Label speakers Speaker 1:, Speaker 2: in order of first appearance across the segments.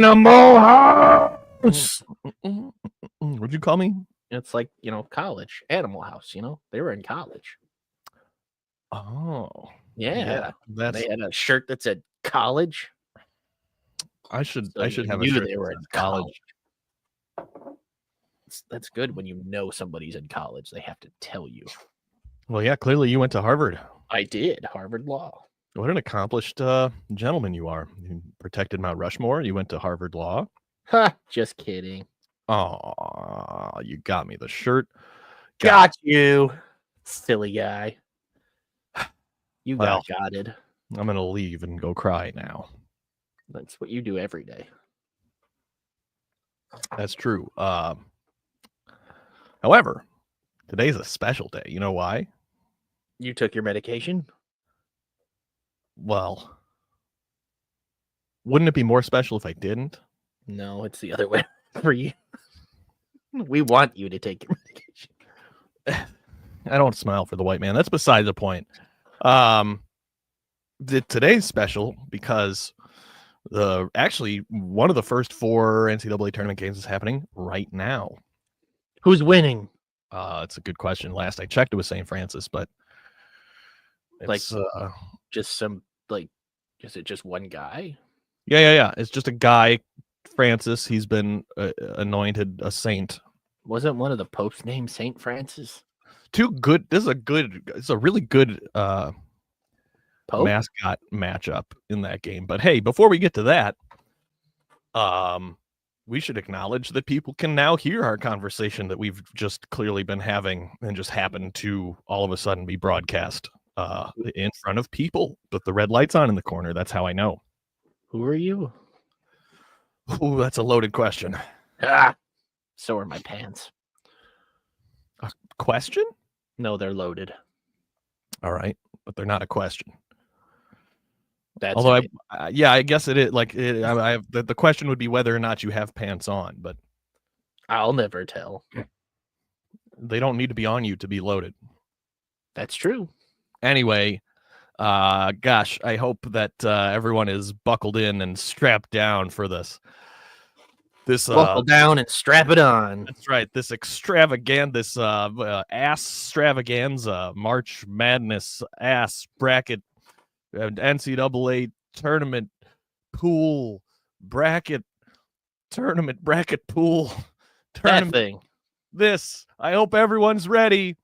Speaker 1: Animal House.
Speaker 2: What'd you call me?
Speaker 1: It's like, college. Animal House, They were in college.
Speaker 2: Oh.
Speaker 1: Yeah. They had a shirt that said college.
Speaker 2: I should
Speaker 1: So
Speaker 2: have
Speaker 1: you
Speaker 2: a
Speaker 1: knew
Speaker 2: shirt
Speaker 1: they were
Speaker 2: that
Speaker 1: in
Speaker 2: says college.
Speaker 1: That's good when you know somebody's in college. They have to tell you.
Speaker 2: Well, yeah, clearly you went to Harvard.
Speaker 1: I did. Harvard Law.
Speaker 2: What an accomplished gentleman you are. You protected Mount Rushmore. You went to Harvard Law.
Speaker 1: Ha! Just kidding.
Speaker 2: Oh, you got me the shirt.
Speaker 1: Got you, silly guy. You got it.
Speaker 2: I'm going to leave and go cry now.
Speaker 1: That's what you do every day.
Speaker 2: That's true. However, today's a special day. You know why?
Speaker 1: You took your medication?
Speaker 2: Well, wouldn't it be more special if I didn't?
Speaker 1: No, it's the other way for you. We want you to take your medication.
Speaker 2: I don't smile for the white man. That's beside the point. Today's special because actually one of the first 4 NCAA tournament games is happening right now.
Speaker 1: Who's winning?
Speaker 2: It's a good question. Last I checked, it was St. Francis, but it's
Speaker 1: just some is it just one guy?
Speaker 2: Yeah. It's just a guy, Francis. He's been anointed a saint.
Speaker 1: Wasn't one of the popes named St. Francis?
Speaker 2: It's a really good
Speaker 1: Pope?
Speaker 2: Mascot matchup in that game. But hey, before we get to that, we should acknowledge that people can now hear our conversation that we've just clearly been having and just happened to all of a sudden be broadcast in front of people with the red lights on in the corner. That's how I know.
Speaker 1: Who are you?
Speaker 2: Ooh, that's a loaded question.
Speaker 1: So are my pants.
Speaker 2: A question?
Speaker 1: No, they're loaded.
Speaker 2: All right, but they're not a question.
Speaker 1: Although
Speaker 2: I guess it is. The question would be whether or not you have pants on, but
Speaker 1: I'll never tell.
Speaker 2: They don't need to be on you to be loaded.
Speaker 1: That's true.
Speaker 2: Anyway, gosh, I hope that everyone is buckled in and strapped down for this.
Speaker 1: Buckle down and strap it on.
Speaker 2: That's right. This extravaganza, March Madness ass bracket, NCAA tournament pool bracket tournament bracket pool tournament
Speaker 1: thing.
Speaker 2: I hope everyone's ready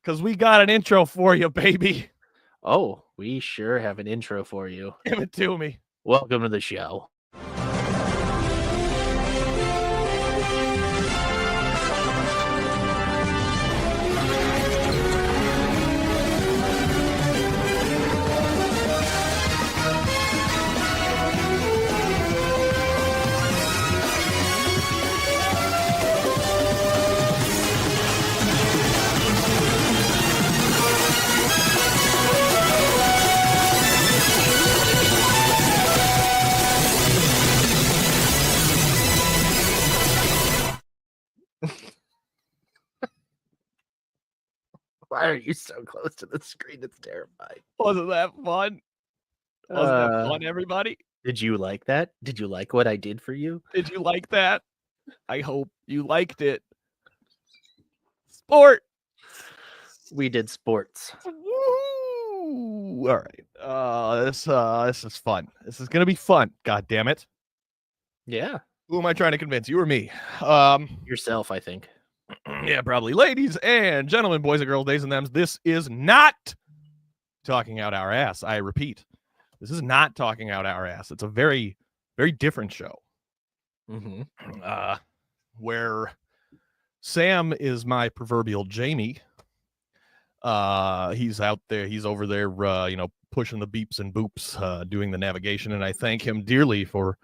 Speaker 2: because we got an intro for you, baby.
Speaker 1: Oh, we sure have an intro for you.
Speaker 2: Give it to me.
Speaker 1: Welcome to the show. Why are you so close to the screen? It's terrifying.
Speaker 2: Wasn't that fun? Wasn't that fun, everybody?
Speaker 1: Did you like that? Did you like what I did for you?
Speaker 2: Did you like that? I hope you liked it. Sport.
Speaker 1: We did sports.
Speaker 2: Woo! All right. This is fun. This is gonna be fun. God damn it.
Speaker 1: Yeah.
Speaker 2: Who am I trying to convince? You or me?
Speaker 1: Yourself, I think.
Speaker 2: Yeah, probably. Ladies and gentlemen, boys and girls, days and thems, this is not talking out our ass. I repeat, this is not talking out our ass. It's a very, very different show. Where Sam is my proverbial Jamie. He's out there. He's over there, pushing the beeps and boops, doing the navigation. And I thank him dearly for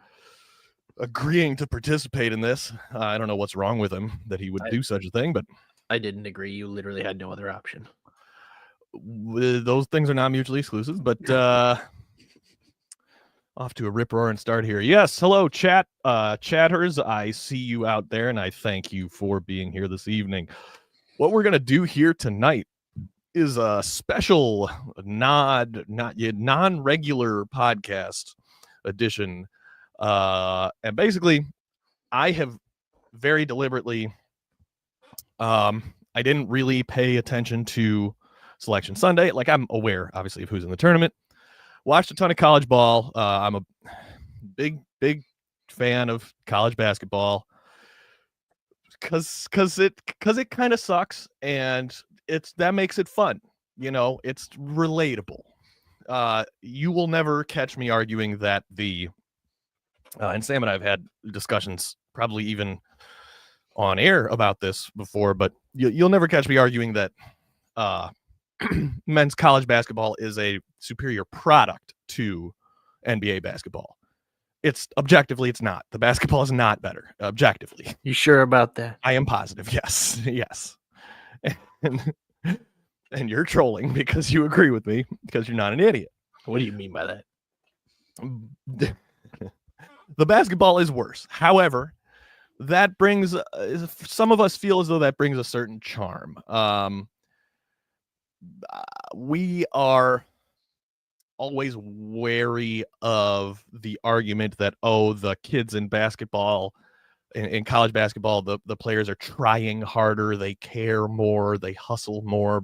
Speaker 2: agreeing to participate in this. I don't know what's wrong with him that he would do such a thing, but
Speaker 1: I didn't agree. You literally had no other option.
Speaker 2: Those things are not mutually exclusive, but off to a rip-roaring start here. Yes, hello, chatters. I see you out there, and I thank you for being here this evening. What we're going to do here tonight is a special non-regular podcast edition And basically, I have very deliberately, I didn't really pay attention to Selection Sunday. Like, I'm aware, obviously, of who's in the tournament. Watched a ton of college ball. I'm a big fan of college basketball because it kind of sucks, and that makes it fun. You know, it's relatable. You will never catch me arguing that and Sam and I have had discussions, probably even on air, about this before, but you'll never catch me arguing that men's college basketball is a superior product to NBA basketball. It's objectively, it's not. The basketball is not better objectively.
Speaker 1: You sure about that?
Speaker 2: I am positive. Yes. Yes. And you're trolling because you agree with me because you're not an idiot.
Speaker 1: What do you mean by that?
Speaker 2: The basketball is worse. However, that brings some of us feel as though that brings a certain charm. We are always wary of the argument that, oh, the kids in basketball, in college basketball, the players are trying harder, they care more, they hustle more.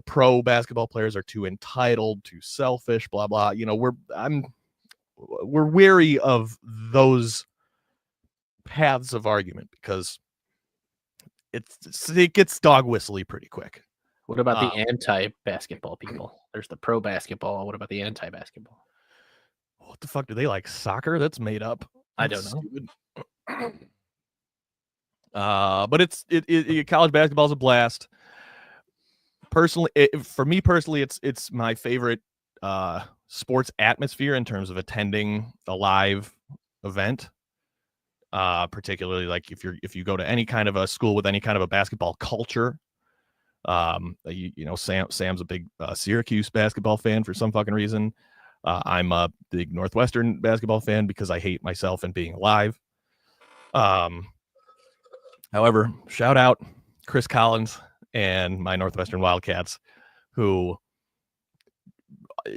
Speaker 2: Pro basketball players are too entitled, too selfish, blah blah. You know, we're wary of those paths of argument because it gets dog whistly pretty quick.
Speaker 1: What about the anti-basketball people? There's the pro basketball. What about the anti-basketball?
Speaker 2: What the fuck, do they like soccer? That's made up.
Speaker 1: I don't know.
Speaker 2: But it's college basketball is a blast. Personally, for me personally, it's my favorite sports atmosphere in terms of attending a live event. Particularly like if you go to any kind of a school with any kind of a basketball culture. Sam's a big Syracuse basketball fan for some fucking reason. I'm a big Northwestern basketball fan because I hate myself and being alive. However, shout out Chris Collins and my Northwestern Wildcats, who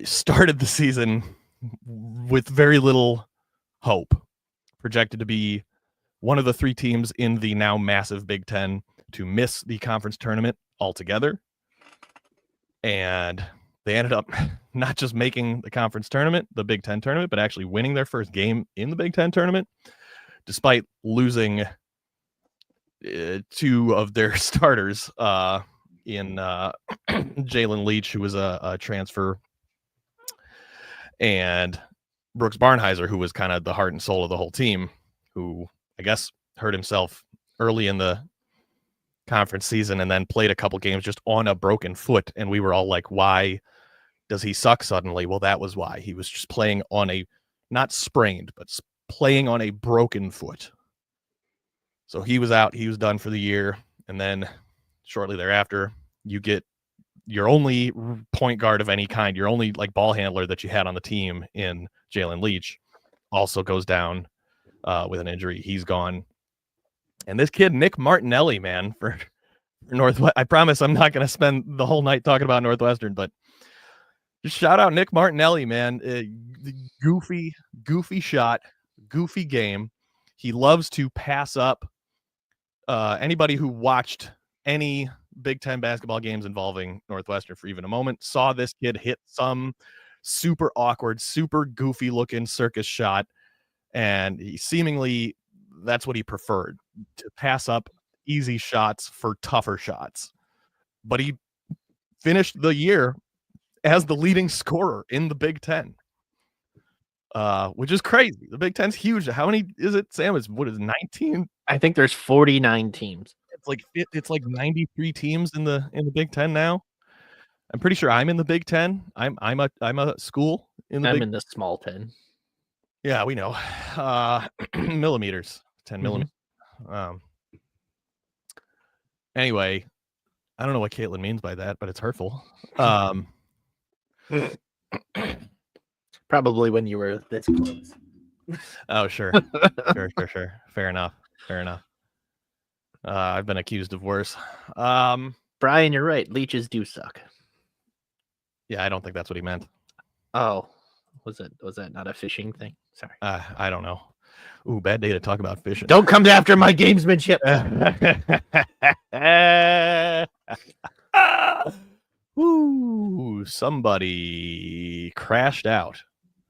Speaker 2: started the season with very little hope, projected to be one of the 3 teams in the now massive Big Ten to miss the conference tournament altogether. And they ended up not just making the conference tournament, the Big Ten tournament, but actually winning their first game in the Big Ten tournament, despite losing 2 of their starters in Jalen Leach, who was a transfer, and Brooks Barnhizer, who was kind of the heart and soul of the whole team, who I guess hurt himself early in the conference season and then played a couple games just on a broken foot. And we were all like, why does he suck suddenly? Well, that was why. He was just playing on a, not sprained, but playing on a broken foot. So he was out. He was done for the year. And then shortly thereafter, you get your only point guard of any kind, your only like ball handler that you had on the team in Jalen Leach, also goes down with an injury. He's gone. And this kid, Nick Martinelli, man, for Northwest. I promise I'm not going to spend the whole night talking about Northwestern, but just shout out Nick Martinelli, man. Goofy shot, goofy game. He loves to pass up. Anybody who watched any Big Ten basketball games involving Northwestern for even a moment saw this kid hit some super awkward, super goofy looking circus shot. And he seemingly, that's what he preferred, to pass up easy shots for tougher shots. But he finished the year as the leading scorer in the Big Ten, which is crazy. The Big Ten's huge. How many is it, Sam? What is 19?
Speaker 1: I think there's 49 teams.
Speaker 2: It's like 93 teams in the Big Ten now. I'm pretty sure I'm in the Big Ten. I'm a school in the
Speaker 1: in the small 10.
Speaker 2: Yeah, we know. Millimeters, 10 millimeters. Anyway, I don't know what Caitlin means by that, but it's hurtful.
Speaker 1: Probably when you were this close.
Speaker 2: Oh, sure. Sure. Fair enough. I've been accused of worse.
Speaker 1: Brian, you're right. Leeches do suck.
Speaker 2: Yeah, I don't think that's what he meant.
Speaker 1: Oh, was that not a fishing thing? Sorry.
Speaker 2: I don't know. Ooh, bad day to talk about fishing.
Speaker 1: Don't come after my gamesmanship.
Speaker 2: Ooh, somebody crashed out.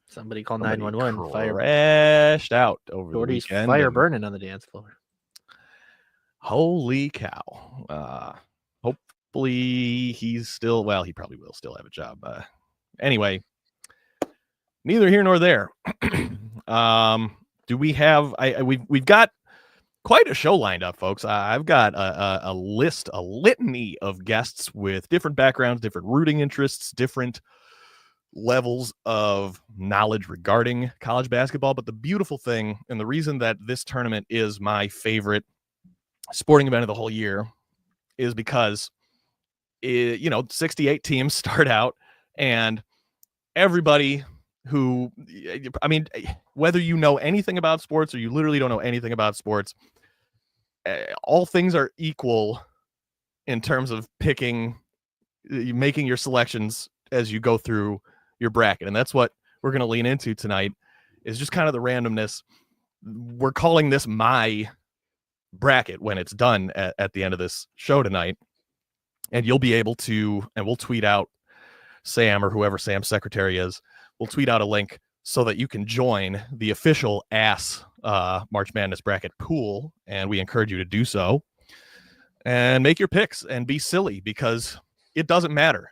Speaker 1: Somebody call
Speaker 2: Somebody
Speaker 1: 911. Fire
Speaker 2: crashed out over the
Speaker 1: Shorty's
Speaker 2: weekend.
Speaker 1: fire burning on the dance floor.
Speaker 2: Holy cow. Hopefully he's still, well, he probably will still have a job. Anyway, neither here nor there. Do we have, we've got quite a show lined up, folks. I've got a litany of guests with different backgrounds, different rooting interests, different levels of knowledge regarding college basketball. But the beautiful thing, and the reason that this tournament is my favorite sporting event of the whole year, is because 68 teams start out, and everybody who, I mean, whether you know anything about sports or you literally don't know anything about sports, all things are equal in terms of making your selections as you go through your bracket. And that's what we're going to lean into tonight, is just kind of the randomness. We're calling this my bracket when it's done at the end of this show tonight. And you'll be able to, and we'll tweet out, Sam or whoever Sam's secretary is, we'll tweet out a link so that you can join the official March Madness bracket pool. And we encourage you to do so and make your picks and be silly, because it doesn't matter.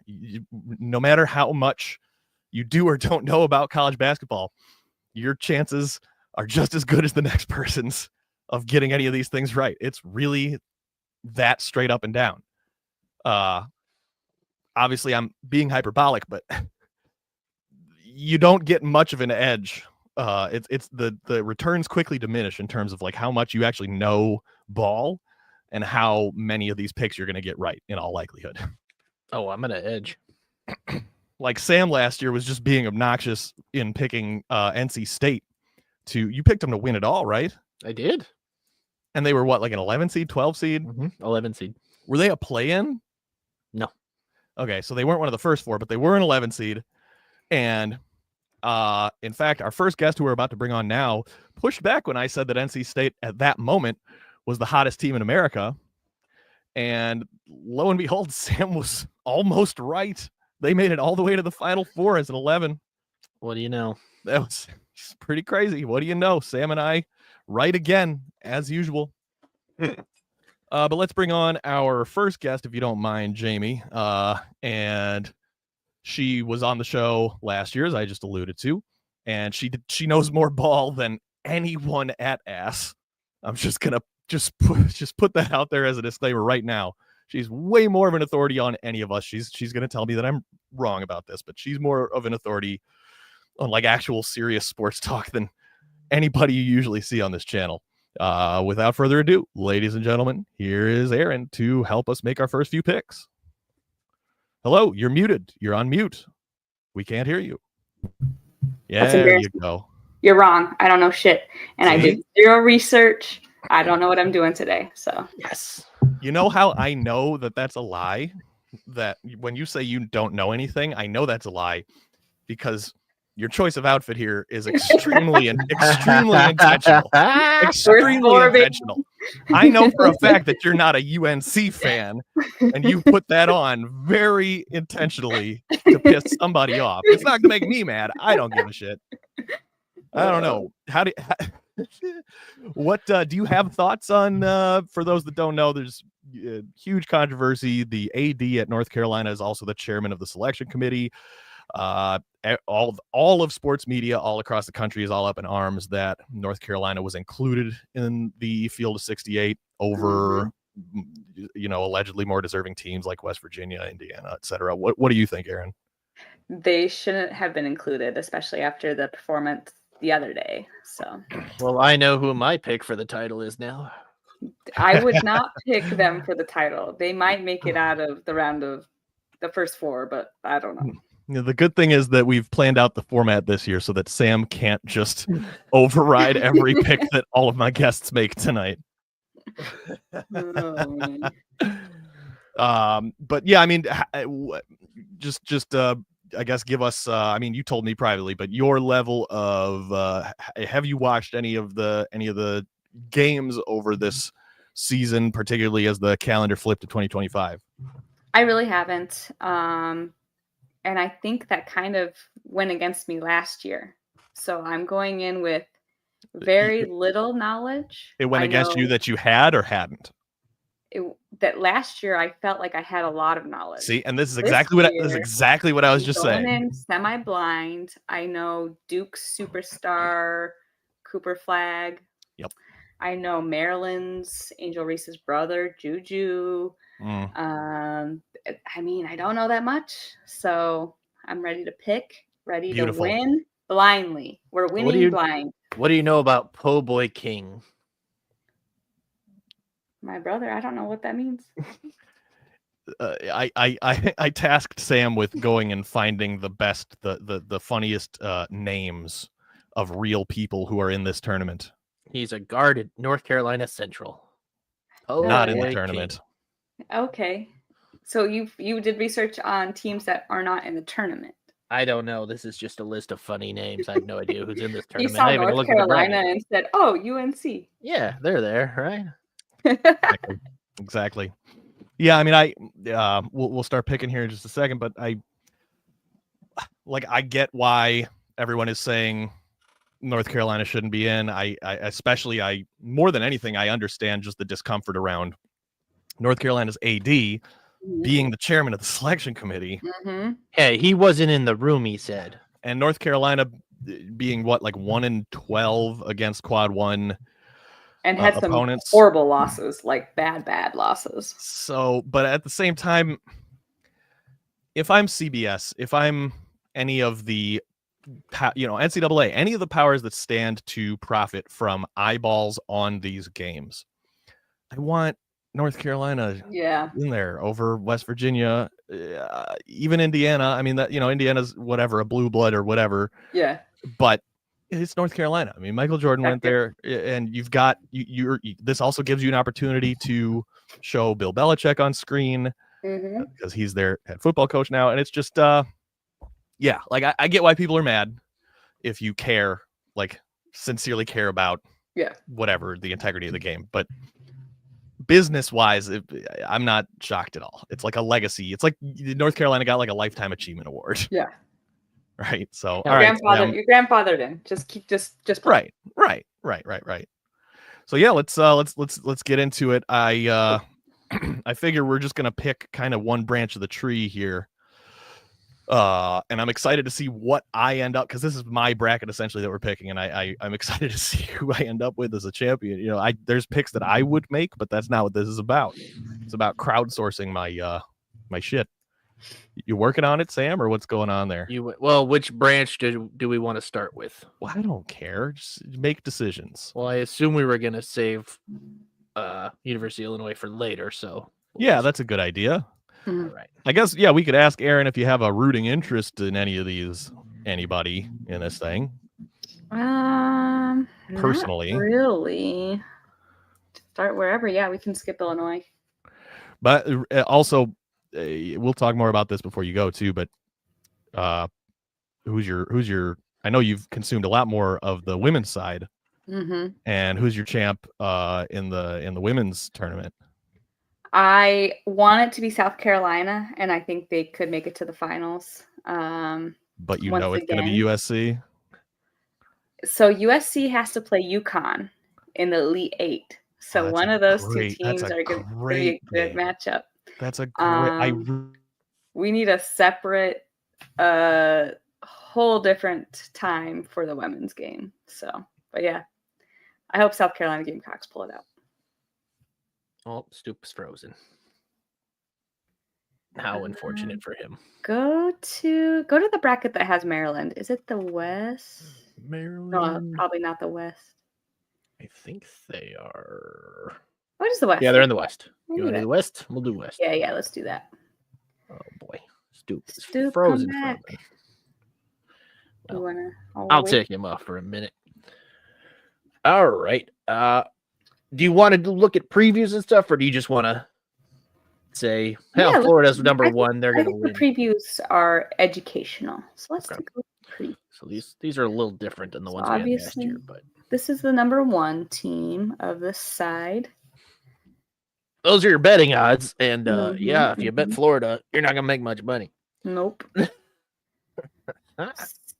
Speaker 2: No matter how much you do or don't know about college basketball, your chances are just as good as the next person's of getting any of these things right. It's really that straight up and down. Obviously I'm being hyperbolic, but you don't get much of an edge. It's the returns quickly diminish in terms of like how much you actually know ball and how many of these picks you're going to get right in all likelihood.
Speaker 1: Oh, I'm going to edge.
Speaker 2: Like Sam last year was just being obnoxious in picking NC State you picked them to win it all, right?
Speaker 1: I did.
Speaker 2: And they were what, like an 11 seed, 12 seed?
Speaker 1: 11 seed.
Speaker 2: Were they a play-in?
Speaker 1: No.
Speaker 2: Okay, so they weren't one of the first four, but they were an 11 seed. And in fact, our first guest who we're about to bring on now pushed back when I said that NC State at that moment was the hottest team in America. And lo and behold, Sam was almost right. They made it all the way to the Final Four as an 11.
Speaker 1: What do you know?
Speaker 2: That was pretty crazy. What do you know? Sam and I right again, as usual. But let's bring on our first guest, if you don't mind, Jamie. And she was on the show last year, as I just alluded to, and she knows more ball than anyone at ASS. I'm just gonna put that out there as a disclaimer right now. She's way more of an authority on any of us. She's gonna tell me that I'm wrong about this, but she's more of an authority on like actual serious sports talk than anybody you usually see on this channel. Without further ado, ladies and gentlemen, here is Aaron to help us make our first few picks. Hello, you're muted. You're on mute. We can't hear you. Yeah, there you go.
Speaker 3: You're wrong. I don't know shit. And I did zero research. I don't know what I'm doing today. So
Speaker 1: yes.
Speaker 2: You know how I know that that's a lie? That when you say you don't know anything, I know that's a lie, because your choice of outfit here is extremely intentional. Extremely intentional. I know for a fact that you're not a UNC fan, and you put that on very intentionally to piss somebody off. It's not gonna make me mad. I don't give a shit. I don't know. What do you have thoughts on? For those that don't know, there's huge controversy. The AD at North Carolina is also the chairman of the selection committee. All of sports media all across the country is all up in arms that North Carolina was included in the field of 68 over, allegedly more deserving teams like West Virginia, Indiana, etc. What do you think, Aaron?
Speaker 3: They shouldn't have been included, especially after the performance the other day. So,
Speaker 1: well, I know who my pick for the title is now.
Speaker 3: I would not pick them for the title. They might make it out of the round of the first four, but I don't know.
Speaker 2: The good thing is that we've planned out the format this year so that Sam can't just override every pick that all of my guests make tonight.
Speaker 3: Oh,
Speaker 2: but yeah, I mean, just I guess, give us, I mean, you told me privately, but your level of, have you watched any of the games over this season, particularly as the calendar flipped to 2025?
Speaker 3: I really haven't. And I think that kind of went against me last year. So I'm going in with very little knowledge.
Speaker 2: It went
Speaker 3: I
Speaker 2: against you
Speaker 3: know
Speaker 2: that you had or hadn't.
Speaker 3: that last year I felt like I had a lot of knowledge.
Speaker 2: See, and this is
Speaker 3: This
Speaker 2: exactly what I was just
Speaker 3: going
Speaker 2: saying.
Speaker 3: in semi-blind. I know Duke's superstar, Cooper Flag.
Speaker 2: Yep.
Speaker 3: I know Maryland's Angel Reese's brother, Juju. I mean, I don't know that much, so I'm ready to pick, ready
Speaker 2: Beautiful.
Speaker 3: to win blindly. We're winning blind.
Speaker 1: What do you know about Po' Boy King?
Speaker 3: My brother, I don't know what that means.
Speaker 2: I tasked Sam with going and finding the best, the funniest names of real people who are in this tournament.
Speaker 1: He's a guard at North Carolina Central.
Speaker 2: Not in the tournament.
Speaker 3: Okay. So you did research on teams that are not in the tournament.
Speaker 1: I don't know. This is just a list of funny names. I have no idea who's in this
Speaker 3: You
Speaker 1: tournament.
Speaker 3: saw
Speaker 1: I haven't
Speaker 3: North
Speaker 1: looked at the bracket.
Speaker 3: Carolina and said, "Oh, UNC."
Speaker 1: Yeah, they're there, right?
Speaker 2: Exactly. Yeah, I mean, we'll start picking here in just a second, but I get why everyone is saying North Carolina shouldn't be in. I especially more than anything, I understand just the discomfort around North Carolina's AD being the chairman of the selection committee.
Speaker 3: Mm-hmm.
Speaker 1: Hey, he wasn't in the room, he said.
Speaker 2: And North Carolina being 1-12 against quad one.
Speaker 3: And had some
Speaker 2: opponents.
Speaker 3: Horrible losses, like bad losses.
Speaker 2: So, but at the same time, if I'm CBS, if I'm any of the, NCAA, any of the powers that stand to profit from eyeballs on these games, I want North Carolina in there over West Virginia, even Indiana. I mean, that, Indiana's whatever, a blue blood or whatever.
Speaker 3: Yeah.
Speaker 2: But it's North Carolina. I mean, Michael Jordan went there, and you've got this also gives you an opportunity to show Bill Belichick on screen because he's their head football coach now, and it's just I get why people are mad if you care, sincerely care about whatever the integrity of the game, but business wise, I'm not shocked at all. It's like a legacy. It's like North Carolina got like a lifetime achievement award.
Speaker 3: Yeah.
Speaker 2: Right. So
Speaker 3: your grandfather didn't just play.
Speaker 2: Right. So yeah, let's get into it. I figure we're just gonna pick kind of one branch of the tree here. And I'm excited to see what I end up, because this is my bracket essentially that we're picking, and I'm excited to see who I end up with as a champion. There's picks that I would make, but that's not what this is about. It's about crowdsourcing my shit. You working on it, Sam, or what's going on there?
Speaker 1: Which branch do we want to start with?
Speaker 2: Well, I don't care. Just make decisions.
Speaker 1: Well, I assume we were gonna save University of Illinois for later, so
Speaker 2: yeah, that's a good idea.
Speaker 3: Mm-hmm.
Speaker 1: Right.
Speaker 2: I guess, yeah, we could ask Aaron if you have a rooting interest in any of these, anybody in this thing. Personally.
Speaker 3: Not really. Start wherever. Yeah, we can skip Illinois.
Speaker 2: But also, we'll talk more about this before you go too, but who's your I know you've consumed a lot more of the women's side.
Speaker 3: Mm-hmm.
Speaker 2: And who's your champ in the women's tournament?
Speaker 3: I want it to be South Carolina, and I think they could make it to the finals.
Speaker 2: But it's going to be USC?
Speaker 3: So USC has to play UConn in the Elite Eight. So one of those two teams are going to be a good matchup.
Speaker 2: That's a great...
Speaker 3: we need a separate, whole different time for the women's game. So, but yeah, I hope South Carolina Gamecocks pull it out.
Speaker 1: Oh, Stoop is frozen. How unfortunate for him.
Speaker 3: Go to the bracket that has Maryland. Is it the West?
Speaker 2: Maryland?
Speaker 3: No, probably not the West.
Speaker 1: I think they are.
Speaker 3: What is the West?
Speaker 1: Yeah, they're in the West. You want to do the West? We'll do West.
Speaker 3: Yeah, let's do that.
Speaker 1: Oh boy, Stoop is
Speaker 3: frozen.
Speaker 1: Well, I'll take him off for a minute. All right. Do you want to look at previews and stuff, or do you just want to say,
Speaker 3: Yeah,
Speaker 1: hell, Florida's
Speaker 3: I
Speaker 1: number
Speaker 3: think-
Speaker 1: one. They're
Speaker 3: I
Speaker 1: going to
Speaker 3: think the
Speaker 1: win.
Speaker 3: previews are educational. So let's
Speaker 1: Okay.
Speaker 3: take a look at the preview.
Speaker 1: So these are a little different than the
Speaker 3: So
Speaker 1: ones we had last
Speaker 3: obviously-
Speaker 1: year, but
Speaker 3: This is the number 1 team of this side.
Speaker 1: those are your betting odds. And
Speaker 3: Mhm,
Speaker 1: yeah, if you bet
Speaker 3: mhm.
Speaker 1: Florida, you're not going to make much money.
Speaker 3: Nope.
Speaker 1: Ah,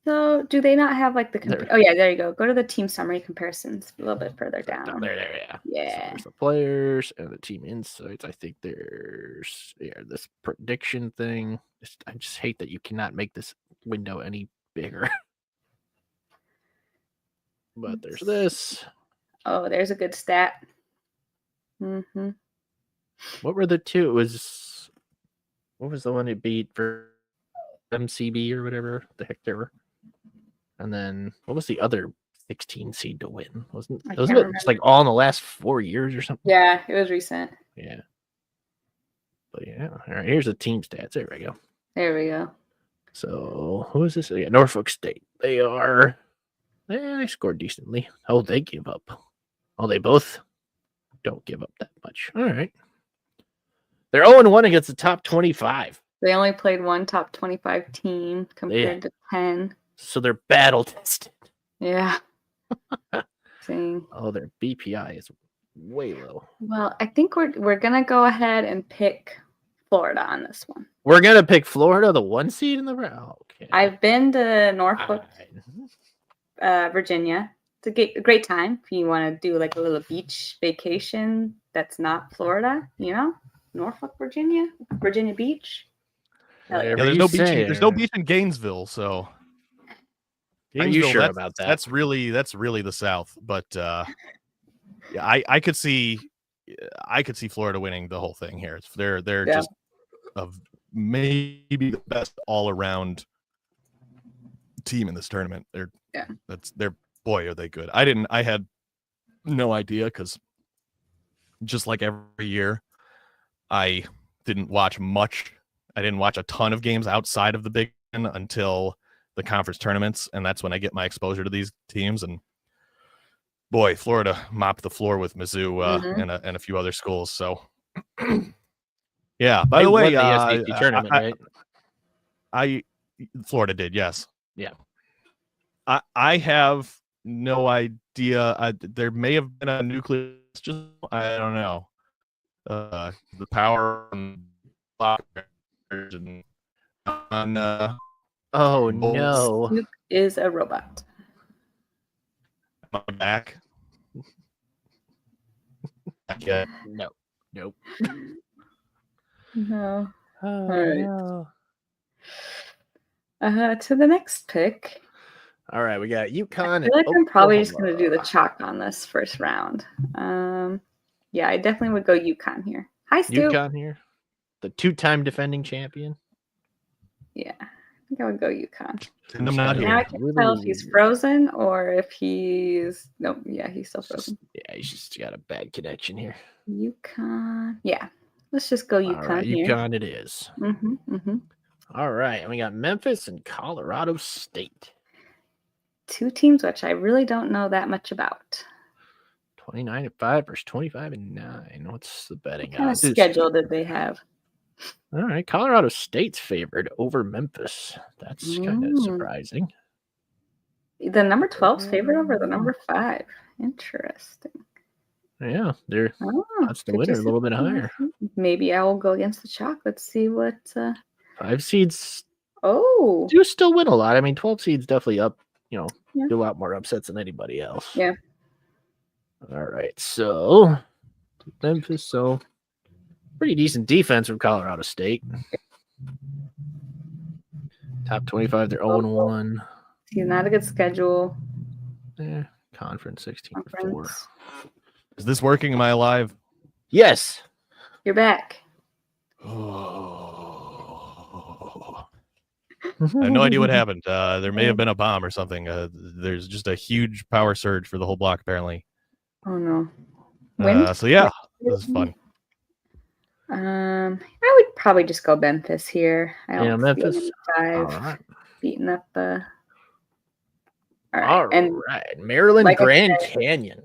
Speaker 3: So do they not have like the
Speaker 1: There.
Speaker 3: oh yeah, there you go. Go to the team summary comparisons a little bit further down.
Speaker 1: There, yeah. So
Speaker 3: Yeah.
Speaker 1: there's the players and the team insights. I think there's this prediction thing. I just hate that you cannot make this window any bigger. But there's this.
Speaker 3: Oh, there's a good stat. Mm-hmm.
Speaker 1: What were the two? What was the one it beat for MCB or whatever the heck they were? And then what was the other 16 seed to win? Wasn't it just like all in the last 4 years or something?
Speaker 3: Yeah, it was recent.
Speaker 1: Yeah. But yeah, all right. Here's the team stats. There we go.
Speaker 3: There we go.
Speaker 1: So who is this? Yeah, Norfolk State. They scored decently. Oh, they give up. Oh, they both don't give up that much. All right. They're 0-1 against the top 25.
Speaker 3: They only played one top 25 team compared to 10.
Speaker 1: So they're battle tested.
Speaker 3: Yeah. Dang.
Speaker 1: Oh, their BPI is way low.
Speaker 3: Well, I think we're gonna go ahead and pick Florida on this one.
Speaker 1: We're gonna pick Florida, the 1 seed in the round. Okay.
Speaker 3: I've been to Norfolk,
Speaker 1: Alright.
Speaker 3: Virginia. It's a great time if you want to do like a little beach vacation that's not Florida, Norfolk, Virginia Beach. Hell yeah.
Speaker 2: Yeah,
Speaker 1: Whatever
Speaker 2: there's
Speaker 1: you
Speaker 2: no beach.
Speaker 1: say
Speaker 2: There's no
Speaker 1: there.
Speaker 2: beach in Gainesville, so.
Speaker 1: Are you sure
Speaker 2: that's-
Speaker 1: about that?
Speaker 2: That's really the South, but yeah, I could see Florida winning the whole thing here. They're just of maybe the best all around team in this tournament. Boy, are they good. I had no idea because just like every year, I didn't watch much. I didn't watch a ton of games outside of the Big Ten until the conference tournaments, and that's when I get my exposure to these teams. And boy, Florida mopped the floor with Mizzou and a few other schools. So yeah. By the way,
Speaker 1: the SEC tournament, right?
Speaker 2: Florida did, yes.
Speaker 1: Yeah.
Speaker 2: I have no idea. There may have been a nuclear. Just I don't know. The power and on.
Speaker 1: Oh no!
Speaker 3: Stoop is a robot.
Speaker 2: My back. Yeah.
Speaker 1: No. Nope.
Speaker 3: No.
Speaker 1: Oh,
Speaker 3: All right.
Speaker 1: no.
Speaker 3: To the next pick.
Speaker 1: All right, we got UConn.
Speaker 3: I feel like I'm probably just
Speaker 1: Oklahoma.
Speaker 3: going to do the chalk on this first round. Yeah, I definitely would go UConn here. Hi, Stu.
Speaker 1: UConn here, the 2-time defending champion.
Speaker 3: Yeah, I think I would go UConn.
Speaker 2: And I'm not
Speaker 3: Now
Speaker 2: here.
Speaker 3: I can tell if he's frozen or if he's yeah, he's still frozen.
Speaker 1: Yeah, he's just got a bad connection here.
Speaker 3: UConn. Yeah, let's just go UConn
Speaker 1: All right,
Speaker 3: here.
Speaker 1: UConn it is.
Speaker 3: Mm-hmm.
Speaker 1: All right, and we got Memphis and Colorado State.
Speaker 3: 2 teams which I really don't know that much about.
Speaker 1: 29-5 versus 25-9. What's the betting
Speaker 3: What kind of
Speaker 1: odds?
Speaker 3: schedule did they have?
Speaker 1: All right, Colorado State's favored over Memphis. That's kind of surprising.
Speaker 3: The number 12's favored over the number 5. Interesting.
Speaker 1: Yeah, that's the
Speaker 3: could
Speaker 1: winner, a
Speaker 3: just-
Speaker 1: little bit higher.
Speaker 3: Maybe I will go against the chalk. Let's see what.
Speaker 1: 5 seeds
Speaker 3: Oh,
Speaker 1: do still win a lot. I mean, 12 seeds definitely up.
Speaker 3: Yeah.
Speaker 1: Do a lot more upsets than anybody else.
Speaker 3: Yeah.
Speaker 1: All right, so Memphis, so pretty decent defense from Colorado State. Top 25, they're 0-1.
Speaker 3: see, not a good schedule.
Speaker 1: Conference 16-4.
Speaker 3: Conference.
Speaker 2: Is this working? Am I alive?
Speaker 1: Yes.
Speaker 3: You're back.
Speaker 2: I have no idea what happened. There may have been a bomb or something. There's just a huge power surge for the whole block, apparently.
Speaker 3: Oh no. Wind?
Speaker 2: So yeah, this is fun.
Speaker 3: I would probably just go Memphis here. I don't see
Speaker 1: Memphis.
Speaker 3: them in
Speaker 1: All
Speaker 3: 5
Speaker 1: right.
Speaker 3: beating up the. All right.
Speaker 1: All
Speaker 3: And
Speaker 1: right. Maryland
Speaker 3: like I
Speaker 1: Grand
Speaker 3: said-
Speaker 1: Canyon.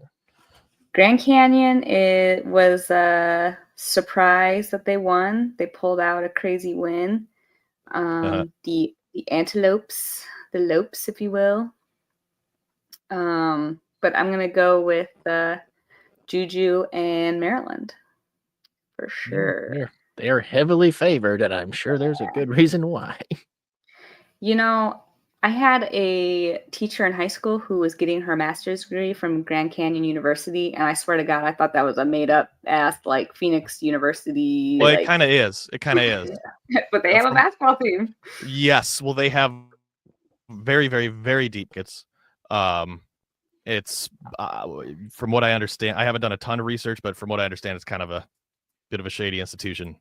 Speaker 3: Grand Canyon, it was a surprise that they won. They pulled out a crazy win. The Antelopes, the Lopes, if you will. But I'm gonna go with Juju and Maryland for sure.
Speaker 1: They're heavily favored, and I'm sure there's a good reason why.
Speaker 3: You know, I had a teacher in high school who was getting her master's degree from Grand Canyon University, and I swear to God, I thought that was a made-up ass, like, Phoenix University.
Speaker 2: Well,
Speaker 3: like,
Speaker 2: it kind of is. It kind of is.
Speaker 3: But they have a basketball team.
Speaker 2: Yes. Well, they have very, very, very deep pockets. It's from what I understand, I haven't done a ton of research, but from what I understand, it's kind of a bit of a shady institution.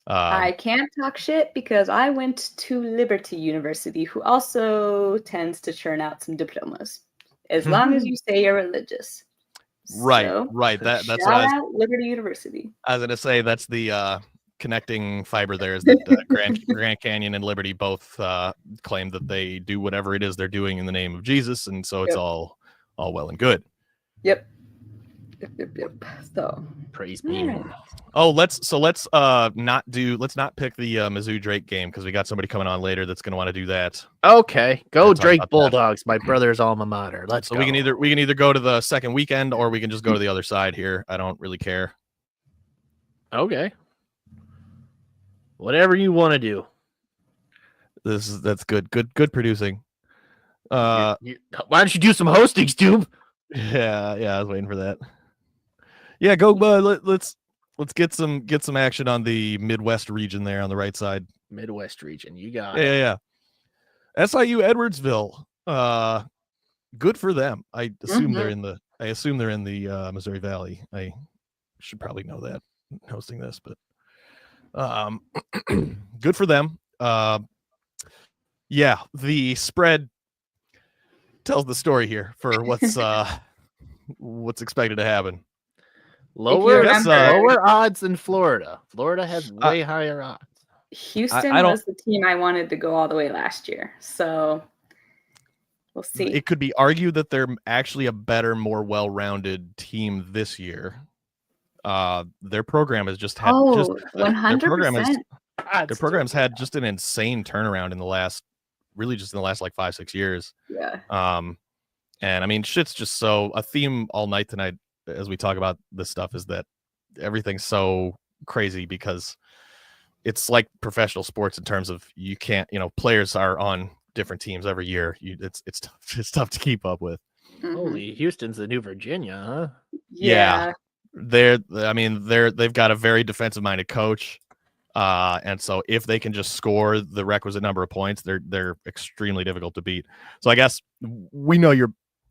Speaker 3: I can't talk shit because I went to Liberty University, who also tends to churn out some diplomas, as long as you say you're religious.
Speaker 2: Right,
Speaker 3: So,
Speaker 2: right. That's
Speaker 3: shout
Speaker 2: what
Speaker 3: out Liberty University.
Speaker 2: I was gonna say. That's the connecting fiber. There is that Grand Canyon and Liberty both claim that they do whatever it is they're doing in the name of Jesus, and so it's all well and good.
Speaker 3: Yep. So
Speaker 1: Praise be.
Speaker 2: Oh, let's not pick the Mizzou Drake game because we got somebody coming on later that's going to want to do that.
Speaker 1: Okay, go
Speaker 2: Let's talk
Speaker 1: Drake
Speaker 2: about
Speaker 1: Bulldogs, my brother's alma mater. Let's
Speaker 2: So
Speaker 1: go.
Speaker 2: we can either go to the second weekend or we can just go to the other side here. I don't really care.
Speaker 1: Okay. Whatever you want to do.
Speaker 2: That's good producing.
Speaker 1: Why don't you do some hosting, Stoop?
Speaker 2: Yeah, I was waiting for that. Yeah, go. Let's get some action on the Midwest region there on the right side.
Speaker 1: Midwest region, you got it.
Speaker 2: Yeah. SIU Edwardsville. Good for them. I assume they're in the Missouri Valley. I should probably know that hosting this, but good for them. Yeah, the spread tells the story here for what's expected to happen.
Speaker 1: Lower odds than Florida. Florida has way higher odds.
Speaker 3: Houston was the team I wanted to go all the way last year, so we'll see.
Speaker 2: It could be argued that they're actually a better, more well-rounded team this year. Their program has just had
Speaker 3: 100%.
Speaker 2: Their program's had just an insane turnaround in the last like 5-6 years.
Speaker 3: Yeah.
Speaker 2: And I mean, shit's just so a theme all night tonight as we talk about this stuff is that everything's so crazy because it's like professional sports in terms of you can't, players are on different teams every year. It's tough to keep up with.
Speaker 1: Holy, Houston's the new Virginia, huh?
Speaker 2: Yeah. They've got a very defensive minded coach. And so if they can just score the requisite number of points, they're extremely difficult to beat. So I guess we know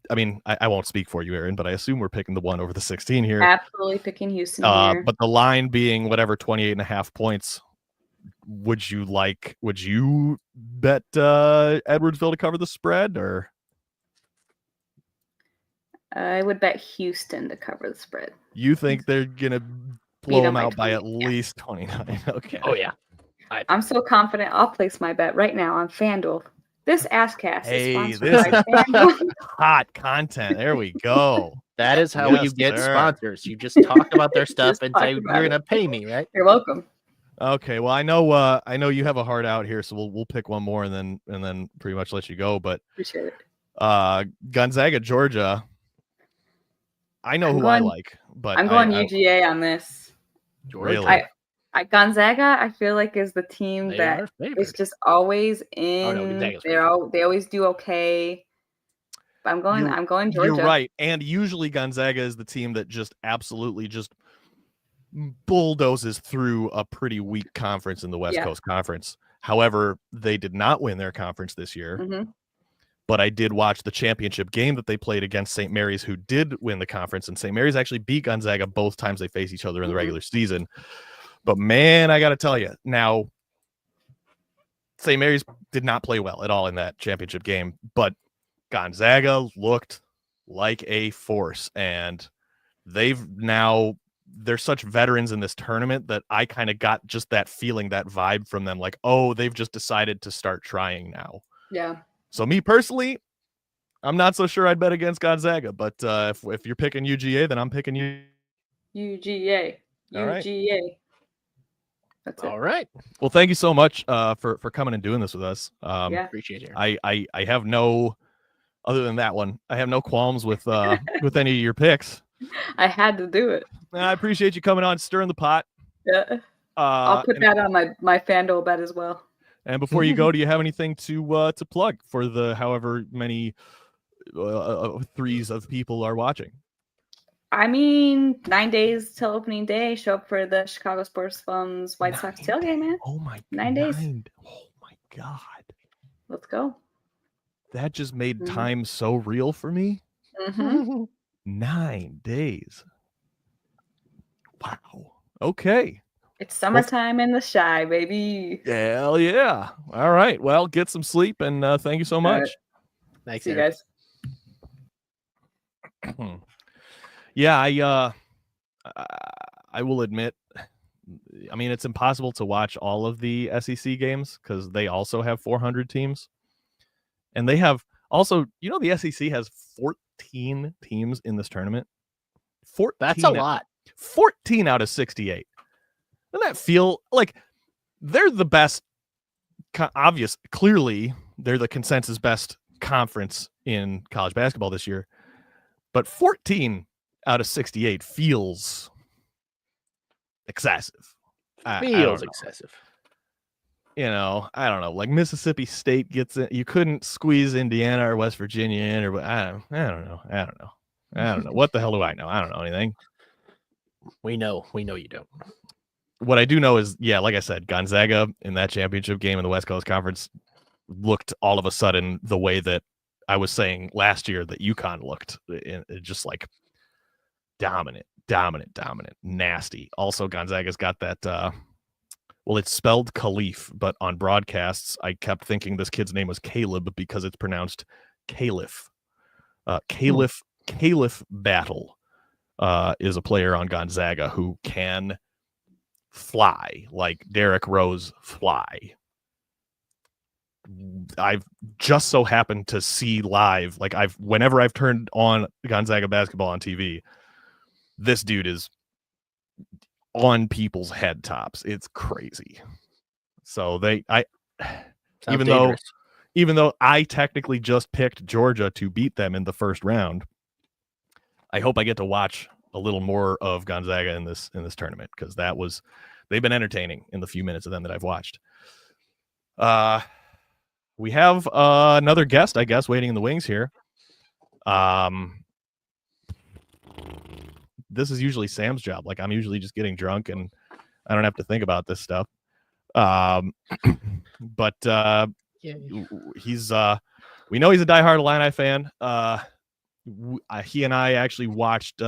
Speaker 2: I won't speak for you, Aaron, but I assume we're picking the 1 over the 16 here.
Speaker 3: Absolutely picking Houston here.
Speaker 2: But the line being whatever 28.5 points, would you bet Edwardsville to cover the spread, or?
Speaker 3: I would bet Houston to cover the spread.
Speaker 2: You think they're gonna blow them out by at least 29? Okay.
Speaker 1: Oh yeah.
Speaker 3: I'm so confident. I'll place my bet right now on FanDuel. This Asscast is sponsored by FanDuel.
Speaker 2: Hot content. There we go.
Speaker 1: That is how you get sponsors. You just talk about their stuff and say you're gonna pay me, right?
Speaker 3: You're welcome.
Speaker 2: Okay. Well, I know you have a heart out here, so we'll pick one more and then pretty much let you go. But
Speaker 3: appreciate it.
Speaker 2: Gonzaga, Georgia. I know who I like, but
Speaker 3: I'm going UGA on this.
Speaker 2: Really?
Speaker 3: Gonzaga, I feel like is the team that is just always in. They always do okay. But I'm going Georgia.
Speaker 2: You're right, and usually Gonzaga is the team that just absolutely just bulldozes through a pretty weak conference in the West Coast Conference. However, they did not win their conference this year.
Speaker 3: Mm-hmm.
Speaker 2: But I did watch the championship game that they played against St. Mary's, who did win the conference, and St. Mary's actually beat Gonzaga both times they faced each other in the regular season. But man, I got to tell you, now St. Mary's did not play well at all in that championship game, but Gonzaga looked like a force, and they're such veterans in this tournament that I kind of got just that feeling, that vibe from them, like, oh, they've just decided to start trying now.
Speaker 3: Yeah.
Speaker 2: So me personally, I'm not so sure I'd bet against Gonzaga, but if you're picking UGA, then I'm picking you.
Speaker 3: UGA.
Speaker 2: All right.
Speaker 3: UGA. That's it.
Speaker 1: All right.
Speaker 2: Well, thank you so much for coming and doing this with us.
Speaker 3: Yeah.
Speaker 1: Appreciate it.
Speaker 2: I have no, other than that one, I have no qualms with with any of your picks.
Speaker 3: I had to do it.
Speaker 2: And I appreciate you coming on, stirring the pot.
Speaker 3: Yeah. I'll put that on my FanDuel bet as well.
Speaker 2: And before you go, do you have anything to plug for the however many threes of people are watching?
Speaker 3: I mean, 9 days till opening day. Show up for the Chicago Sports Funds White Sox tailgate, man.
Speaker 2: Oh my!
Speaker 3: 9 days.
Speaker 2: Oh my God!
Speaker 3: Let's go.
Speaker 2: That just made time so real for me.
Speaker 3: Mm-hmm.
Speaker 2: 9 days. Wow. Okay.
Speaker 3: It's summertime in the Shy, baby.
Speaker 2: Hell yeah. All right. Well, get some sleep, and thank you so much.
Speaker 3: Right.
Speaker 1: Thanks,
Speaker 3: See you
Speaker 1: Eric.
Speaker 3: guys.
Speaker 2: Yeah, I will admit, I mean, it's impossible to watch all of the SEC games because they also have 400 teams. And they have also, the SEC has 14 teams in this tournament. 14.
Speaker 1: That's a lot.
Speaker 2: 14 out of 68. Doesn't that feel like they're the best? Clearly, they're the consensus best conference in college basketball this year. But 14 out of 68 feels excessive.
Speaker 1: Feels excessive.
Speaker 2: I don't know. Like Mississippi State gets it. You couldn't squeeze Indiana or West Virginia in, or I don't know. What the hell do I know? I don't know anything.
Speaker 1: We know you don't.
Speaker 2: What I do know is, like I said, Gonzaga in that championship game in the West Coast Conference looked all of a sudden the way that I was saying last year that UConn looked, just like dominant, nasty. Also, Gonzaga's got that, it's spelled Khalif, but on broadcasts, I kept thinking this kid's name was Caleb because it's pronounced Caliph. Caliph Battle is a player on Gonzaga who can fly like Derrick Rose fly. I've just so happened to see live, whenever I've turned on Gonzaga basketball on TV, this dude is on people's head tops. It's crazy. So even though I technically just picked Georgia to beat them in the first round, I hope I get to watch a little more of Gonzaga in this tournament, because they've been entertaining in the few minutes of them that I've watched. We have another guest, I guess, waiting in the wings here. This is usually Sam's job. I'm usually just getting drunk and I don't have to think about this stuff. But he's we know he's a diehard Illini fan. He and I actually watched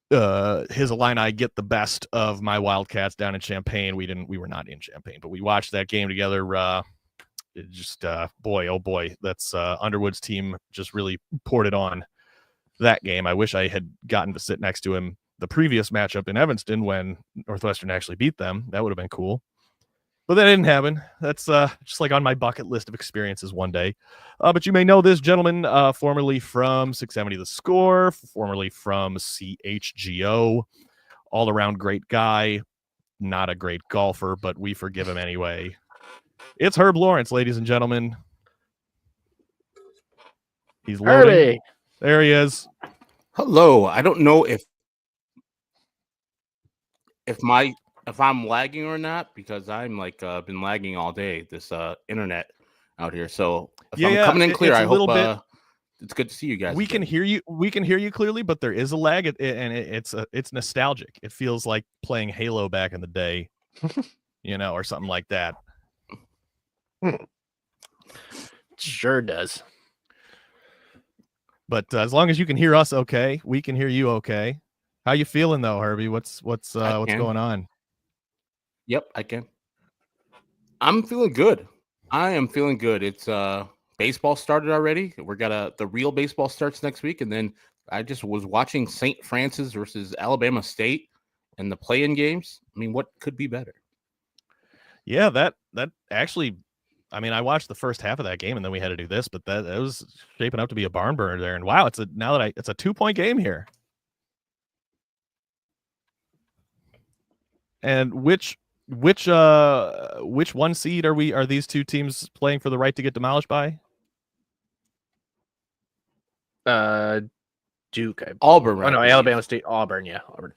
Speaker 2: his Illini get the best of my Wildcats down in Champaign. We were not in Champaign, but we watched that game together. Boy, oh boy, that's Underwood's team just really poured it on that game. I wish I had gotten to sit next to him the previous matchup in Evanston when Northwestern actually beat them. That would have been cool. But that didn't happen. That's just on my bucket list of experiences one day. But you may know this gentleman, formerly from 670 The Score, formerly from CHGO, all-around great guy, not a great golfer, but we forgive him anyway. It's Herb Lawrence, ladies and gentlemen. He's loading.
Speaker 1: Herbie.
Speaker 2: There he is.
Speaker 4: Hello. I don't know if I'm lagging or not, because I'm been lagging all day, this internet out here. So if I'm coming in clear, I hope it's good to see you guys.
Speaker 2: We can hear you clearly, but there is a lag, and it's nostalgic. It feels like playing Halo back in the day, or something like that.
Speaker 1: Sure does.
Speaker 2: But as long as you can hear us okay, we can hear you okay. How you feeling though, Herbie? What's going on?
Speaker 4: Yep, I can. I'm feeling good. I am feeling good. It's baseball started already. The real baseball starts next week, and then I just was watching St. Francis versus Alabama State and the play-in games. I mean, what could be better?
Speaker 2: Yeah, that actually, I mean, I watched the first half of that game, and then we had to do this, but that was shaping up to be a barn burner there. And wow, it's a 2-point game here. And which 1 seed are these two teams playing for the right to get demolished by?
Speaker 1: Duke.
Speaker 4: Auburn.
Speaker 1: Oh no, Alabama State, Auburn. Yeah, Auburn.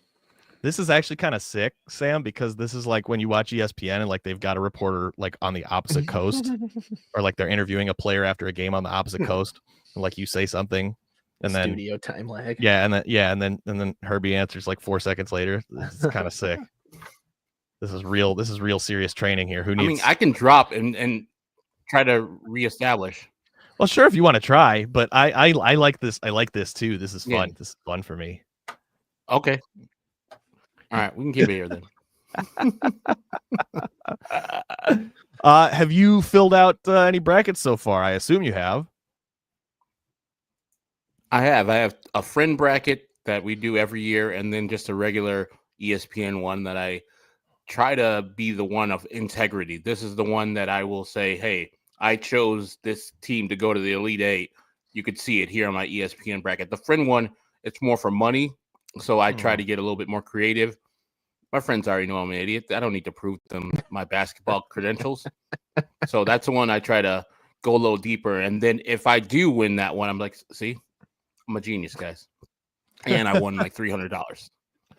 Speaker 2: This is actually kind of sick, Sam, because this is like when you watch ESPN and like they've got a reporter like on the opposite coast, or like they're interviewing a player after a game on the opposite coast, and like you say something, and then
Speaker 1: studio time lag.
Speaker 2: and then Herbie answers like 4 seconds later. This is kind of sick. This is real serious training here. Who needs?
Speaker 4: I mean, I can drop and try to reestablish.
Speaker 2: Well, sure, if you want to try, but I like this. I like this too. This is fun.
Speaker 4: Yeah.
Speaker 2: This is fun for me.
Speaker 4: Okay. All right, we can keep it here then.
Speaker 2: Have you filled out any brackets so far? I assume you have.
Speaker 4: I have a friend bracket that we do every year, and then just a regular ESPN one that I try to be the one of integrity. This is the one that I will say, hey, I chose this team to go to the Elite Eight. You could see it here on my ESPN bracket. The friend one, it's more for money. So I try to get a little bit more creative. My friends already know I'm an idiot. I don't need to prove them my basketball credentials. So that's the one I try to go a little deeper. And then if I do win that one, I'm like, see, I'm a genius, guys. And I won like $300.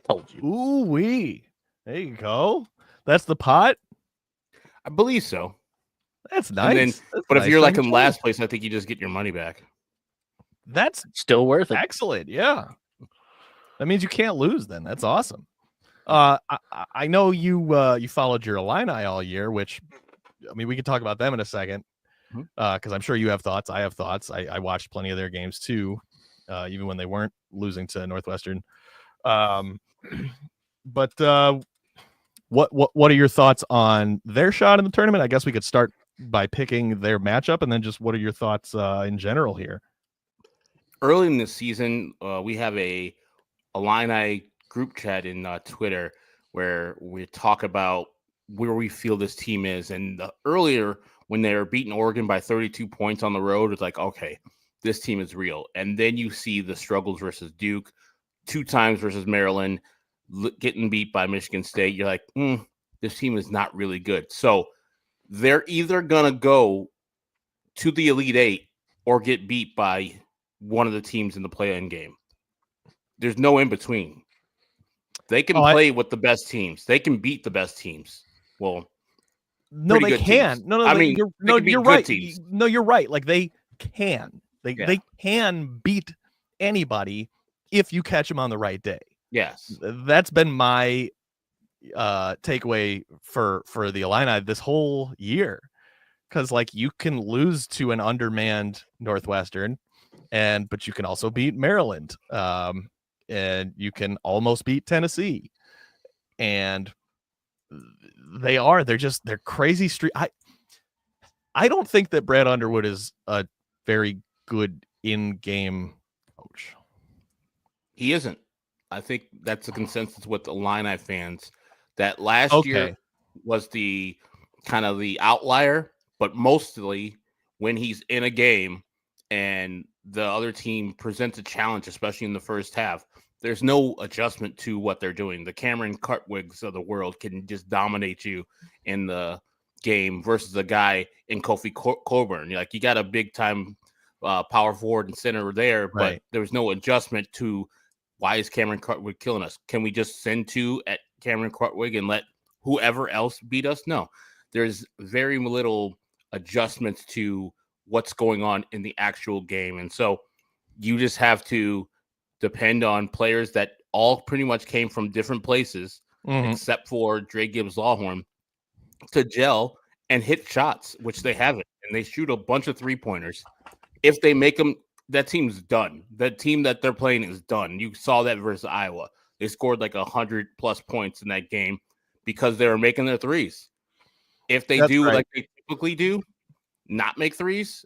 Speaker 1: Told you.
Speaker 2: Ooh wee. There you go. That's the pot.
Speaker 4: I believe so.
Speaker 2: That's nice.
Speaker 4: But if you're like in last place, I think you just get your money back.
Speaker 2: That's
Speaker 1: Still worth it.
Speaker 2: excellent. Yeah. That means you can't lose then. That's awesome. I know you followed your Illini all year, which, I mean, we can talk about them in a second, because I'm sure you have thoughts. I have thoughts. I watched plenty of their games too, even when they weren't losing to Northwestern. But what are your thoughts on their shot in the tournament? I guess we could start by picking their matchup, and then just what are your thoughts in general here?
Speaker 4: Early in the season, we have a Illini group chat in Twitter where we talk about where we feel this team is. And earlier, when they were beating Oregon by 32 points on the road, it's like, okay, this team is real. And then you see the struggles versus Duke, 2 times versus Maryland, getting beat by Michigan State. You're like, this team is not really good. So they're either going to go to the Elite Eight or get beat by one of the teams in the play-in game. There's no in between. They can play with the best teams. They can beat the best teams. Well,
Speaker 2: no, they can.
Speaker 4: Teams.
Speaker 2: No,
Speaker 4: I mean,
Speaker 2: you're right.
Speaker 4: Teams.
Speaker 2: No, you're right. Like they can. They can beat anybody if you catch them on the right day.
Speaker 4: Yes,
Speaker 2: that's been my takeaway for the Illini this whole year, because like you can lose to an undermanned Northwestern, but you can also beat Maryland, and you can almost beat Tennessee, and they're crazy street. I don't think that Brad Underwood is a very good in-game coach.
Speaker 4: He isn't. I think that's the consensus with the Illini fans, that last year was the kind of the outlier, but mostly when he's in a game and the other team presents a challenge, especially in the first half, there's no adjustment to what they're doing. The Cameron Cartwigs of the world can just dominate you in the game versus a guy in Kofi Coburn. Like, you got a big time power forward and center there, but there was no adjustment to why is Cameron Cartwig killing us? Can we just send 2 at Cameron Cartwig and let whoever else beat us? No, there's very little adjustments to what's going on in the actual game. And so you just have to depend on players that all pretty much came from different places, except for Dre Gibbs-Lawhorn, to gel and hit shots, which they haven't. And they shoot a bunch of 3-pointers. If they make them, that team's done. The team that they're playing is done. You saw that versus Iowa. They scored like 100+ points in that game because they were making their threes. If they like they typically do, not make threes,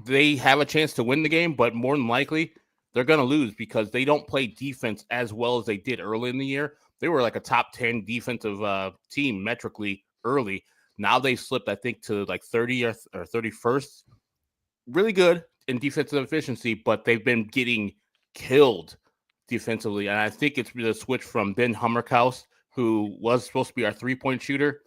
Speaker 4: they have a chance to win the game, but more than likely they're going to lose because they don't play defense as well as they did early in the year. They were like a top 10 defensive team metrically early. Now they slipped, I think, to like 30th or 31st. Really good in defensive efficiency, but they've been getting killed defensively. And I think it's the switch from Ben Hummerkaus, who was supposed to be our 3-point shooter,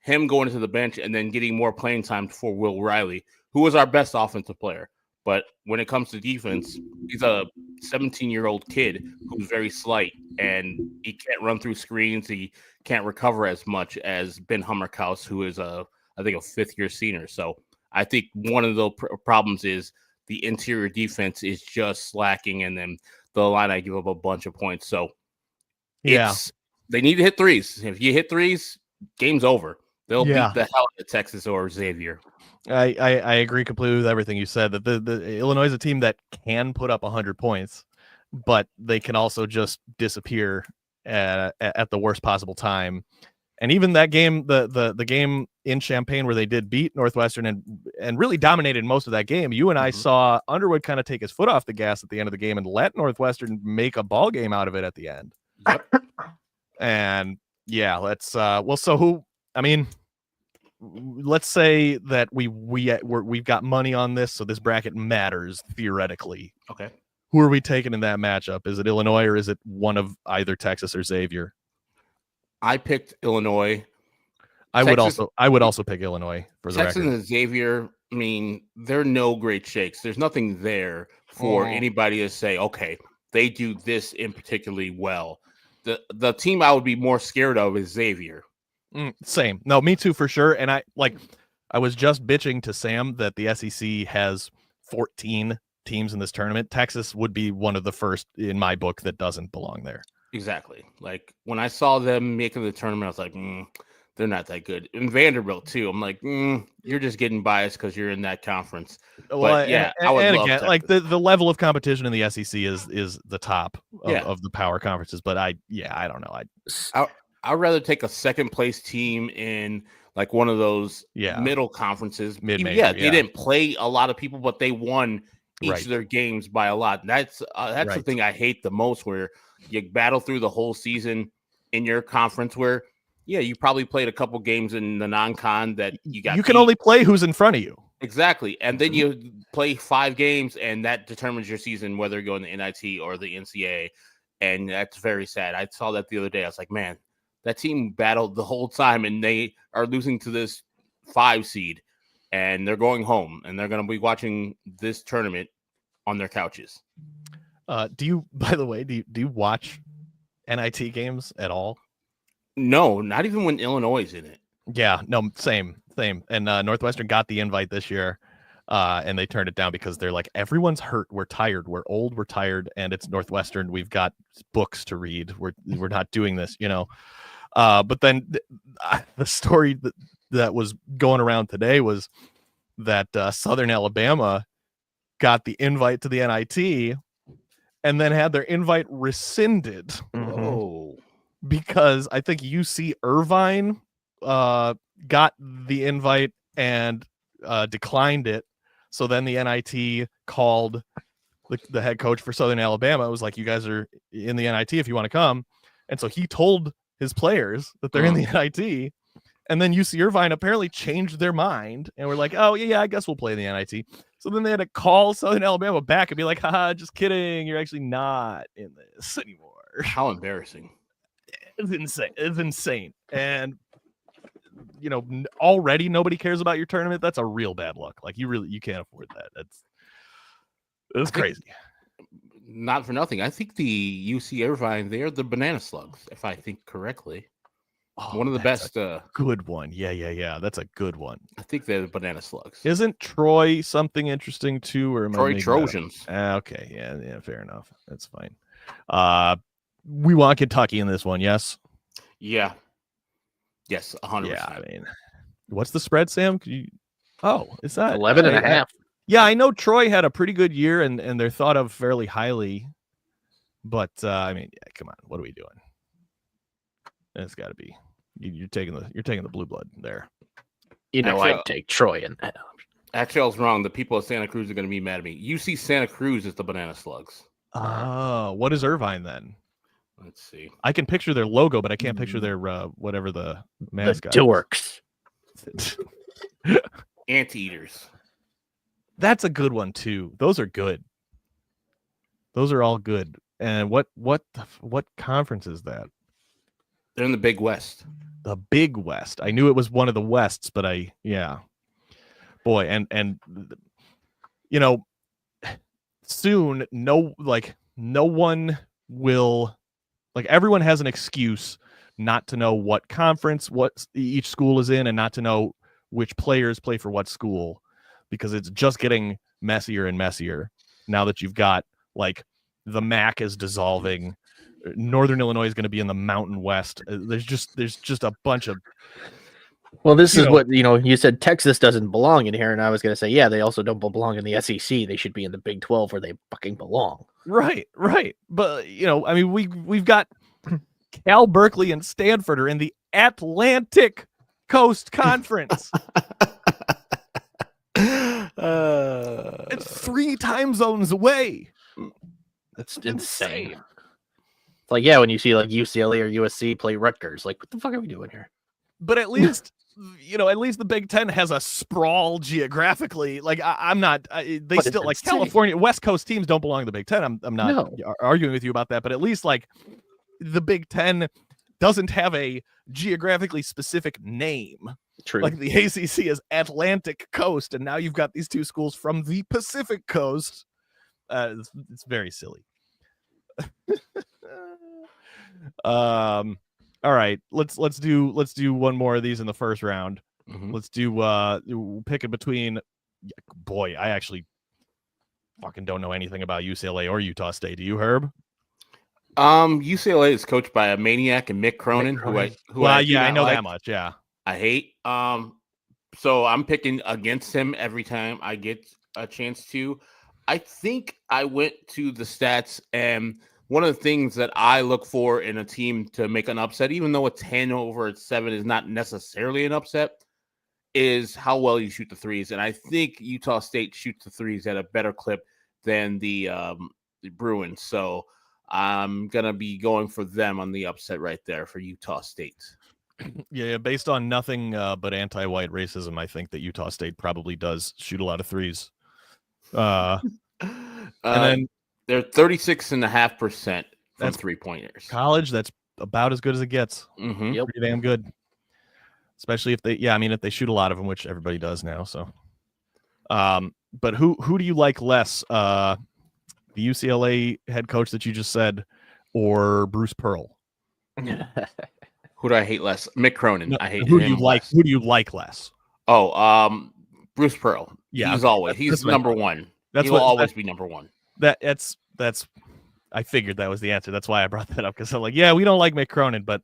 Speaker 4: him going to the bench and then getting more playing time for Will Riley, who was our best offensive player. But when it comes to defense, he's a 17-year-old kid who's very slight, and he can't run through screens. He can't recover as much as Ben Hummerkaus, who is I think a fifth-year senior. So I think one of the problems is the interior defense is just slacking, and then the line I give up a bunch of points. So they need to hit threes. If you hit threes, game's over. They'll beat the hell out of Texas or Xavier.
Speaker 2: I agree completely with everything you said. That the Illinois is a team that can put up 100 points, but they can also just disappear at the worst possible time. And even that game, the game in Champaign where they did beat Northwestern and really dominated most of that game, you and I saw Underwood kind of take his foot off the gas at the end of the game and let Northwestern make a ball game out of it at the end.
Speaker 4: Yep.
Speaker 2: And yeah, let's let's say that we've got money on this, so this bracket matters theoretically.
Speaker 4: Okay.
Speaker 2: Who are we taking in that matchup? Is it Illinois or is it one of either Texas or Xavier?
Speaker 4: I picked Illinois.
Speaker 2: I would also pick Illinois for the
Speaker 4: Texas
Speaker 2: record.
Speaker 4: and Xavier, I mean, they're no great shakes. There's nothing there for anybody to say, okay, they do this in particularly well. The team I would be more scared of is Xavier.
Speaker 2: Same. No, me too, for sure. And I was just bitching to Sam that the SEC has 14 teams in this tournament. Texas would be one of the first in my book that doesn't belong there.
Speaker 4: Exactly. Like when I saw them making the tournament, I was like, they're not that good. And Vanderbilt too. I'm like, you're just getting biased because you're in that conference.
Speaker 2: Well,
Speaker 4: but yeah, I would love
Speaker 2: again,
Speaker 4: Texas.
Speaker 2: like the level of competition in the SEC is the top of the power conferences. But I don't know.
Speaker 4: I'd rather take a second place team in like one of those middle conferences.
Speaker 2: Mid-major,
Speaker 4: they didn't play a lot of people, but they won each of their games by a lot. That's the thing I hate the most, where you battle through the whole season in your conference where, you probably played a couple games in the non-con that you got.
Speaker 2: You can only play who's in front of you.
Speaker 4: Exactly. And then you play 5 games and that determines your season, whether you go in the NIT or the NCAA. And that's very sad. I saw that the other day. I was like, man, that team battled the whole time and they are losing to this 5 seed and they're going home and they're going to be watching this tournament on their couches.
Speaker 2: Do you watch NIT games at all?
Speaker 4: No, not even when Illinois is in it.
Speaker 2: Yeah, no, same. And Northwestern got the invite this year, and they turned it down because they're like, everyone's hurt. We're tired. We're old. We're tired. And it's Northwestern. We've got books to read. We're not doing this, But then the story that was going around today was that Southern Alabama got the invite to the NIT and then had their invite rescinded.
Speaker 4: Oh.
Speaker 2: Because I think UC Irvine got the invite and declined it. So then the NIT called the head coach for Southern Alabama. It was like, you guys are in the NIT if you want to come. And so he told his players that they're in the NIT. And then UC Irvine apparently changed their mind and were like, oh, yeah, I guess we'll play in the NIT. So then they had to call Southern Alabama back and be like, haha, just kidding. You're actually not in this anymore.
Speaker 4: How embarrassing.
Speaker 2: It's insane. And already nobody cares about your tournament. That's a real bad look. Like you can't afford that. It's crazy.
Speaker 4: Not for nothing. I think the UC Irvine, they're the Banana Slugs, if I think correctly. One of the best.
Speaker 2: Good one. Yeah. That's a good one.
Speaker 4: I think they're the Banana Slugs.
Speaker 2: Isn't Troy something interesting too? Or
Speaker 4: Troy Trojans.
Speaker 2: Okay. Yeah. Fair enough. That's fine. We want Kentucky in this one, yes?
Speaker 4: Yeah. Yes, 100%.
Speaker 2: Yeah, I mean, what's the spread, Sam? Is that
Speaker 1: 11.5?
Speaker 2: Yeah, I know Troy had a pretty good year and they're thought of fairly highly. But, I mean, come on. What are we doing? It's got to be. You're taking the blue blood there.
Speaker 1: I'd take Troy in that.
Speaker 4: Actually, I was wrong. The people of Santa Cruz are going to be mad at me. UC Santa Cruz is the Banana Slugs.
Speaker 2: Oh, what is Irvine then?
Speaker 4: Let's see.
Speaker 2: I can picture their logo, but I can't picture their whatever the mascot.
Speaker 1: The Dorks.
Speaker 4: Anteaters.
Speaker 2: That's a good one too. Those are good. Those are all good. And what conference is that?
Speaker 4: They're in the Big West.
Speaker 2: The Big West. I knew it was one of the Wests, but boy, and you know, soon no one will, like, everyone has an excuse not to know what conference what each school is in and not to know which players play for what school, because it's just getting messier and messier now that you've got, like, the MAC is dissolving. Northern Illinois is going to be in the Mountain West. There's just a bunch of.
Speaker 1: Well, this is what, you said Texas doesn't belong in here, and I was going to say, yeah, they also don't belong in the SEC. They should be in the Big 12 where they fucking belong.
Speaker 2: Right. But, I mean, we've got Cal, Berkeley, and Stanford are in the Atlantic Coast Conference. It's 3 time zones away.
Speaker 1: That's insane. It's like, yeah, when you see like UCLA or USC play Rutgers, like, what the fuck are we doing here?
Speaker 2: But at least, at least the Big Ten has a sprawl geographically. Like, I'm not. They
Speaker 1: But
Speaker 2: still,
Speaker 1: it's
Speaker 2: like,
Speaker 1: insane.
Speaker 2: California, West Coast teams don't belong to the Big Ten. I'm not arguing with you about that. But at least, like, the Big Ten doesn't have a geographically specific name.
Speaker 1: True.
Speaker 2: Like, the ACC is Atlantic Coast, and now you've got these 2 schools from the Pacific Coast. It's very silly. All right, let's do one more of these in the first round.
Speaker 4: Mm-hmm.
Speaker 2: Let's do pick it between. Boy, I actually fucking don't know anything about UCLA or Utah State. Do you, Herb?
Speaker 4: UCLA is coached by a maniac and Mick Cronin,
Speaker 2: I know that much. Yeah,
Speaker 4: I hate. So I'm picking against him every time I get a chance to. I think I went to the stats, and one of the things that I look for in a team to make an upset, even though a 10 over 7 is not necessarily an upset, is how well you shoot the threes. And I think Utah State shoots the threes at a better clip than the Bruins. So I'm going to be going for them on the upset right there for Utah State.
Speaker 2: Yeah, based on nothing but anti-white racism, I think that Utah State probably does shoot a lot of threes. And then
Speaker 4: they're 36.5% from 3-pointers.
Speaker 2: College, that's about as good as it gets.
Speaker 4: Mm-hmm.
Speaker 1: Yep.
Speaker 2: Pretty damn good. Especially if they shoot a lot of them, which everybody does now. So, but who do you like less? The UCLA head coach that you just said, or Bruce Pearl?
Speaker 4: Who do I hate less? Mick Cronin.
Speaker 2: No,
Speaker 4: I hate
Speaker 2: who
Speaker 4: him.
Speaker 2: Who do you like less?
Speaker 4: Oh, Bruce Pearl.
Speaker 2: Yeah,
Speaker 4: he's number one. He'll always be number one.
Speaker 2: That's. I figured that was the answer. That's why I brought that up, because I'm like, yeah, we don't like Mick Cronin, but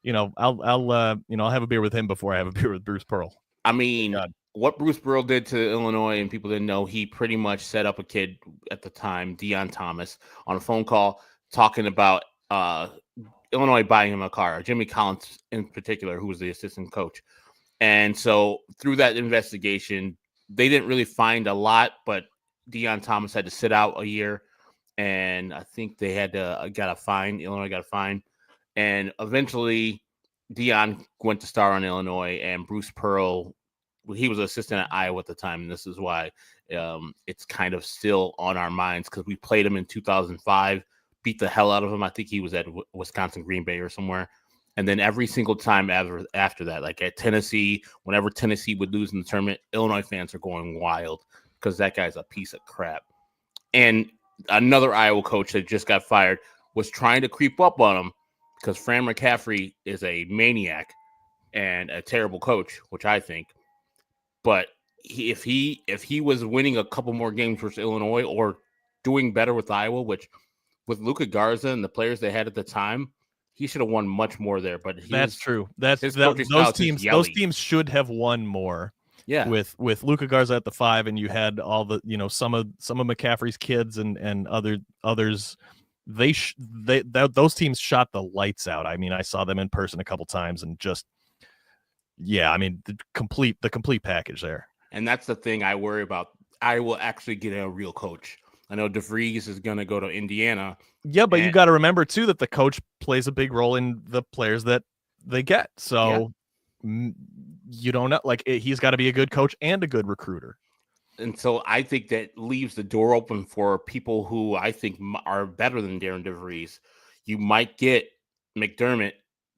Speaker 2: I'll have a beer with him before I have a beer with Bruce Pearl.
Speaker 4: I mean, what Bruce Pearl did to Illinois, and people didn't know, he pretty much set up a kid at the time, Deion Thomas, on a phone call talking about Illinois buying him a car, Jimmy Collins in particular, who was the assistant coach. And so through that investigation, they didn't really find a lot, but Deion Thomas had to sit out a year. And I think they had got a fine. Illinois got a fine. And eventually Deion went to star on Illinois, and Bruce Pearl, he was an assistant at Iowa at the time. And this is why it's kind of still on our minds, because we played him in 2005, beat the hell out of him. I think he was at Wisconsin, Green Bay or somewhere. And then every single time after that, like at Tennessee, whenever Tennessee would lose in the tournament, Illinois fans are going wild because that guy's a piece of crap. And another Iowa coach that just got fired was trying to creep up on him, because Fran McCaffrey is a maniac and a terrible coach, which I think. But if he was winning a couple more games versus Illinois, or doing better with Iowa, which with Luka Garza and the players they had at the time, he should have won much more there. But
Speaker 2: that's true.
Speaker 4: Those
Speaker 2: teams should have won more.
Speaker 4: Yeah,
Speaker 2: with Luka Garza at the 5, and you had all the some of McCaffrey's kids and others. Those teams shot the lights out. I mean, I saw them in person a couple times, and just the complete package there.
Speaker 4: And that's the thing I worry about. I will actually get a real coach. I know DeVries is going to go to Indiana.
Speaker 2: Yeah, but you got to remember too that the coach plays a big role in the players that they get. So you don't know. Like he's got to be a good coach and a good recruiter.
Speaker 4: And so I think that leaves the door open for people who I think are better than Darren DeVries. You might get McDermott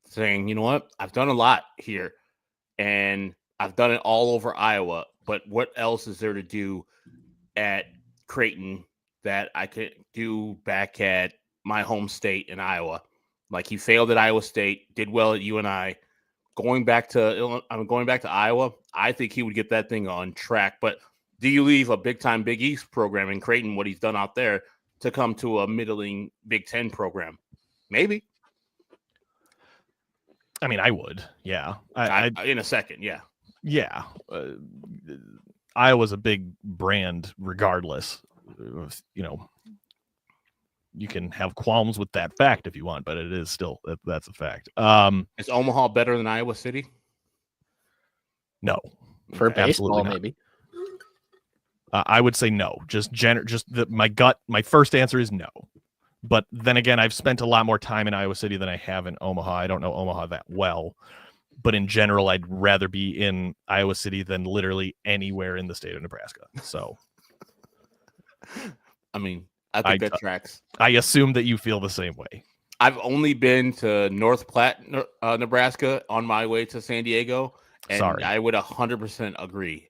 Speaker 4: saying, you know what, I've done a lot here and I've done it all over Iowa, but what else is there to do at Creighton that I could do back at my home state in Iowa? Like he failed at Iowa State, did well at UNI. Going back to Iowa, I think he would get that thing on track. But do you leave a big-time Big East program in Creighton, what he's done out there, to come to a middling Big Ten program? Maybe.
Speaker 2: I mean, I would. Yeah.
Speaker 4: In a second, yeah.
Speaker 2: Yeah. Iowa's a big brand regardless. You know, you can have qualms with that fact if you want, but it is still, that's a fact.
Speaker 4: Is Omaha better than Iowa City?
Speaker 2: No.
Speaker 1: For baseball,
Speaker 2: absolutely not.
Speaker 1: maybe.
Speaker 2: I would say no. My first answer is no. But then again, I've spent a lot more time in Iowa City than I have in Omaha. I don't know Omaha that well. But in general, I'd rather be in Iowa City than literally anywhere in the state of Nebraska. So,
Speaker 4: I mean, I think that tracks.
Speaker 2: I assume that you feel the same way.
Speaker 4: I've only been to North Platte, Nebraska on my way to San Diego. And I would 100% agree.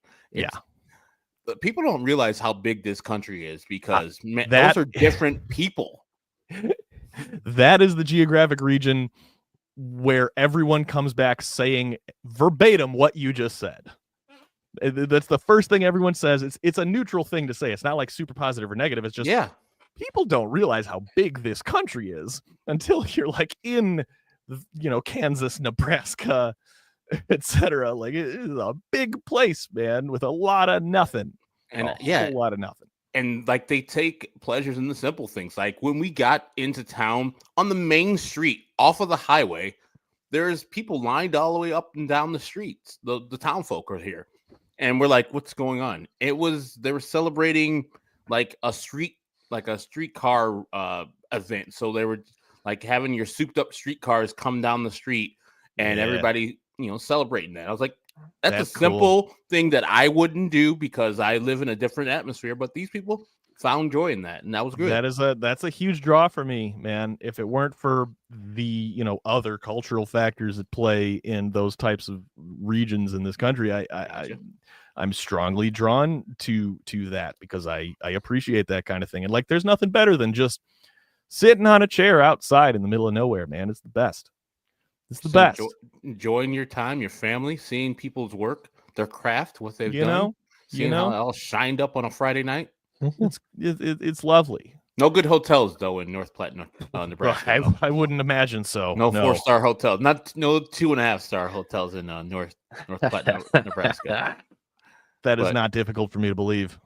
Speaker 4: People don't realize how big this country is because those are different people.
Speaker 2: That is the geographic region where everyone comes back saying verbatim what you just said. That's the first thing everyone says. It's a neutral thing to say. It's not like super positive or negative. It's just people don't realize how big this country is until you're like in, Kansas, Nebraska, etc. Like it is a big place, man, with a lot of nothing.
Speaker 4: And
Speaker 2: a whole lot of nothing.
Speaker 4: And like they take pleasures in the simple things. Like when we got into town on the main street off of the highway, there's people lined all the way up and down the streets. The town folk are here. And we're like, what's going on? They were celebrating like a streetcar event. So they were like having your souped up streetcars come down the street and everybody, celebrating that. I was like, that's a simple thing that I wouldn't do because I live in a different atmosphere, but these people found joy in that, and that was good.
Speaker 2: That's a huge draw for me, man. If it weren't for the other cultural factors at play in those types of regions in this country, I'm strongly drawn to that because I appreciate that kind of thing. And like, there's nothing better than just sitting on a chair outside in the middle of nowhere, man. It's the best. It's the best.
Speaker 4: Enjoying your time, your family, seeing people's work, their craft, what they've done. Seeing how it all shined up on a Friday night.
Speaker 2: It's lovely.
Speaker 4: No good hotels though in North Platte, Nebraska.
Speaker 2: I wouldn't imagine so.
Speaker 4: No 4-star hotels. No 2.5-star hotels in North Platte, Nebraska.
Speaker 2: That is not difficult for me to believe.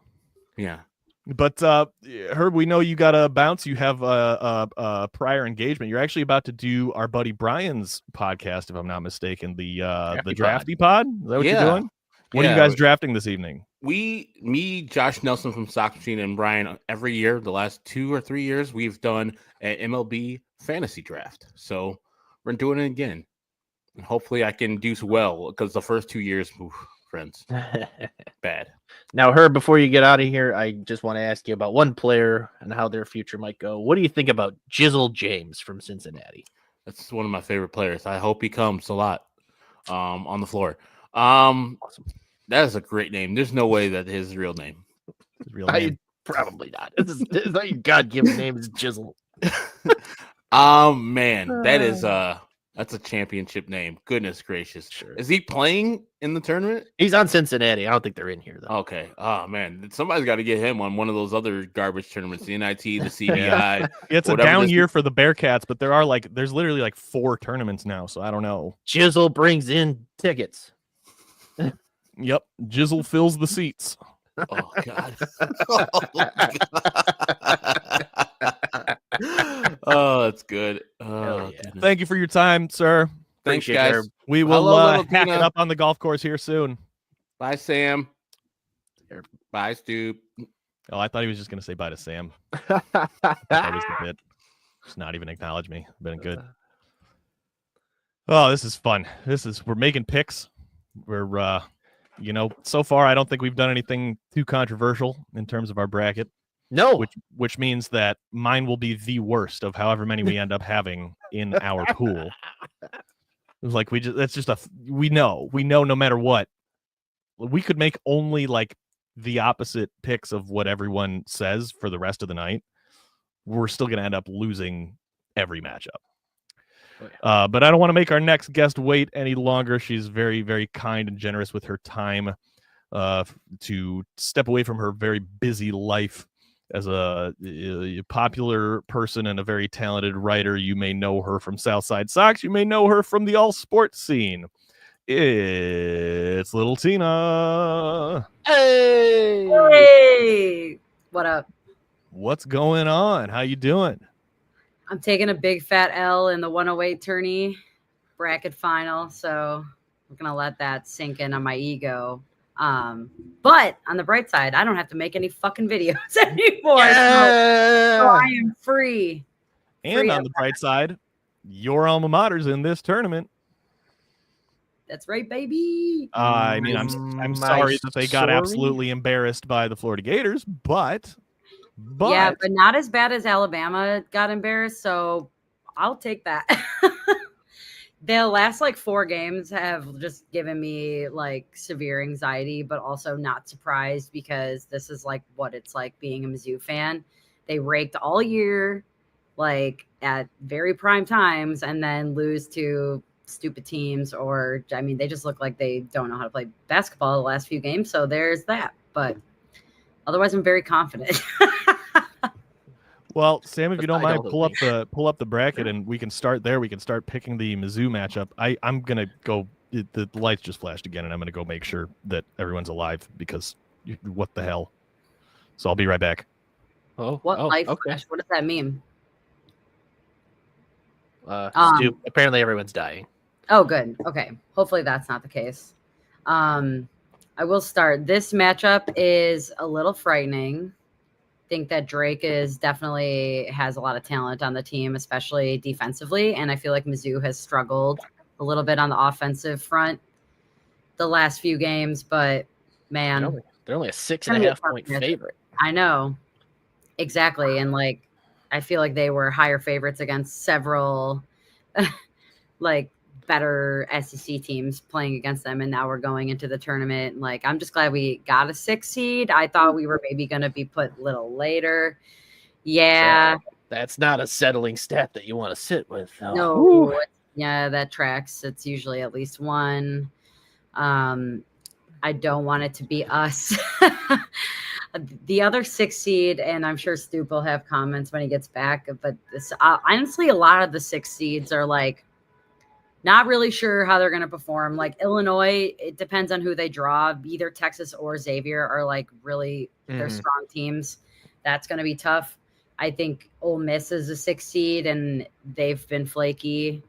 Speaker 4: Yeah.
Speaker 2: But Herb, we know you got to bounce. You have a prior engagement. You're actually about to do our buddy Brian's podcast, if I'm not mistaken, the Drafty Pod. Is that what you're doing? What are you guys drafting this evening?
Speaker 4: Me, Josh Nelson from Sock Machine, and Brian, every year, the last 2 or 3 years, we've done an MLB fantasy draft. So we're doing it again. And hopefully I can do well because the first 2 years, friends, bad.
Speaker 1: Now, Herb, before you get out of here, I just want to ask you about one player and how their future might go. What do you think about Jizzle James from Cincinnati?
Speaker 4: That's one of my favorite players. I hope he comes a lot on the floor. Awesome. That is a great name. There's no way that his real name.
Speaker 1: Probably not. It's not your God-given name is Jizzle.
Speaker 4: Man, that is that's a championship name. Goodness gracious.
Speaker 1: Sure.
Speaker 4: Is he playing in the tournament?
Speaker 1: He's on Cincinnati. I don't think they're in here, though.
Speaker 4: Okay. Oh, man. Somebody's got to get him on one of those other garbage tournaments, the NIT, the CBI.
Speaker 2: It's a down year for the Bearcats, but there's literally like 4 tournaments now, so I don't know.
Speaker 1: Jizzle brings in tickets.
Speaker 2: Yep. Jizzle fills the seats.
Speaker 4: Oh, God. Oh, that's good. Oh,
Speaker 1: yeah.
Speaker 2: Thank you for your time, sir.
Speaker 4: Thanks, guys.
Speaker 1: Herb.
Speaker 2: We will hack it up on the golf course here soon.
Speaker 4: Bye, Sam. Bye, Stoop.
Speaker 2: Oh, I thought he was just going to say bye to Sam. That was the bit. Just not even acknowledge me. Been good. Oh, this is fun. We're making picks. We're so far I don't think we've done anything too controversial in terms of our bracket.
Speaker 1: No.
Speaker 2: Which means that mine will be the worst of however many we end up having in our pool. Like we know no matter what, we could make only like the opposite picks of what everyone says for the rest of the night. We're still going to end up losing every matchup. But I don't want to make our next guest wait any longer. She's very, very kind and generous with her time to step away from her very busy life as a popular person and a very talented writer. You may know her from Southside Sox. You may know her from the all sports scene. It's little Tina.
Speaker 5: Hey, what up?
Speaker 2: What's going on? How you doing?
Speaker 5: I'm taking a big fat L in the 108 tourney bracket final, so I'm gonna let that sink in on my ego. But on the bright side, I don't have to make any fucking videos anymore. So I am free.
Speaker 2: And on the bright side, your alma mater's in this tournament.
Speaker 5: That's right, baby.
Speaker 2: I mean, I'm sorry that they got absolutely embarrassed by the Florida Gators, but
Speaker 5: yeah, but not as bad as Alabama got embarrassed. So I'll take that. The last like 4 games have just given me like severe anxiety, but also not surprised because this is like what it's like being a Mizzou fan. They raked all year, like at very prime times, and then lose to stupid teams, or I mean, they just look like they don't know how to play basketball the last few games. So there's that. But otherwise, I'm very confident.
Speaker 2: Well, Sam, if you don't mind, pull up the bracket, and we can start there. We can start picking the Mizzou matchup. I'm gonna go. The lights just flashed again, and I'm gonna go make sure that everyone's alive because what the hell? So I'll be right back.
Speaker 5: Life flash? What does that mean?
Speaker 1: Stoop. Apparently, everyone's dying.
Speaker 5: Oh, good. Okay. Hopefully that's not the case. I will start. This matchup is a little frightening. Think that Drake definitely has a lot of talent on the team, especially defensively. And I feel like Mizzou has struggled a little bit on the offensive front the last few games, but man,
Speaker 1: they're only a 6.5 point favorite.
Speaker 5: I know. Exactly. And like, I feel like they were higher favorites against several like better SEC teams playing against them, and now we're going into the tournament. Like, I'm just glad we got a 6 seed. I thought we were maybe going to be put a little later. Yeah,
Speaker 1: so that's not a settling stat that you want to sit with. Though.
Speaker 5: No, yeah, that tracks. It's usually at least 1. I don't want it to be us. The other 6 seed, and I'm sure Stoop will have comments when he gets back, but this honestly, a lot of the 6 seeds are like not really sure how they're going to perform. Like Illinois, it depends on who they draw. Either Texas or Xavier are like really they're strong teams. That's going to be tough. I think Ole Miss is a 6 seed, and they've been flaky.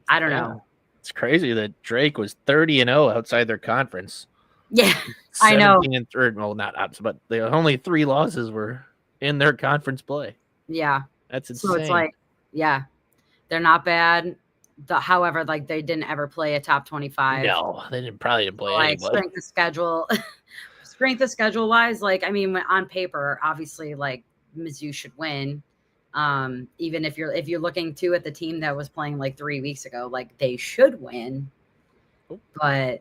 Speaker 5: I don't know.
Speaker 1: It's crazy that Drake was 30-0 outside their conference.
Speaker 5: Yeah, I know.
Speaker 1: Well, not outside, but the only 3 losses were in their conference play.
Speaker 5: Yeah,
Speaker 1: that's insane.
Speaker 5: So it's like, yeah, they're not bad. However, like they didn't ever play a top 25.
Speaker 1: No, they probably didn't play
Speaker 5: like
Speaker 1: anybody.
Speaker 5: Strength of schedule wise, like I mean, on paper, obviously, like Mizzou should win. Even if you're looking too at the team that was playing like 3 weeks ago, like they should win. But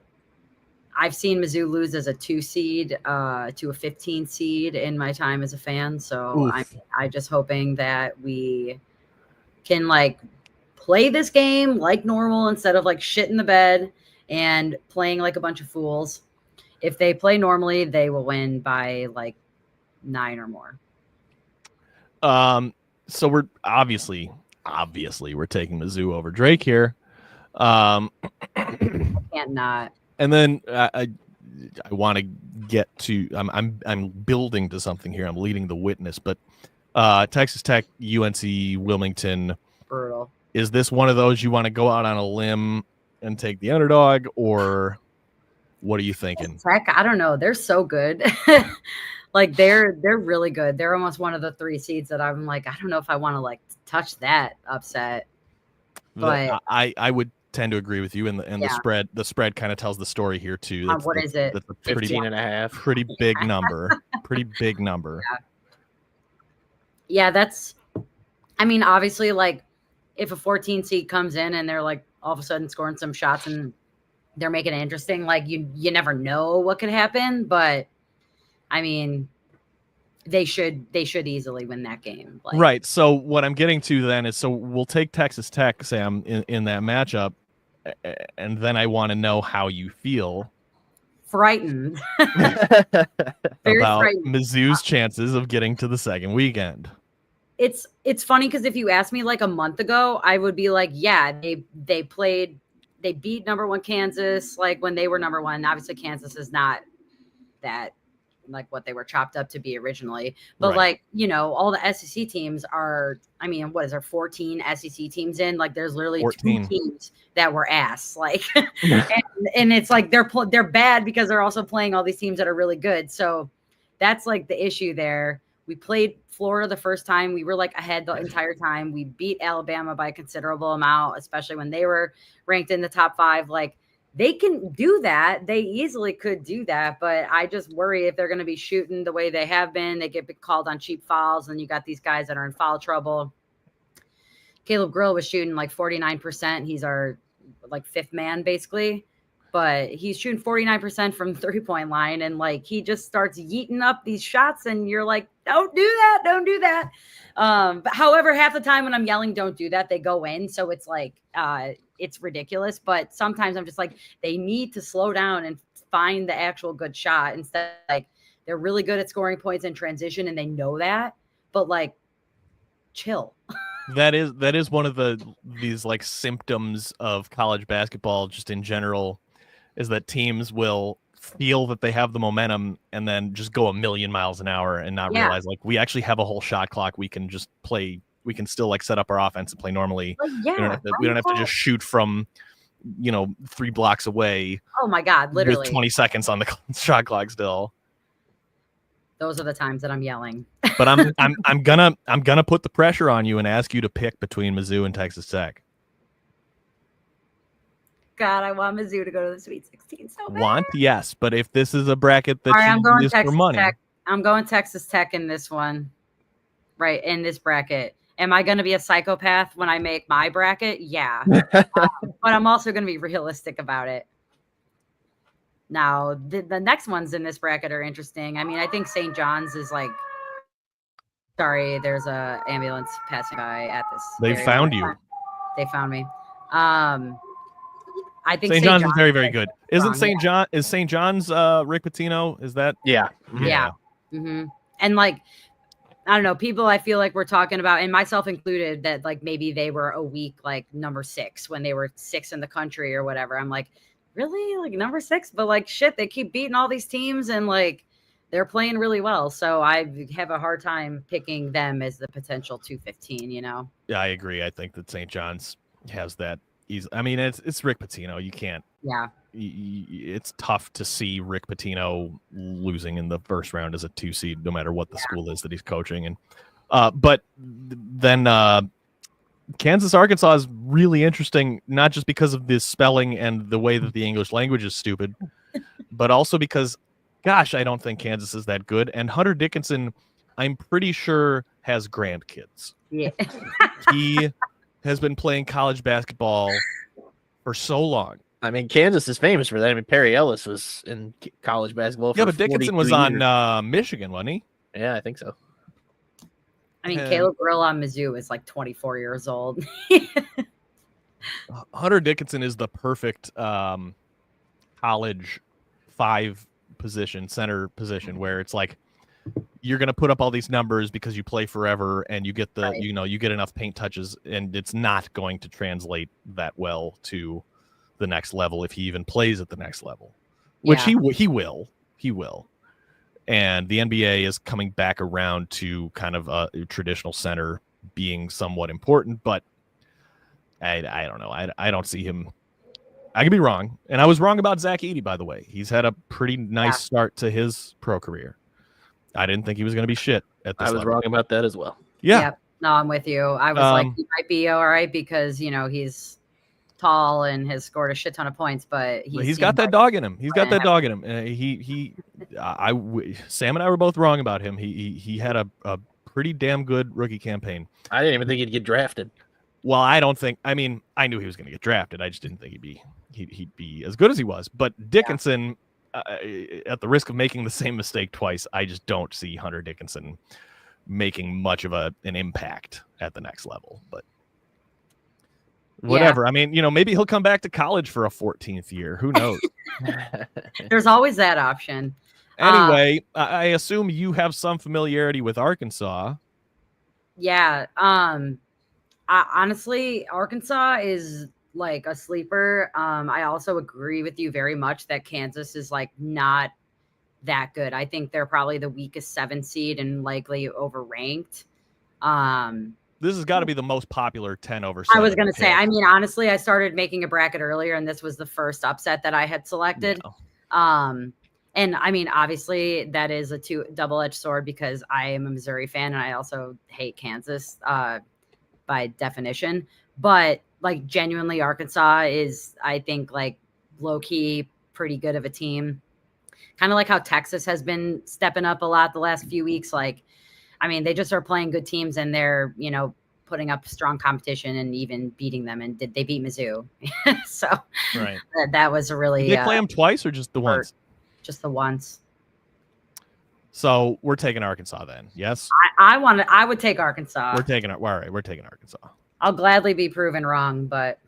Speaker 5: I've seen Mizzou lose as a 2 seed to a 15 seed in my time as a fan. So I'm just hoping that we can like play this game like normal instead of like shit in the bed and playing like a bunch of fools. If they play normally, they will win by like 9 or more.
Speaker 2: So we're obviously we're taking Mizzou over Drake here.
Speaker 5: Can't not.
Speaker 2: And then I want to get to I'm building to something here. I'm leading the witness, but Texas Tech, UNC, Wilmington.
Speaker 5: Brutal.
Speaker 2: Is this one of those you want to go out on a limb and take the underdog, or what are you thinking?
Speaker 5: Tech, I don't know. They're so good. Like they're really good. They're almost one of the 3 seeds that I'm like, I don't know if I want to like touch that upset. But
Speaker 2: I would tend to agree with you, and the spread kind of tells the story here too.
Speaker 5: What is it?
Speaker 2: That's a
Speaker 1: 15.5.
Speaker 2: pretty big number. Pretty big number.
Speaker 5: Yeah, that's. I mean, obviously, like if a 14 seed comes in and they're like all of a sudden scoring some shots and they're making it interesting, like you never know what could happen, but I mean, they should easily win that game. Like,
Speaker 2: Right. So what I'm getting to then is, so we'll take Texas Tech, Sam, in that matchup, and then I want to know how you feel
Speaker 5: frightened.
Speaker 2: about
Speaker 5: frightened.
Speaker 2: Mizzou's chances of getting to the second weekend.
Speaker 5: It's funny because if you asked me like a month ago, I would be like, yeah, they beat number 1 Kansas like when they were number 1. Obviously, Kansas is not that like what they were chopped up to be originally, but
Speaker 2: Right.
Speaker 5: like, you know, all the SEC teams are, I mean, what is there, 14 SEC teams in? Like there's literally
Speaker 2: 14
Speaker 5: 2 teams that were ass, like and it's like they're bad because they're also playing all these teams that are really good. So that's like the issue there. We played Florida the first time. We were like ahead the entire time. We beat Alabama by a considerable amount, especially when they were ranked in the top 5. Like they can do that. They easily could do that. But I just worry if they're going to be shooting the way they have been, they get called on cheap fouls. And you got these guys that are in foul trouble. Caleb Grill was shooting like 49%. He's our like 5th man basically. But he's shooting 49% from the 3-point line. And like, he just starts yeeting up these shots and you're like, don't do that. Don't do that. But however, half the time when I'm yelling, don't do that, they go in. So it's like, it's ridiculous. But sometimes I'm just like, they need to slow down and find the actual good shot instead of like, they're really good at scoring points in transition and they know that, but like chill.
Speaker 2: That is one of these like symptoms of college basketball just in general, is that teams will feel that they have the momentum and then just go a million miles an hour and not realize like we actually have a whole shot clock. We can just play. We can still like set up our offense and play normally.
Speaker 5: Yeah,
Speaker 2: we don't have to just shoot from, 3 blocks away.
Speaker 5: Oh my God, literally
Speaker 2: with 20 seconds on the shot clock still.
Speaker 5: Those are the times that I'm yelling.
Speaker 2: But I'm gonna put the pressure on you and ask you to pick between Mizzou and Texas Tech.
Speaker 5: God, I want Mizzou to go to the Sweet 16 so bad.
Speaker 2: Want? Yes, but if this is a bracket that
Speaker 5: I'm going
Speaker 2: is for
Speaker 5: Texas
Speaker 2: money,
Speaker 5: Tech. I'm going Texas Tech in this one, right, in this bracket. Am I going to be a psychopath when I make my bracket? Yeah. But I'm also going to be realistic about it. Now, the next ones in this bracket are interesting. I mean, I think St. John's is like, sorry, there's a ambulance passing by at this.
Speaker 2: They found you.
Speaker 5: They found me. I think
Speaker 2: St. John's is very, very good.
Speaker 5: strong,
Speaker 2: Is St. John's Rick Pitino? Is that?
Speaker 1: Yeah.
Speaker 5: Yeah. Mm-hmm. And like, I don't know, people I feel like we're talking about, and myself included, that like maybe they were a week like number 6 when they were 6 in the country or whatever. I'm like, really? Like number 6? But like shit, they keep beating all these teams and like they're playing really well. So I have a hard time picking them as the potential 215,
Speaker 2: Yeah, I agree. I think that St. John's has that. I mean, it's Rick Pitino. You can't.
Speaker 5: Yeah.
Speaker 2: It's tough to see Rick Pitino losing in the first round as a 2 seed, no matter what the school is that he's coaching. And but then Kansas, Arkansas is really interesting, not just because of the spelling and the way that the English language is stupid, but also because, gosh, I don't think Kansas is that good. And Hunter Dickinson, I'm pretty sure, has grandkids.
Speaker 5: Yeah.
Speaker 2: He has been playing college basketball for so long.
Speaker 1: I mean, Kansas is famous for that. I mean, Perry Ellis was in college basketball for
Speaker 2: Yeah, but Dickinson was
Speaker 1: 42 years.
Speaker 2: on Michigan, wasn't he?
Speaker 1: Yeah, I think so.
Speaker 5: I mean, Caleb Grill on Mizzou is like 24 years old.
Speaker 2: Hunter Dickinson is the perfect college 5 position, center position, where it's like you're going to put up all these numbers because you play forever and you get the,
Speaker 5: Right.
Speaker 2: you get enough paint touches, and it's not going to translate that well to the next level if he even plays at the next level, which
Speaker 5: Yeah.
Speaker 2: he will. And the NBA is coming back around to kind of a traditional center being somewhat important, but I don't know. I don't see him. I could be wrong. And I was wrong about Zach Edey, by the way. He's had a pretty nice start to his pro career. I didn't think he was going to be shit at this
Speaker 1: I was
Speaker 2: level.
Speaker 1: wrong about that as well.
Speaker 2: Yeah.
Speaker 5: Yep. No, I'm with you. I was like, he might be all right because, he's tall and has scored a shit ton of points, but
Speaker 2: he's got that dog in him. He's got that dog in him. Sam and I were both wrong about him. He had a pretty damn good rookie campaign.
Speaker 1: I didn't even think he'd get drafted.
Speaker 2: Well, I don't think. I mean, I knew he was going to get drafted. I just didn't think he'd be as good as he was. But Dickinson, at the risk of making the same mistake twice, I just don't see Hunter Dickinson making much of an impact at the next level. But whatever. I mean, maybe he'll come back to college for a 14th year. Who knows?
Speaker 5: There's always that option.
Speaker 2: Anyway, I assume you have some familiarity with Arkansas.
Speaker 5: Yeah. Honestly, Arkansas is like a sleeper. I also agree with you very much that Kansas is like not that good. I think they're probably the weakest 7 seed and likely overranked.
Speaker 2: This has got to be the most popular 10 over 7.
Speaker 5: I was going to say, I mean, honestly, I started making a bracket earlier and this was the first upset that I had selected. Yeah. And I mean, obviously that is a double-edged sword because I am a Missouri fan and I also hate Kansas by definition. But like genuinely Arkansas is, I think, like low-key pretty good of a team. Kind of like how Texas has been stepping up a lot the last few weeks. Like, I mean, they just are playing good teams and they're, putting up strong competition and even beating them. And they beat Mizzou. So
Speaker 2: right.
Speaker 5: that was a really...
Speaker 2: Did they play them twice or just the once?
Speaker 5: Just the once.
Speaker 2: So we're taking Arkansas then. Yes.
Speaker 5: I would take Arkansas.
Speaker 2: All right. We're taking Arkansas.
Speaker 5: I'll gladly be proven wrong, but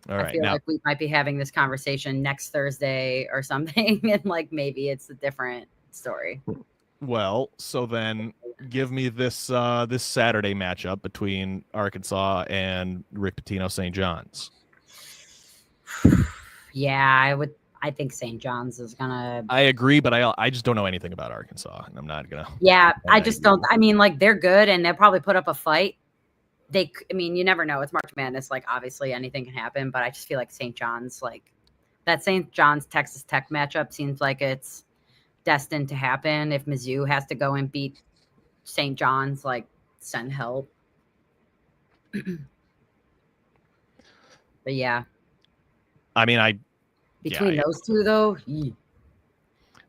Speaker 2: all right,
Speaker 5: I feel like we might be having this conversation next Thursday or something. And like, maybe it's a different story.
Speaker 2: Well, so then give me this this Saturday matchup between Arkansas and Rick Pitino St. John's.
Speaker 5: Yeah, I think St. John's is gonna.
Speaker 2: I agree, but I just don't know anything about Arkansas, and I'm not gonna.
Speaker 5: Yeah, I just don't. I mean, like they're good, and they'll probably put up a fight. I mean, you never know. It's March Madness. Like obviously anything can happen, but I just feel like St. John's, like that St. John's Texas Tech matchup seems like it's destined to happen. If Mizzou has to go and beat St. John's, like send help. But yeah.
Speaker 2: I mean,
Speaker 5: between those two, though,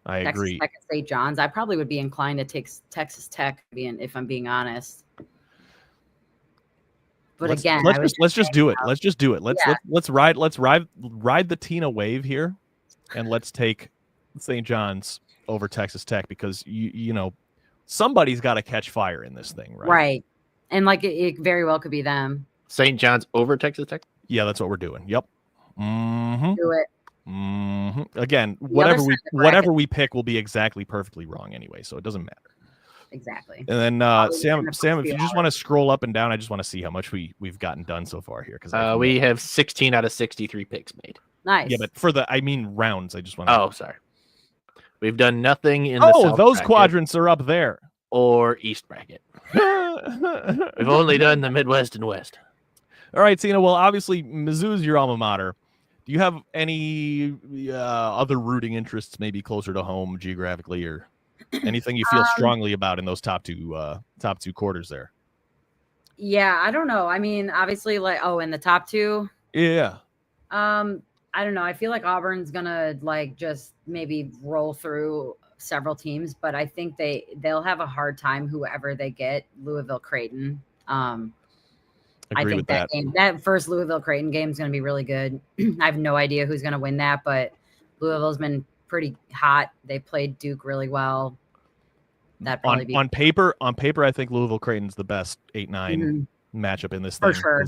Speaker 2: I
Speaker 5: Texas
Speaker 2: agree.
Speaker 5: Tech and St. John's, I probably would be inclined to take Texas Tech, if I'm being honest. But
Speaker 2: let's just do it. Let's just do it. Let's ride the Tina wave here, and let's take St. John's over Texas Tech because you know somebody's got to catch fire in this thing, right?
Speaker 5: Right, and like it very well could be them.
Speaker 1: St. John's over Texas Tech.
Speaker 2: Yeah, that's what we're doing. Yep. Mm-hmm.
Speaker 5: Do it.
Speaker 2: Mm-hmm. Again, whatever we pick will be exactly perfectly wrong anyway, so it doesn't matter.
Speaker 5: Exactly.
Speaker 2: And then Sam, if you just want to scroll up and down, I just want to see how much we've gotten done so far here because
Speaker 1: we have 16 out of 63 picks made.
Speaker 5: Nice.
Speaker 2: Yeah, but rounds. I just want.
Speaker 1: Oh, sorry. We've done nothing in the South
Speaker 2: those
Speaker 1: bracket
Speaker 2: quadrants are up there
Speaker 1: or East bracket. We've only done the Midwest and West.
Speaker 2: All right, Tina. Well, obviously Mizzou's your alma mater. Do you have any other rooting interests, maybe closer to home geographically, or anything you feel strongly about in those top two quarters there?
Speaker 5: Yeah, I don't know. I mean, obviously, like in the top two.
Speaker 2: Yeah.
Speaker 5: I don't know. I feel like Auburn's gonna like just maybe roll through several teams, but I think they'll have a hard time whoever they get. Louisville Creighton. I think that first Louisville Creighton game is going to be really good. I have no idea who's going to win that, but Louisville's been pretty hot. They played Duke really well. That probably
Speaker 2: on paper, I think Louisville Creighton's the best 8-9 matchup in this thing.
Speaker 5: For sure.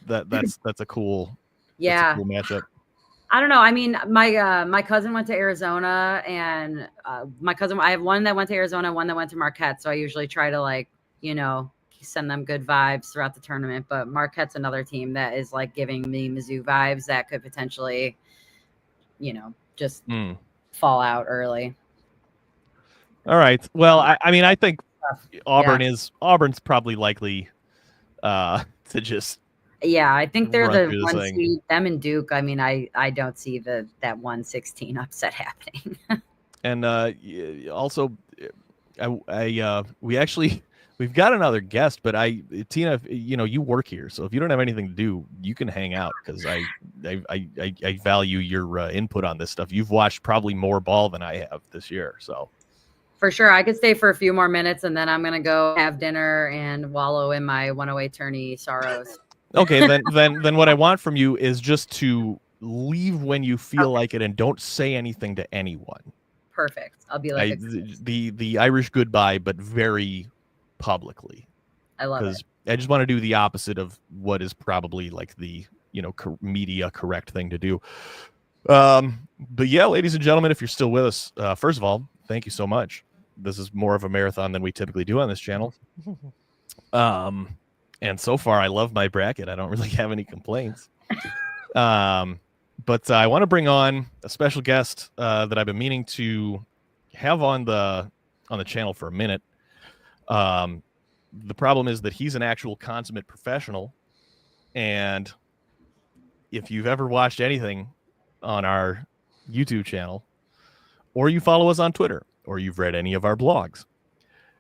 Speaker 2: That's a cool.
Speaker 5: Yeah.
Speaker 2: That's a cool matchup.
Speaker 5: I don't know. I mean, my cousin went to Arizona, and I have one that went to Arizona, one that went to Marquette. So I usually try to send them good vibes throughout the tournament. But Marquette's another team that is like giving me Mizzou vibes that could potentially, just fall out early.
Speaker 2: All right. Well, I mean, I think Auburn's probably likely to just.
Speaker 5: Yeah, I think they're the one seed. Them and Duke. I mean, I don't see that 116 upset happening.
Speaker 2: And also, we actually We've got another guest, but Tina, you work here, so if you don't have anything to do, you can hang out because I value your input on this stuff. You've watched probably more ball than I have this year, so
Speaker 5: For sure, I could stay for a few more minutes, and then I'm gonna go have dinner and wallow in my 108 tourney sorrows.
Speaker 2: okay. Then what I want from you is just to leave when you feel like it, and don't say anything to anyone.
Speaker 5: Perfect. I'll be like,
Speaker 2: the Irish goodbye, but very publicly.
Speaker 5: I love it.
Speaker 2: I just want to do the opposite of what is probably like the media correct thing to do. But yeah, ladies and gentlemen, if you're still with us, first of all, thank you so much. This is more of a marathon than we typically do on this channel. And so far, I love my bracket. I don't really have any complaints. But I want to bring on a special guest that I've been meaning to have on the channel for a minute. The problem is that he's an actual consummate professional, and if you've ever watched anything on our YouTube channel, or you follow us on Twitter, or you've read any of our blogs,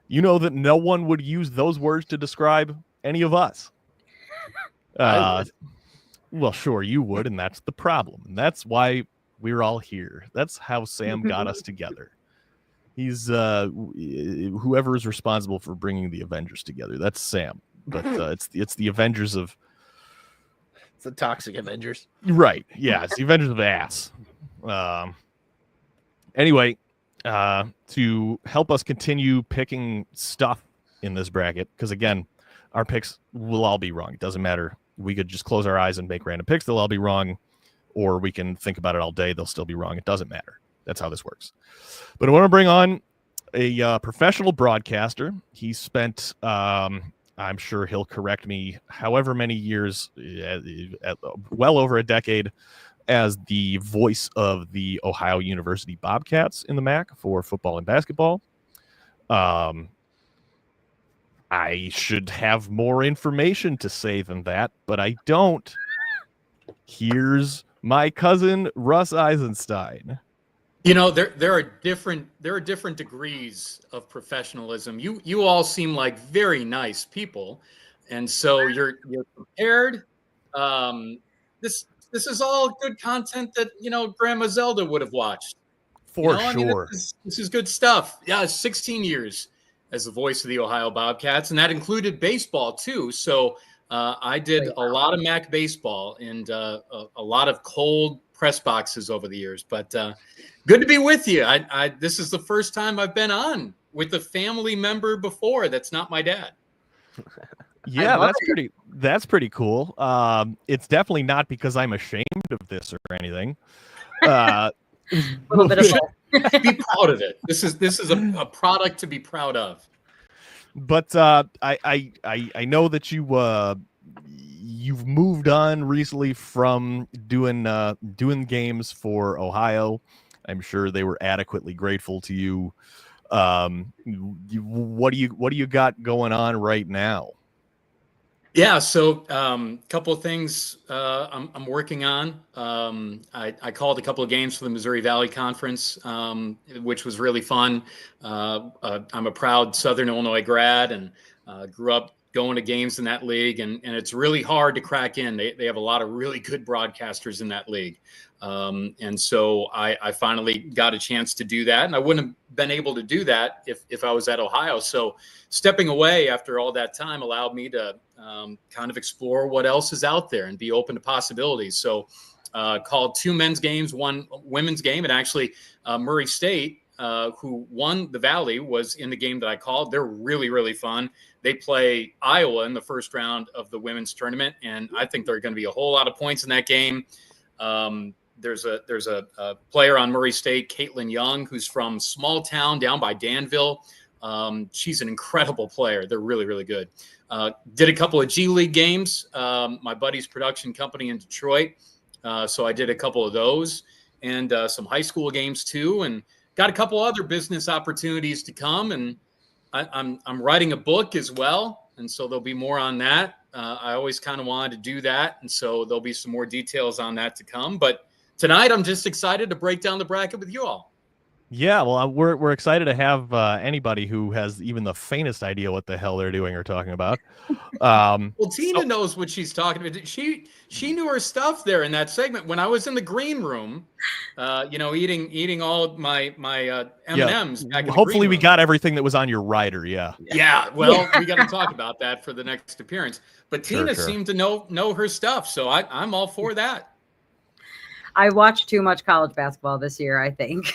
Speaker 2: you know that no one would use those words to describe any of us. Well, sure, you would, and that's the problem. And that's why we're all here. That's how Sam got us together. He's whoever is responsible for bringing the Avengers together. That's Sam, but it's the Avengers of.
Speaker 1: It's the toxic Avengers.
Speaker 2: Right. Yeah, it's the Avengers of ass. Anyway, to help us continue picking stuff in this bracket, because again, our picks will all be wrong. It doesn't matter. We could just close our eyes and make random picks. They'll all be wrong. Or we can think about it all day. They'll still be wrong. It doesn't matter. That's how this works. But I want to bring on a professional broadcaster. He spent, I'm sure he'll correct me, however many years, well over a decade, as the voice of the Ohio University Bobcats in the MAC for football and basketball. I should have more information to say than that, but I don't. Here's my cousin, Russ Eisenstein.
Speaker 6: You know, there are different degrees of professionalism. You all seem like very nice people, and so you're prepared. This is all good content that Grandma Zelda would have watched.
Speaker 2: For sure.
Speaker 6: I mean, this is good stuff. Yeah, 16 years as the voice of the Ohio Bobcats, and that included baseball too. So I did a lot of MAC baseball and a lot of cold press boxes over the years. But good to be with you. This is the first time I've been on with a family member before that's not my dad.
Speaker 2: Yeah, that's pretty cool. It's definitely not because I'm ashamed of this or anything.
Speaker 5: A little bit of both.
Speaker 6: Be proud of it. This is a product to be proud of.
Speaker 2: But I know that you've moved on recently from doing games for Ohio. I'm sure they were adequately grateful to you. What do you got going on right now?
Speaker 6: Yeah, so a couple of things I'm working on. I called a couple of games for the Missouri Valley Conference, which was really fun. I'm a proud Southern Illinois grad and grew up going to games in that league, and it's really hard to crack in. They have a lot of really good broadcasters in that league. And so I finally got a chance to do that, and I wouldn't have been able to do that if I was at Ohio. So stepping away after all that time allowed me to kind of explore what else is out there and be open to possibilities. So called 2 men's games, 1 women's game, and actually Murray State, who won the Valley, was in the game that I called. They're really, really fun. They play Iowa in the first round of the women's tournament, and I think there are going to be a whole lot of points in that game. There's a player on Murray State, Caitlin Young, who's from small town down by Danville. She's an incredible player. They're really, really good. Did a couple of G League games, my buddy's production company in Detroit. So I did a couple of those and some high school games too, and got a couple other business opportunities to come. And I'm writing a book as well. And so there'll be more on that. I always kind of wanted to do that. And so there'll be some more details on that to come. But tonight I'm just excited to break down the bracket with you all.
Speaker 2: Yeah, well, we're excited to have anybody who has even the faintest idea what the hell they're doing or talking about.
Speaker 6: Well, Tina knows what she's talking about. She knew her stuff there in that segment when I was in the green room, eating all of my M&Ms back in the
Speaker 2: hopefully
Speaker 6: green
Speaker 2: we
Speaker 6: room.
Speaker 2: got everything that was on your rider. Yeah.
Speaker 6: Yeah, well, we got to talk about that for the next appearance. But Tina
Speaker 2: Sure.
Speaker 6: seemed to know her stuff, so I'm all for that.
Speaker 5: I watched too much college basketball this year, I think.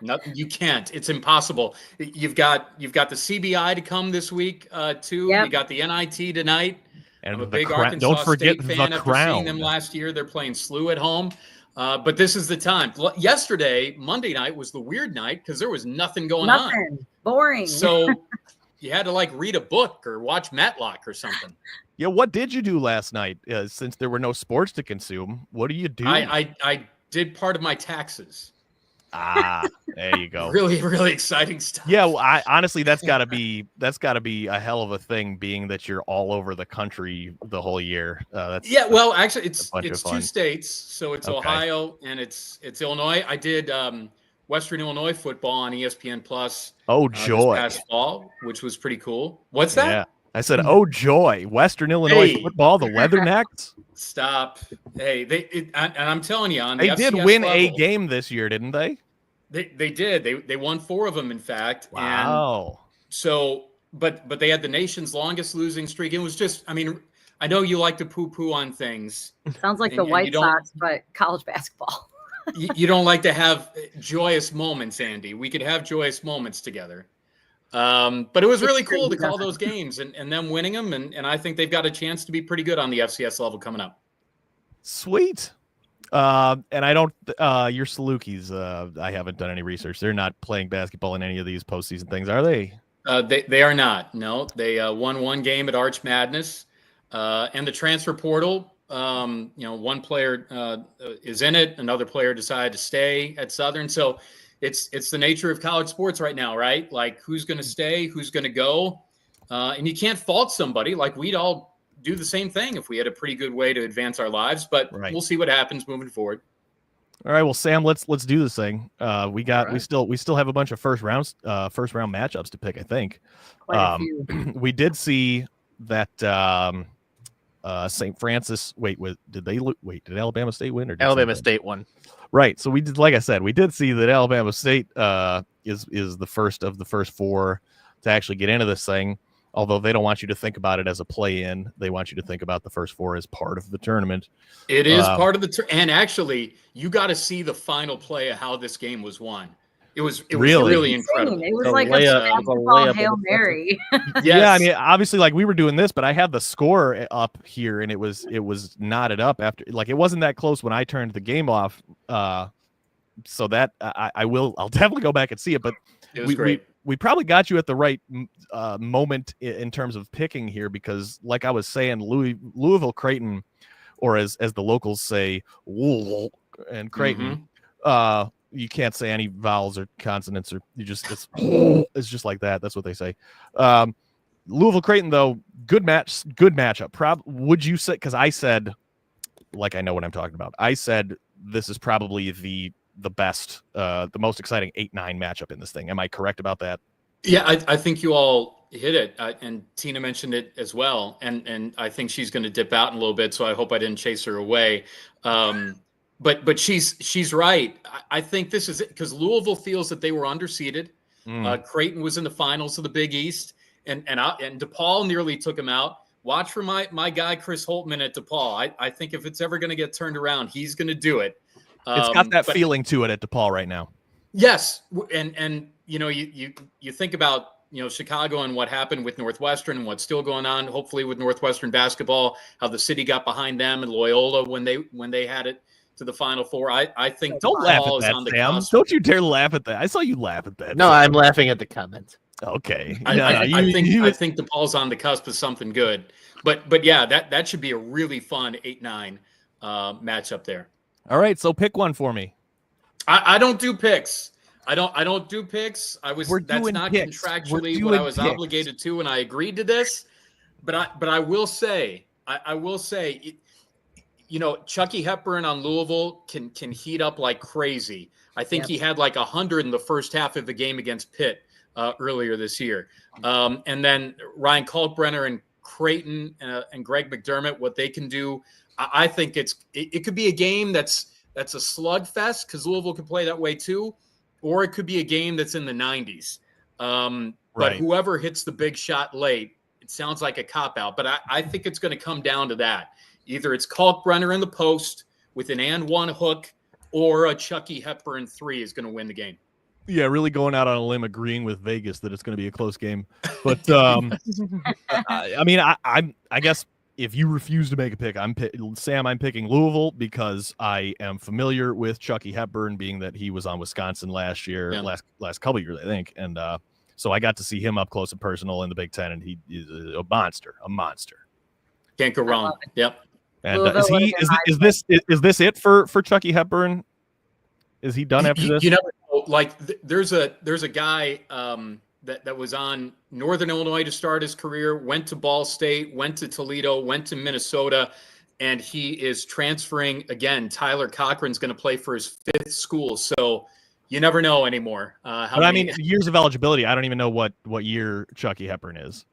Speaker 6: Nothing, you can't. It's impossible. You've got the CBI to come this week too.
Speaker 5: Yep.
Speaker 6: You got the NIT tonight.
Speaker 2: And
Speaker 6: I'm a
Speaker 2: the
Speaker 6: big
Speaker 2: crown.
Speaker 6: Arkansas
Speaker 2: Don't forget
Speaker 6: State fan
Speaker 2: the
Speaker 6: after seeing
Speaker 2: crown.
Speaker 6: them last year. They're playing SLU at home. But this is the time. Yesterday, Monday night, was the weird night because there was nothing going on.
Speaker 5: Nothing. Boring.
Speaker 6: So you had to like read a book or watch Matlock or something.
Speaker 2: Yeah, what did you do last night? Since there were no sports to consume, what do you do?
Speaker 6: I did part of my taxes.
Speaker 2: There you go.
Speaker 6: Really, really exciting stuff.
Speaker 2: Yeah, well, honestly, that's got to be a hell of a thing, being that you're all over the country the whole year.
Speaker 6: Well, actually, it's
Speaker 2: bunch of fun.
Speaker 6: 2 states, so it's
Speaker 2: Okay.
Speaker 6: Ohio and it's Illinois. I did Western Illinois football on ESPN Plus.
Speaker 2: Oh
Speaker 6: This
Speaker 2: joy!
Speaker 6: past fall, which was pretty cool. What's that?
Speaker 2: Yeah, I said, oh joy! Western Illinois
Speaker 6: Hey.
Speaker 2: football, the Leathernecks.
Speaker 6: Stop. Hey, and I'm telling you, on
Speaker 2: They
Speaker 6: the
Speaker 2: did
Speaker 6: FCS
Speaker 2: win
Speaker 6: level,
Speaker 2: a game this year, didn't they?
Speaker 6: They did. They won 4 of them, in fact.
Speaker 2: Wow.
Speaker 6: And so, but they had the nation's longest losing streak. It was just, I mean, I know you like to poo-poo on things.
Speaker 5: Sounds like
Speaker 6: and
Speaker 5: the
Speaker 6: you
Speaker 5: White
Speaker 6: don't-
Speaker 5: Sox, but college basketball.
Speaker 6: You don't like to have joyous moments, Andy. We could have joyous moments together. But it was really cool to call those games and them winning them. And I think they've got a chance to be pretty good on the FCS level coming up.
Speaker 2: Sweet. And I don't, your Salukis, I haven't done any research. They're not playing basketball in any of these postseason things, are they?
Speaker 6: They are not. No, they won 1 game at Arch Madness. And the transfer portal, one player is in it. Another player decided to stay at Southern. So it's the nature of college sports right now, right? Like who's going to stay, who's going to go. And you can't fault somebody. Like we'd all do the same thing if we had a pretty good way to advance our lives, but
Speaker 2: Right.
Speaker 6: We'll see what happens moving forward.
Speaker 2: All right, well, Sam, let's do this thing. We
Speaker 6: right.
Speaker 2: still have a bunch of first round matchups to pick, I think.
Speaker 5: Quite a few.
Speaker 2: We did see that St. Francis. Did Alabama State win or did
Speaker 1: Alabama
Speaker 2: something?
Speaker 1: State won.
Speaker 2: Right. So we did, like I said, we did see that Alabama State is the first of the first 4 to actually get into this thing. Although they don't want you to think about it as a play-in, they want you to think about the first 4 as part of the tournament.
Speaker 6: It is part of the and actually, you got to see the final play of how this game was won. It was really incredible.
Speaker 5: It was
Speaker 1: The
Speaker 5: like
Speaker 1: layup-
Speaker 5: a
Speaker 1: the
Speaker 5: basketball
Speaker 1: layup
Speaker 5: Hail
Speaker 1: of the
Speaker 5: Mary.
Speaker 6: Yes.
Speaker 2: Yeah, I mean, obviously, like we were doing this, but I had the score up here, and it was knotted up after. Like it wasn't that close when I turned the game off. So that I'll definitely go back and see it. But
Speaker 6: It was great.
Speaker 2: We probably got you at the right moment in terms of picking here, because like I was saying, Louisville Creighton, or as the locals say, Wool and Creighton, you can't say any vowels or consonants, or it's just like that. That's what they say. Louisville Creighton, though, good matchup. Would you say? Because I said, like I know what I'm talking about. I said this is probably the best, the most exciting 8-9 matchup in this thing. Am I correct about that?
Speaker 6: Yeah, I think you all hit it, and Tina mentioned it as well. And I think she's going to dip out in a little bit, so I hope I didn't chase her away. But she's right. I think this is it because Louisville feels that they were underseeded. Creighton was in the finals of the Big East, and DePaul nearly took him out. Watch for my guy Chris Holtman at DePaul. I think if it's ever going to get turned around, he's going to do it.
Speaker 2: It's got that feeling to it at DePaul right now.
Speaker 6: Yes, and you think about Chicago and what happened with Northwestern and what's still going on. Hopefully with Northwestern basketball, how the city got behind them and Loyola when they had it to the Final Four. I think
Speaker 2: Don't laugh
Speaker 6: DePaul
Speaker 2: at
Speaker 6: is on
Speaker 2: that,
Speaker 6: the
Speaker 2: Sam.
Speaker 6: cusp.
Speaker 2: Don't you dare laugh at that. I saw you laugh at that.
Speaker 1: No, I'm laughing at the comment.
Speaker 2: Okay.
Speaker 6: I think DePaul's on the cusp of something good. But yeah, that should be a really fun 8-9 matchup there.
Speaker 2: All right, so pick one for me.
Speaker 6: I don't do picks. I don't do picks. That's not
Speaker 2: picks.
Speaker 6: contractually what I was obligated to, and I agreed to this. But I will say, Chucky Hepburn on Louisville can heat up like crazy. I think he had like 100 in the first half of the game against Pitt earlier this year. And then Ryan Kalkbrenner and Creighton and Greg McDermott, what they can do. I think it could be a game that's a slugfest because Louisville can play that way too, or it could be a game that's in the 90s. But whoever hits the big shot late, it sounds like a cop-out. But I think it's going to come down to that. Either it's Kalkbrenner in the post with an and one hook, or a Chucky Hepburn 3 is going to win the game.
Speaker 2: Yeah, really going out on a limb, agreeing with Vegas that it's going to be a close game. But I mean, I guess if you refuse to make a pick, I'm picking Louisville because I am familiar with Chucky Hepburn, being that he was on Wisconsin last year, last couple of years, I think, and so I got to see him up close and personal in the Big Ten, and he is a monster.
Speaker 6: Can't go wrong. Yep.
Speaker 2: And is this it for Chucky Hepburn? Is he done after this?
Speaker 6: You never know. Like there's a guy that was on Northern Illinois to start his career, went to Ball State, went to Toledo, went to Minnesota, and he is transferring again. Tyler Cochran's going to play for his 5th school, so you never know anymore.
Speaker 2: I mean, years of eligibility. I don't even know what year Chucky Hepburn is.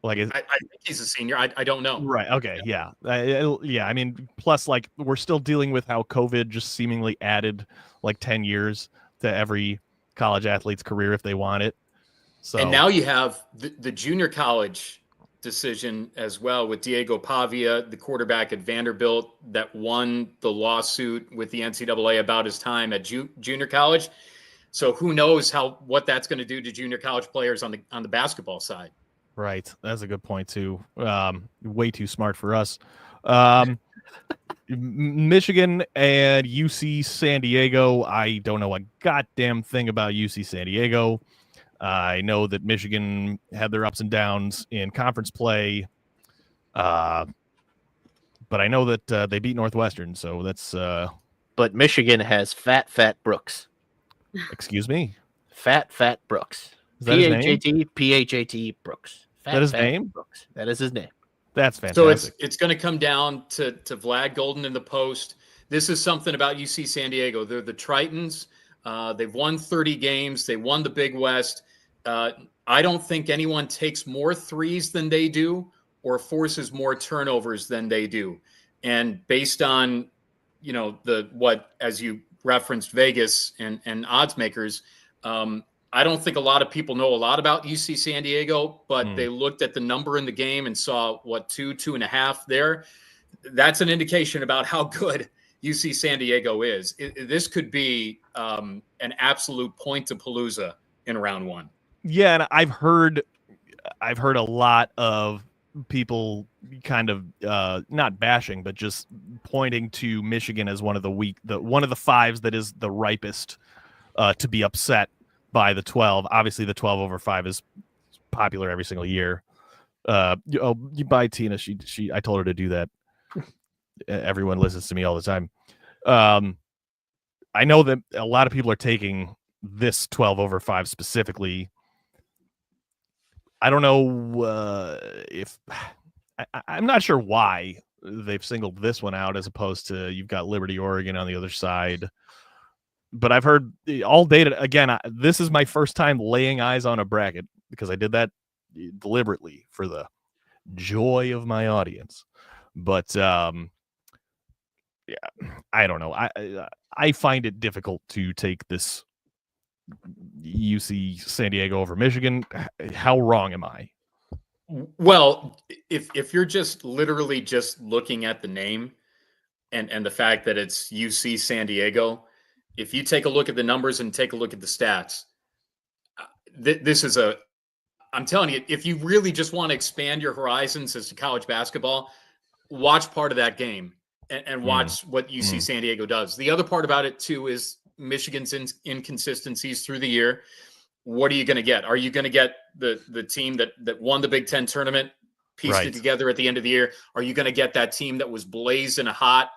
Speaker 2: Like,
Speaker 6: I think he's a senior. I don't know.
Speaker 2: Right. Okay. Yeah. Yeah. I mean, plus, like, we're still dealing with how COVID just seemingly added like 10 years to every college athlete's career if they want it. So,
Speaker 6: and now you have the junior college decision as well with Diego Pavia, the quarterback at Vanderbilt that won the lawsuit with the NCAA about his time at junior college. So who knows what that's going to do to junior college players on the basketball side.
Speaker 2: Right. That's a good point, too. Way too smart for us. Michigan and UC San Diego. I don't know a goddamn thing about UC San Diego. I know that Michigan had their ups and downs in conference play. But I know that they beat Northwestern, so that's...
Speaker 1: But Michigan has Fat Brooks.
Speaker 2: Excuse me?
Speaker 1: Fat Brooks. P-H-A-T Brooks.
Speaker 2: That his name?
Speaker 1: Brooks. That is his name.
Speaker 2: That's fantastic.
Speaker 6: So it's going to come down to Vlad Golden in the post. This is something about UC San Diego. They're the Tritons. They've won 30 games. They won the Big West. I don't think anyone takes more threes than they do or forces more turnovers than they do. And based on, as you referenced, Vegas and odds makers, I don't think a lot of people know a lot about UC San Diego, but they looked at the number in the game and saw 2.5 there. That's an indication about how good UC San Diego is. This could be an absolute point-to-palooza in round 1.
Speaker 2: Yeah, and I've heard a lot of people kind of not bashing, but just pointing to Michigan as one of the fives that is the ripest to be upset by the 12. Obviously, the 12 over 5 is popular every single year. You buy Tina. I told her to do that. Everyone listens to me all the time. I know that a lot of people are taking this 12 over 5 specifically. I don't know if I'm not sure why they've singled this one out as opposed to you've got Liberty, Oregon on the other side. But I've heard all data again. This is my first time laying eyes on a bracket because I did that deliberately for the joy of my audience. But yeah, I don't know. I find it difficult to take this UC San Diego over Michigan. How wrong am I?
Speaker 6: Well, if you're just literally just looking at the name and the fact that it's UC San Diego. If you take a look at the numbers and take a look at the stats, I'm telling you, if you really just want to expand your horizons as to college basketball, watch part of that game and watch what UC San Diego does. The other part about it too is Michigan's inconsistencies through the year. What are you going to get? Are you going to get the team that won the Big Ten tournament, pieced it together at the end of the year? Are you going to get that team that was blazing hot?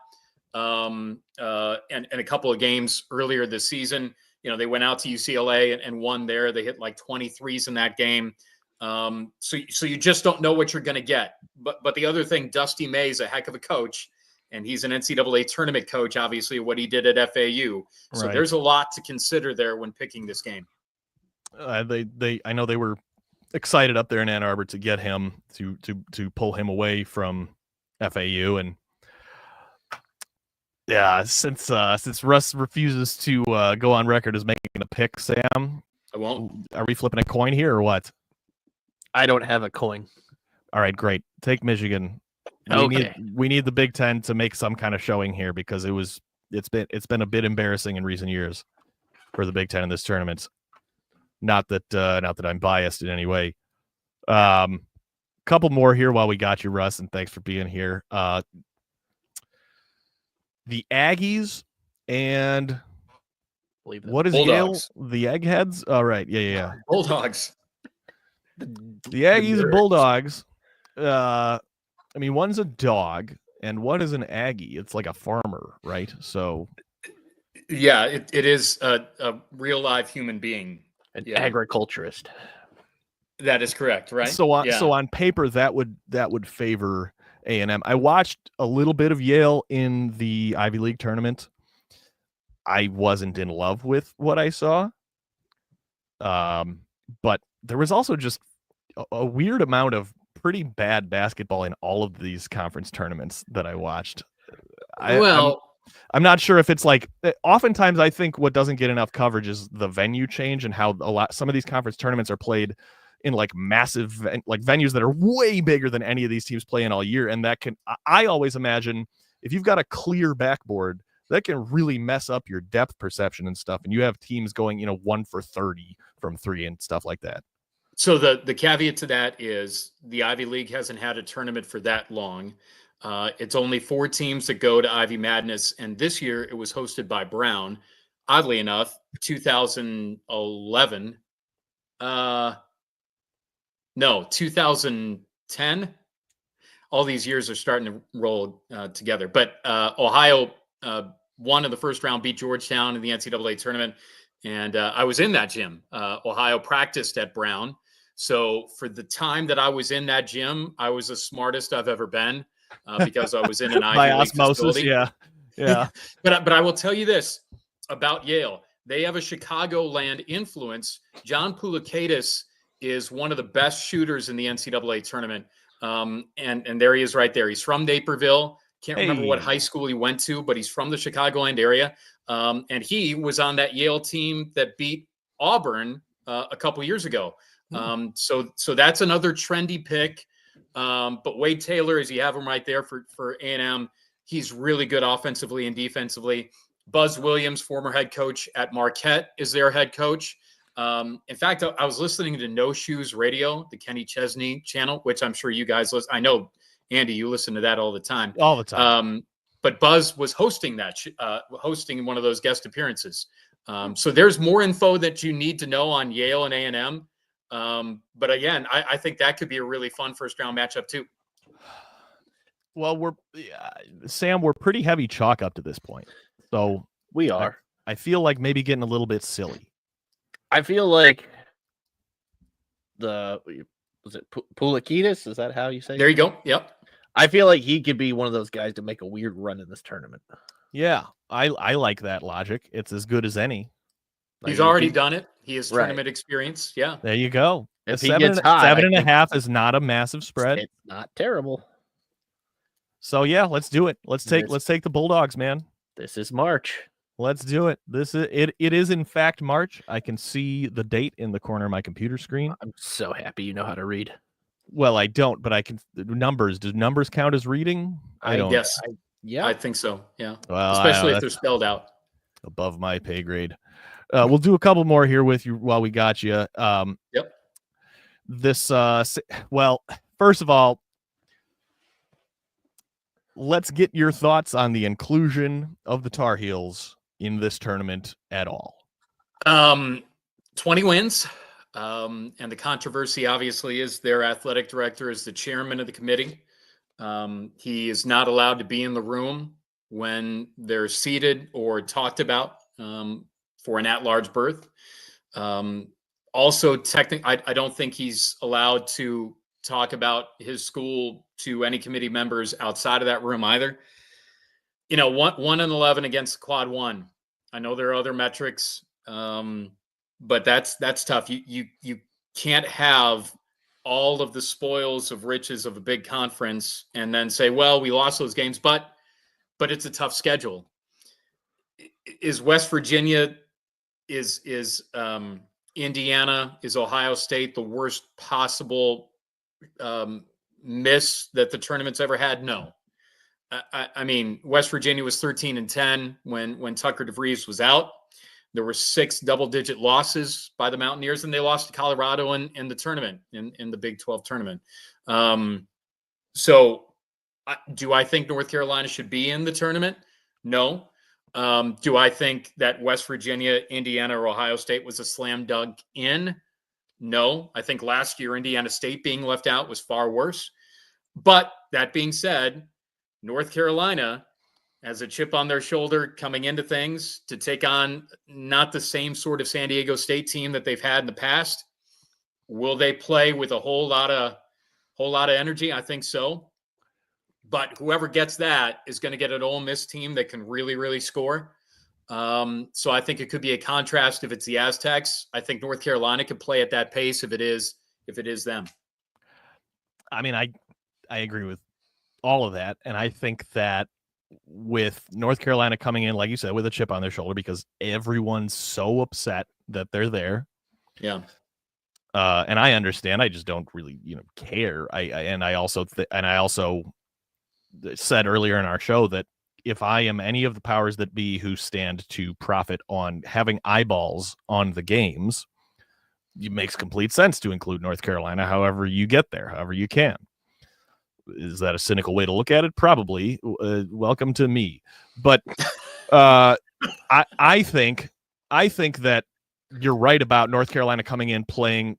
Speaker 6: And a couple of games earlier this season, they went out to UCLA and won there. They hit like 23s in that game. So you just don't know what you're going to get. But the other thing, Dusty May is a heck of a coach, and he's an NCAA tournament coach, obviously, what he did at FAU. So
Speaker 2: Right.
Speaker 6: there's a lot to consider there when picking this game.
Speaker 2: I know they were excited up there in Ann Arbor to get him to pull him away from FAU, and yeah, since Russ refuses to go on record as making a pick, Sam,
Speaker 6: I won't.
Speaker 2: are we flipping a coin here or what?
Speaker 1: I don't have a coin.
Speaker 2: All right, great. Take Michigan. We need the Big Ten to make some kind of showing here, because it's been a bit embarrassing in recent years for the Big Ten in this tournament. Not that I'm biased in any way. Couple more here while we got you, Russ, and thanks for being here. The Aggies and what is
Speaker 6: Bulldogs.
Speaker 2: Yale? The Eggheads? All right, yeah.
Speaker 6: Bulldogs.
Speaker 2: The Aggies and Bulldogs. I mean, one's a dog and one is an Aggie. It's like a farmer, right? So
Speaker 6: Yeah, it is a real live human being.
Speaker 1: An agriculturist.
Speaker 6: That is correct, right?
Speaker 2: So on paper, that would favor A&M. I watched a little bit of Yale in the Ivy League tournament. I wasn't in love with what I saw. But there was also just a weird amount of pretty bad basketball in all of these conference tournaments that I watched. I'm not sure if it's like, oftentimes I think what doesn't get enough coverage is the venue change and how some of these conference tournaments are played in like massive venues that are way bigger than any of these teams play in all year. And I always imagine if you've got a clear backboard, that can really mess up your depth perception and stuff. And you have teams going, 1 for 30 from 3 and stuff like that.
Speaker 6: So the caveat to that is the Ivy League hasn't had a tournament for that long. It's only 4 teams that go to Ivy Madness, and this year it was hosted by Brown. Oddly enough, 2011. No, 2010. All these years are starting to roll together. But Ohio won in the first round, beat Georgetown in the NCAA tournament, and I was in that gym. Ohio practiced at Brown. So for the time that I was in that gym, I was the smartest I've ever been. Because I was in an Ivy League
Speaker 2: osmosis,
Speaker 6: facility.
Speaker 2: yeah.
Speaker 6: But I will tell you this about Yale: they have a Chicagoland influence. John Poulikitis is one of the best shooters in the NCAA tournament, and there he is right there. He's from Naperville. Can't remember what high school he went to, but he's from the Chicagoland area, and he was on that Yale team that beat Auburn a couple years ago. So that's another trendy pick. But Wade Taylor, as you have him right there for A&M, he's really good offensively and defensively. Buzz Williams, former head coach at Marquette, is their head coach. In fact, I was listening to No Shoes Radio, the Kenny Chesney channel, which I'm sure you guys listen. I know, Andy, you listen to that all the time.
Speaker 2: All the time.
Speaker 6: But Buzz was hosting hosting one of those guest appearances. So there's more info that you need to know on Yale and A&M. But again, I think that could be a really fun first round matchup too.
Speaker 2: Well, Sam, we're pretty heavy chalk up to this point. So
Speaker 1: we are.
Speaker 2: I feel like maybe getting a little bit silly.
Speaker 1: I feel like was it Poulikitis? Is that how you say it?
Speaker 6: There you go. Yep.
Speaker 1: I feel like he could be one of those guys to make a weird run in this tournament.
Speaker 2: Yeah, I like that logic. It's as good as any.
Speaker 6: He's already done it. He has tournament experience. Yeah.
Speaker 2: There you go.
Speaker 1: If he gets hot,
Speaker 2: 7.5 is not a massive spread.
Speaker 1: It's not terrible.
Speaker 2: So yeah, let's do it. Let's take the Bulldogs, man.
Speaker 1: This is March.
Speaker 2: Let's do it. It is in fact March. I can see the date in the corner of my computer screen.
Speaker 1: I'm so happy you know how to read.
Speaker 2: Well, I don't, but I can. Numbers. Do numbers count as reading? I don't.
Speaker 6: Yes.
Speaker 1: Yeah,
Speaker 6: I think so. Yeah.
Speaker 2: Well,
Speaker 6: especially if they're spelled out.
Speaker 2: Above my pay grade. We'll do a couple more here with you while we got you.
Speaker 6: Yep.
Speaker 2: This. Well, first of all, let's get your thoughts on the inclusion of the Tar Heels in this tournament at all.
Speaker 6: 20 wins. And the controversy obviously is their athletic director is the chairman of the committee. He is not allowed to be in the room when they're seated or talked about for an at-large berth. Also, technically, I don't think he's allowed to talk about his school to any committee members outside of that room either. 1 and 11 against quad one. I know there are other metrics, but that's tough. You can't have all of the spoils of riches of a big conference and then say, well, we lost those games, but it's a tough schedule. Is West Virginia, is Indiana, is Ohio State the worst possible miss that the tournament's ever had? No. I mean, West Virginia was 13-10 when Tucker DeVries was out. There were 6 double-digit losses by the Mountaineers, and they lost to Colorado in the tournament, in the Big 12 tournament. So do I think North Carolina should be in the tournament? No. Do I think that West Virginia, Indiana, or Ohio State was a slam dunk in? No. I think last year Indiana State being left out was far worse. But that being said, North Carolina has a chip on their shoulder coming into things to take on not the same sort of San Diego State team that they've had in the past. Will they play with a whole lot of energy? I think so. But whoever gets that is going to get an Ole Miss team that can really, really score. So I think it could be a contrast if it's the Aztecs. I think North Carolina could play at that pace if it is them.
Speaker 2: I mean, I agree with all of that. And I think that with North Carolina coming in, like you said, with a chip on their shoulder, because everyone's so upset that they're there.
Speaker 6: Yeah.
Speaker 2: And I understand. I just don't really, care. I also said earlier in our show that if I am any of the powers that be who stand to profit on having eyeballs on the games, it makes complete sense to include North Carolina however you get there, however you can. Is that a cynical way to look at it? Probably. Welcome to me. But I think that you're right about North Carolina coming in playing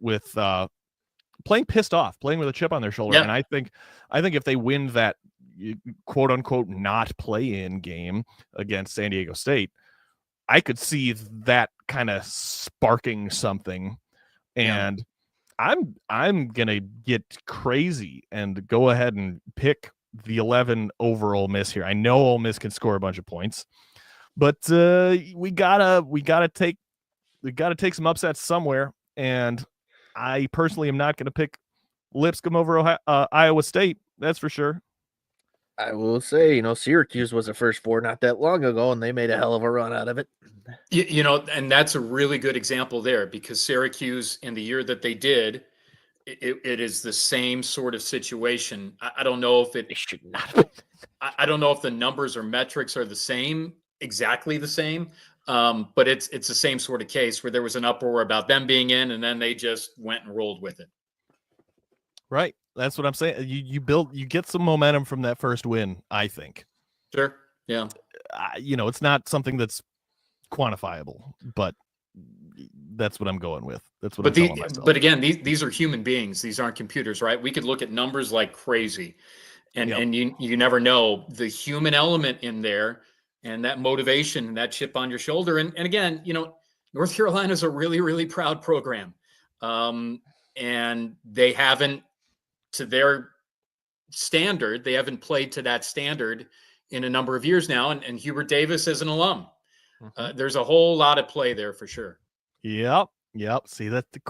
Speaker 2: pissed off, playing with a chip on their shoulder. Yeah. And I think if they win that quote unquote not play in game against San Diego State, I could see that kind of sparking something. And I'm gonna get crazy and go ahead and pick the 11 over Ole Miss here. I know Ole Miss can score a bunch of points, but we gotta take some upsets somewhere. And I personally am not gonna pick Lipscomb over Iowa State. That's for sure.
Speaker 1: I will say, Syracuse was a first 4 not that long ago, and they made a hell of a run out of it.
Speaker 6: And that's a really good example there, because Syracuse, in the year that they did, it is the same sort of situation. I don't know if it should not. I don't know if the numbers or metrics are exactly the same, but it's the same sort of case where there was an uproar about them being in, and then they just went and rolled with it.
Speaker 2: Right. That's what I'm saying. You get some momentum from that first win, I think.
Speaker 6: Sure. Yeah.
Speaker 2: It's not something that's quantifiable, but that's what I'm going with. That's what I'm telling myself.
Speaker 6: But again, these are human beings. These aren't computers, right? We could look at numbers like crazy, and you never know the human element in there and that motivation and that chip on your shoulder. And again, North Carolina is a really, really proud program. And they haven't, to their standard, they haven't played to that standard in a number of years now. And Hubert Davis is an alum. Mm-hmm. There's a whole lot of play there for sure.
Speaker 2: Yep. See, that's the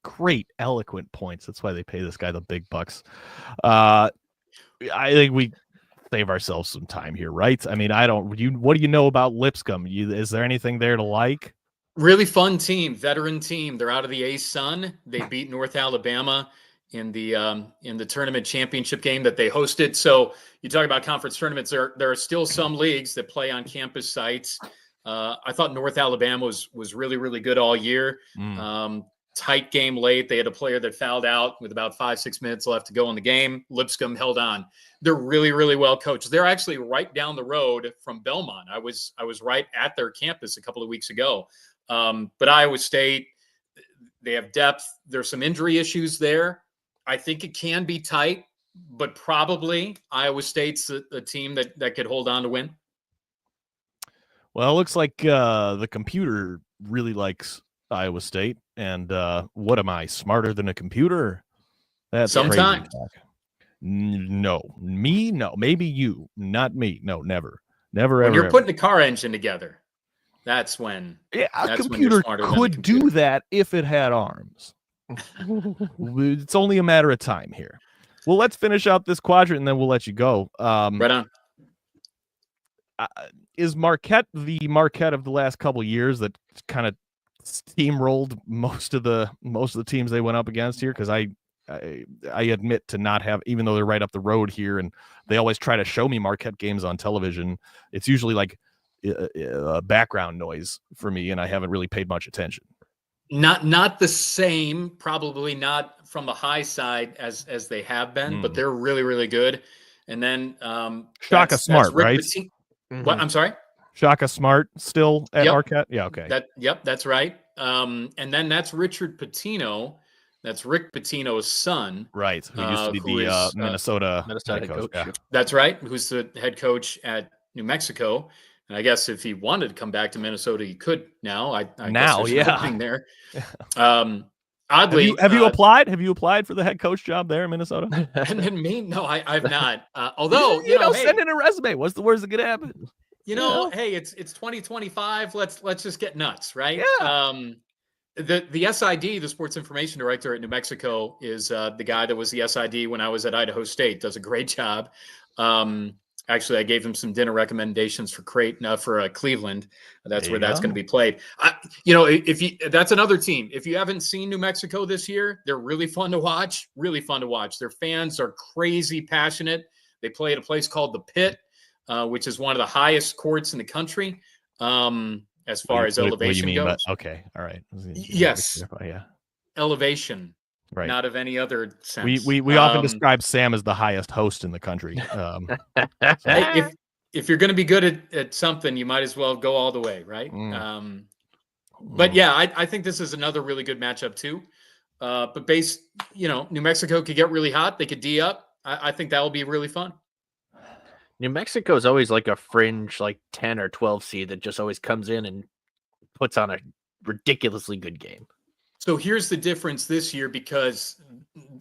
Speaker 2: great eloquent points. That's why they pay this guy the big bucks. I think we save ourselves some time here, right? I mean, what do you know about Lipscomb? Is there anything there to like?
Speaker 6: Really fun team, veteran team. They're out of the A-Sun. They beat North Alabama in the tournament championship game that they hosted. So you talk about conference tournaments. There are still some leagues that play on campus sites. I thought North Alabama was really, really good all year. Tight game late. They had a player that fouled out with about 5-6 minutes left to go in the game. Lipscomb held on. They're really, really well coached. They're actually right down the road from Belmont. I was right at their campus a couple of weeks ago. But Iowa State, they have depth. There's some injury issues there. I think it can be tight, but probably Iowa State's a team that could hold on to win.
Speaker 2: Well, it looks like the computer really likes Iowa State. And what am I, smarter than a computer? That's sometimes. No, me, no. Maybe you, not me. No, never. Never
Speaker 6: When
Speaker 2: ever.
Speaker 6: you're
Speaker 2: ever.
Speaker 6: putting a car engine together, that's when.
Speaker 2: Yeah, a
Speaker 6: That's when you're
Speaker 2: computer
Speaker 6: smarter than the
Speaker 2: could do
Speaker 6: computer.
Speaker 2: that if it had arms. It's only a matter of time here. Well, let's finish out this quadrant and then we'll let you go.
Speaker 6: Right on.
Speaker 2: Is Marquette the Marquette of the last couple of years that kind of steamrolled most of the teams they went up against here? Because I admit to not have, even though they're right up the road here, and they always try to show me Marquette games on television. It's usually like background noise for me, and I haven't really paid much attention.
Speaker 6: Not the same, probably not from the high side as they have been, but they're really, really good. And then
Speaker 2: Shaka Smart, right?
Speaker 6: What? I'm sorry?
Speaker 2: Shaka Smart still at Marquette? Yeah, okay.
Speaker 6: That's right. And then that's Richard Pitino. That's Rick Pitino's son.
Speaker 2: Right, who used to be the Minnesota
Speaker 1: head coach.
Speaker 2: Yeah.
Speaker 6: That's right, who's the head coach at New Mexico. And I guess if he wanted to come back to Minnesota, he could now. I
Speaker 2: now,
Speaker 6: guess there's an opening there. Oddly,
Speaker 2: have you applied? Have you applied for the head coach job there in Minnesota?
Speaker 6: And then me? No, I've not. Although
Speaker 2: you know,
Speaker 6: hey,
Speaker 2: send in a resume. What's the worst that could happen?
Speaker 6: Hey, it's 2025. Let's just get nuts, right?
Speaker 2: Yeah.
Speaker 6: The SID, the sports information director at New Mexico, is the guy that was the SID when I was at Idaho State. Does a great job. Actually, I gave him some dinner recommendations for Cleveland. That's where that's going to be played. That's another team. If you haven't seen New Mexico this year, they're really fun to watch. Really fun to watch. Their fans are crazy passionate. They play at a place called the Pit, which is one of the highest courts in the country. As far as elevation goes.
Speaker 2: Okay, all right.
Speaker 6: Yes.
Speaker 2: Yeah.
Speaker 6: Elevation.
Speaker 2: Right.
Speaker 6: Not of any other sense.
Speaker 2: We often describe Sam as the highest host in the country.
Speaker 6: If you're going to be good at something, you might as well go all the way, right? But yeah, I think this is another really good matchup too. But New Mexico could get really hot. They could D up. I think that will be really fun.
Speaker 1: New Mexico is always like a fringe, like 10 or 12 seed that just always comes in and puts on a ridiculously good game.
Speaker 6: So here's the difference this year, because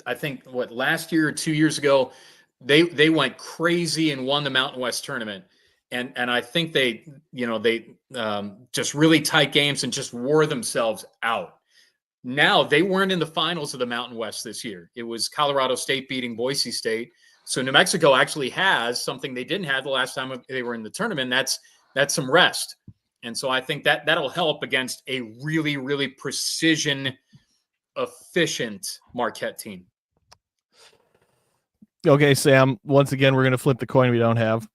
Speaker 6: I think last year or 2 years ago, they went crazy and won the Mountain West tournament. And I think they just really tight games and just wore themselves out. Now they weren't in the finals of the Mountain West this year. It was Colorado State beating Boise State. So New Mexico actually has something they didn't have the last time they were in the tournament. That's some rest. And so I think that'll help against a really, really precision, efficient Marquette team.
Speaker 2: Okay, Sam, once again, we're going to flip the coin we don't have.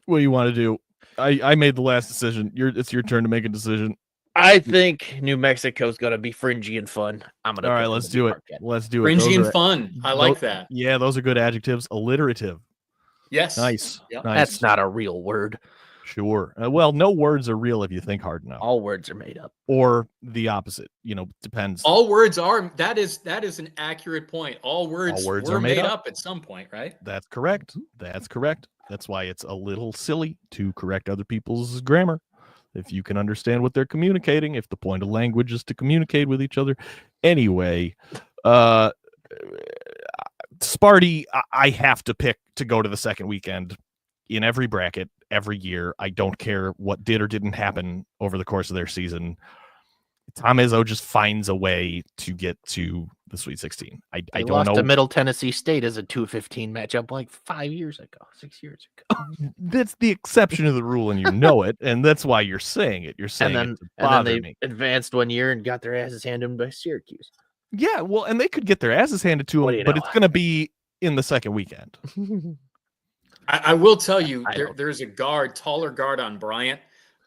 Speaker 2: What do you want to do? I made the last decision. It's your turn to make a decision.
Speaker 1: I think New Mexico's going to be fringy and fun.
Speaker 2: All right, let's do it. Let's do it.
Speaker 6: Fringy and fun. I like that.
Speaker 2: Yeah, those are good adjectives. Alliterative.
Speaker 6: Yes.
Speaker 2: Nice.
Speaker 6: Yep.
Speaker 2: Nice.
Speaker 1: That's not a real word.
Speaker 2: Sure. Well, no words are real if you think hard enough.
Speaker 1: All words are made up.
Speaker 2: Or the opposite. Depends.
Speaker 6: All words are. That is an accurate point. All words were
Speaker 2: are made
Speaker 6: up at some point, right?
Speaker 2: That's correct. That's correct. That's why it's a little silly to correct other people's grammar. If you can understand what they're communicating, if the point of language is to communicate with each other. Anyway, Sparty, I have to pick to go to the second weekend in every bracket, every year. I don't care what did or didn't happen over the course of their season. Tom Izzo just finds a way to get to the Sweet 16. I don't
Speaker 1: lost
Speaker 2: know.
Speaker 1: to Middle Tennessee State as a 2-15 matchup like 6 years ago.
Speaker 2: That's the exception to the rule, and you know it, and that's why you're saying it. You're saying
Speaker 1: and then they advanced 1 year and got their asses handed them by Syracuse.
Speaker 2: Yeah, well, and they could get their asses handed to them, but it's going to be in the second weekend.
Speaker 6: I will tell you, there's a taller guard on Bryant,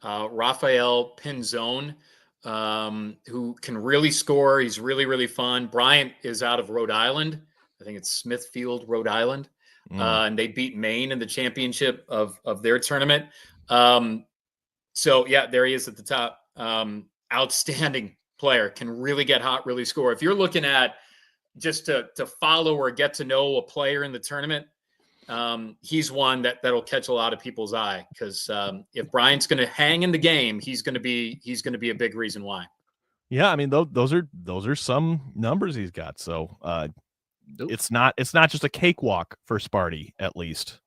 Speaker 6: Rafael Pinzone, who can really score. He's really, really fun. Bryant is out of Rhode Island. I think it's Smithfield, Rhode Island. And they beat Maine in the championship of their tournament. So, yeah, there he is at the top. Outstanding player, can really get hot, really score. If you're looking at just to follow or get to know a player in the tournament, he's one that'll catch a lot of people's eye, because if Bryant's going to hang in the game, he's going to be a big reason why.
Speaker 2: Yeah, I mean those are some numbers he's got. So it's not just a cakewalk for Sparty, at least.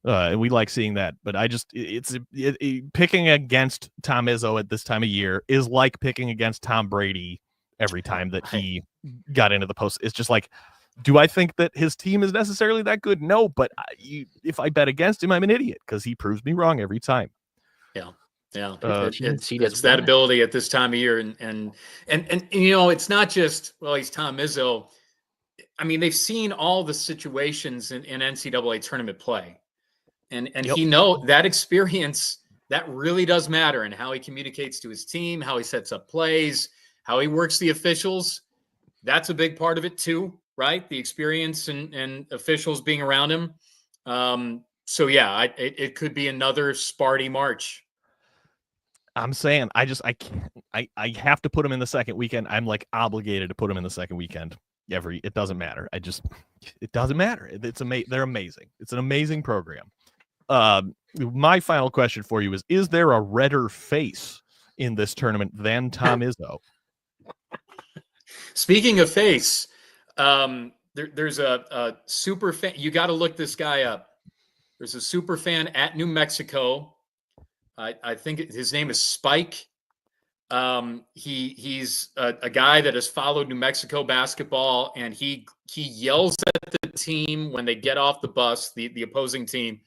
Speaker 2: And we like seeing that, but picking against Tom Izzo at this time of year is like picking against Tom Brady every time that he got into the post. It's just like, do I think that his team is necessarily that good? No, but if I bet against him, I'm an idiot because he proves me wrong every time.
Speaker 6: Yeah.
Speaker 1: It's
Speaker 6: that ability at this time of year, and it's not just, well, he's Tom Izzo. I mean, they've seen all the situations in NCAA tournament play, and he know that experience that really does matter, and how he communicates to his team, how he sets up plays, how he works the officials. That's a big part of it too, right? The experience and officials being around him. So yeah, it could be another Sparty March.
Speaker 2: I'm saying I can't. I have to put him in the second weekend. I'm like obligated to put him in the second weekend. It doesn't matter. It doesn't matter. They're amazing. It's an amazing program. My final question for you is there a redder face in this tournament than Tom Izzo?
Speaker 6: Speaking of face, there's a super fan. You got to look this guy up. There's a super fan at New Mexico. I think his name is Spike. He's a guy that has followed New Mexico basketball, and he yells at the team when they get off the bus, the opposing team,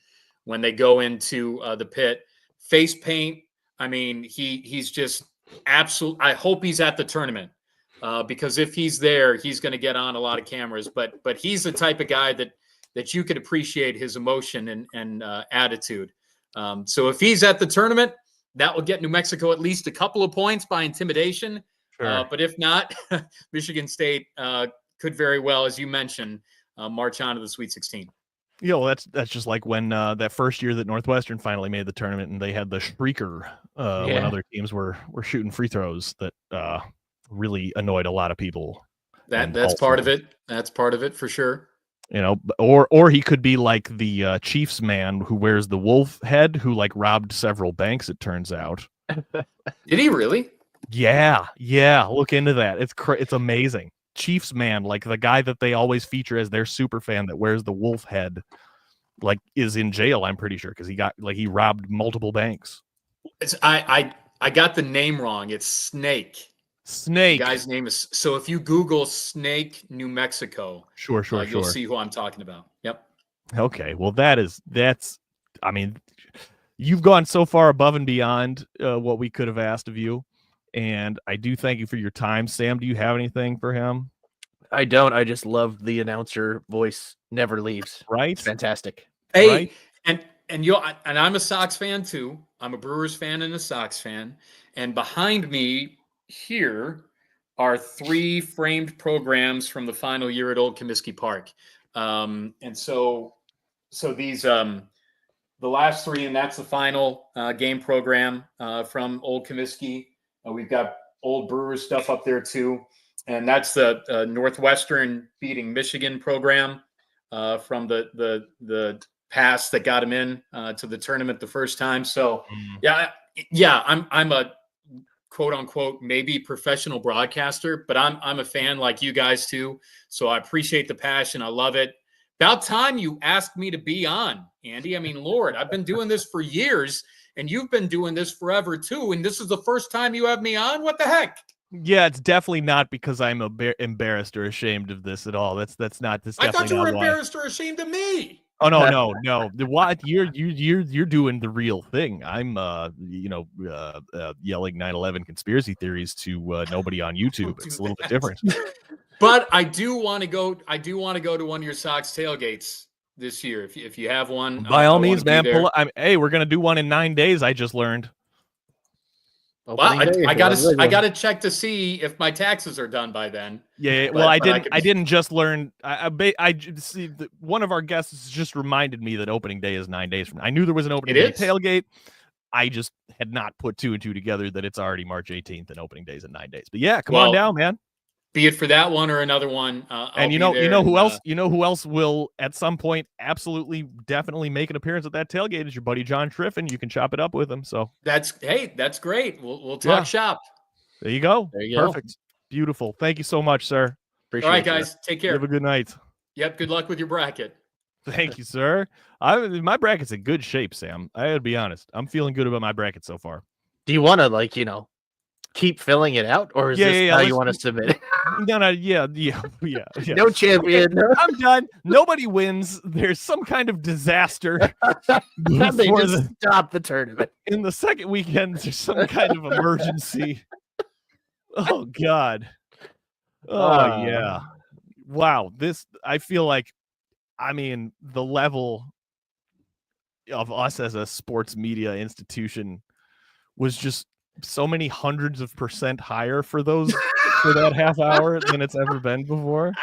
Speaker 6: when they go into the pit. Face paint. I mean, he's just absolute. I hope he's at the tournament because if he's there, he's going to get on a lot of cameras. But he's the type of guy that you could appreciate his emotion and attitude. So if he's at the tournament, that will get New Mexico at least a couple of points by intimidation.
Speaker 2: Sure.
Speaker 6: But if not, Michigan State could very well, as you mentioned, march on to the Sweet 16.
Speaker 2: That's just like when that first year that Northwestern finally made the tournament and they had the shrieker when other teams were shooting free throws that really annoyed a lot of people.
Speaker 6: That's part of it. That's part of it for sure.
Speaker 2: Or he could be like the Chiefs man who wears the wolf head who like robbed several banks, it turns out.
Speaker 6: Did he really?
Speaker 2: Yeah. Look into that. It's amazing. Chiefs man, like the guy that they always feature as their super fan that wears the wolf head, like is in jail, I'm pretty sure, because he robbed multiple banks.
Speaker 6: I got the name wrong. It's Snake. The guy's name is, so if you Google Snake, New Mexico,
Speaker 2: sure,
Speaker 6: you'll see who I'm talking about. Yep.
Speaker 2: Okay. Well, I mean, you've gone so far above and beyond what we could have asked of you. And I do thank you for your time. Sam, do you have anything for him?
Speaker 1: I don't. I just love the announcer voice. Never leaves.
Speaker 2: Right.
Speaker 1: It's fantastic.
Speaker 6: Hey,
Speaker 2: right?
Speaker 6: and I'm a Sox fan too. I'm a Brewers fan and a Sox fan. And behind me here are 3 framed programs from the final year at Old Comiskey Park. And so these the last 3, and that's the final game program from Old Comiskey. We've got old Brewers stuff up there too, and that's the Northwestern beating Michigan program from the pass that got him in to the tournament the first time. So yeah, I'm a quote unquote maybe professional broadcaster, but I'm a fan like you guys too. So I appreciate the passion. I love it. About time you asked me to be on, Andy. I mean, Lord, I've been doing this for years. And you've been doing this forever too. And this is the first time you have me on. What the heck?
Speaker 2: Yeah, it's definitely not because I'm embarrassed or ashamed of this at all. That's not. That's
Speaker 6: I
Speaker 2: definitely
Speaker 6: thought you were
Speaker 2: not why.
Speaker 6: embarrassed or ashamed of me.
Speaker 2: Oh no. What you're doing the real thing. I'm yelling 9/11 conspiracy theories to nobody on YouTube. It's a little bit different.
Speaker 6: But I do want to go. To one of your Sox tailgates this year. If you have one,
Speaker 2: by all means, man. Hey, we're gonna do one in 9 days. I just learned.
Speaker 6: Well, I gotta check to see if my taxes are done by then.
Speaker 2: Yeah. Well, I didn't just learn. I see one of our guests just reminded me that opening day is 9 days from now. I knew there was an opening day tailgate. I just had not put 2 and 2 together that it's already March 18th and opening days in 9 days. But yeah, come on down, man.
Speaker 6: Be it for that one or another one.
Speaker 2: And you know who else? You know who else will at some point absolutely definitely make an appearance at that tailgate is your buddy John Triffin. You can chop it up with him. So
Speaker 6: that's great. We'll talk shop.
Speaker 2: There you go.
Speaker 1: Perfect.
Speaker 2: Go. Beautiful. Thank you so much, sir.
Speaker 6: Appreciate All right, guys. Take care.
Speaker 2: Have a good night.
Speaker 6: Yep. Good luck with your bracket.
Speaker 2: Thank you, sir. My bracket's in good shape, Sam. I gotta be honest. I'm feeling good about my bracket so far.
Speaker 1: Do you want to, keep filling it out, or is this how you want to submit it?
Speaker 2: Yeah.
Speaker 1: No champion.
Speaker 2: I'm done. Nobody wins. There's some kind of disaster.
Speaker 1: They just stop the tournament.
Speaker 2: In the second weekend, there's some kind of emergency. Oh, God. Oh, yeah. Wow. I feel like, the level of us as a sports media institution was just so many hundreds of % higher for that half hour than it's ever been before.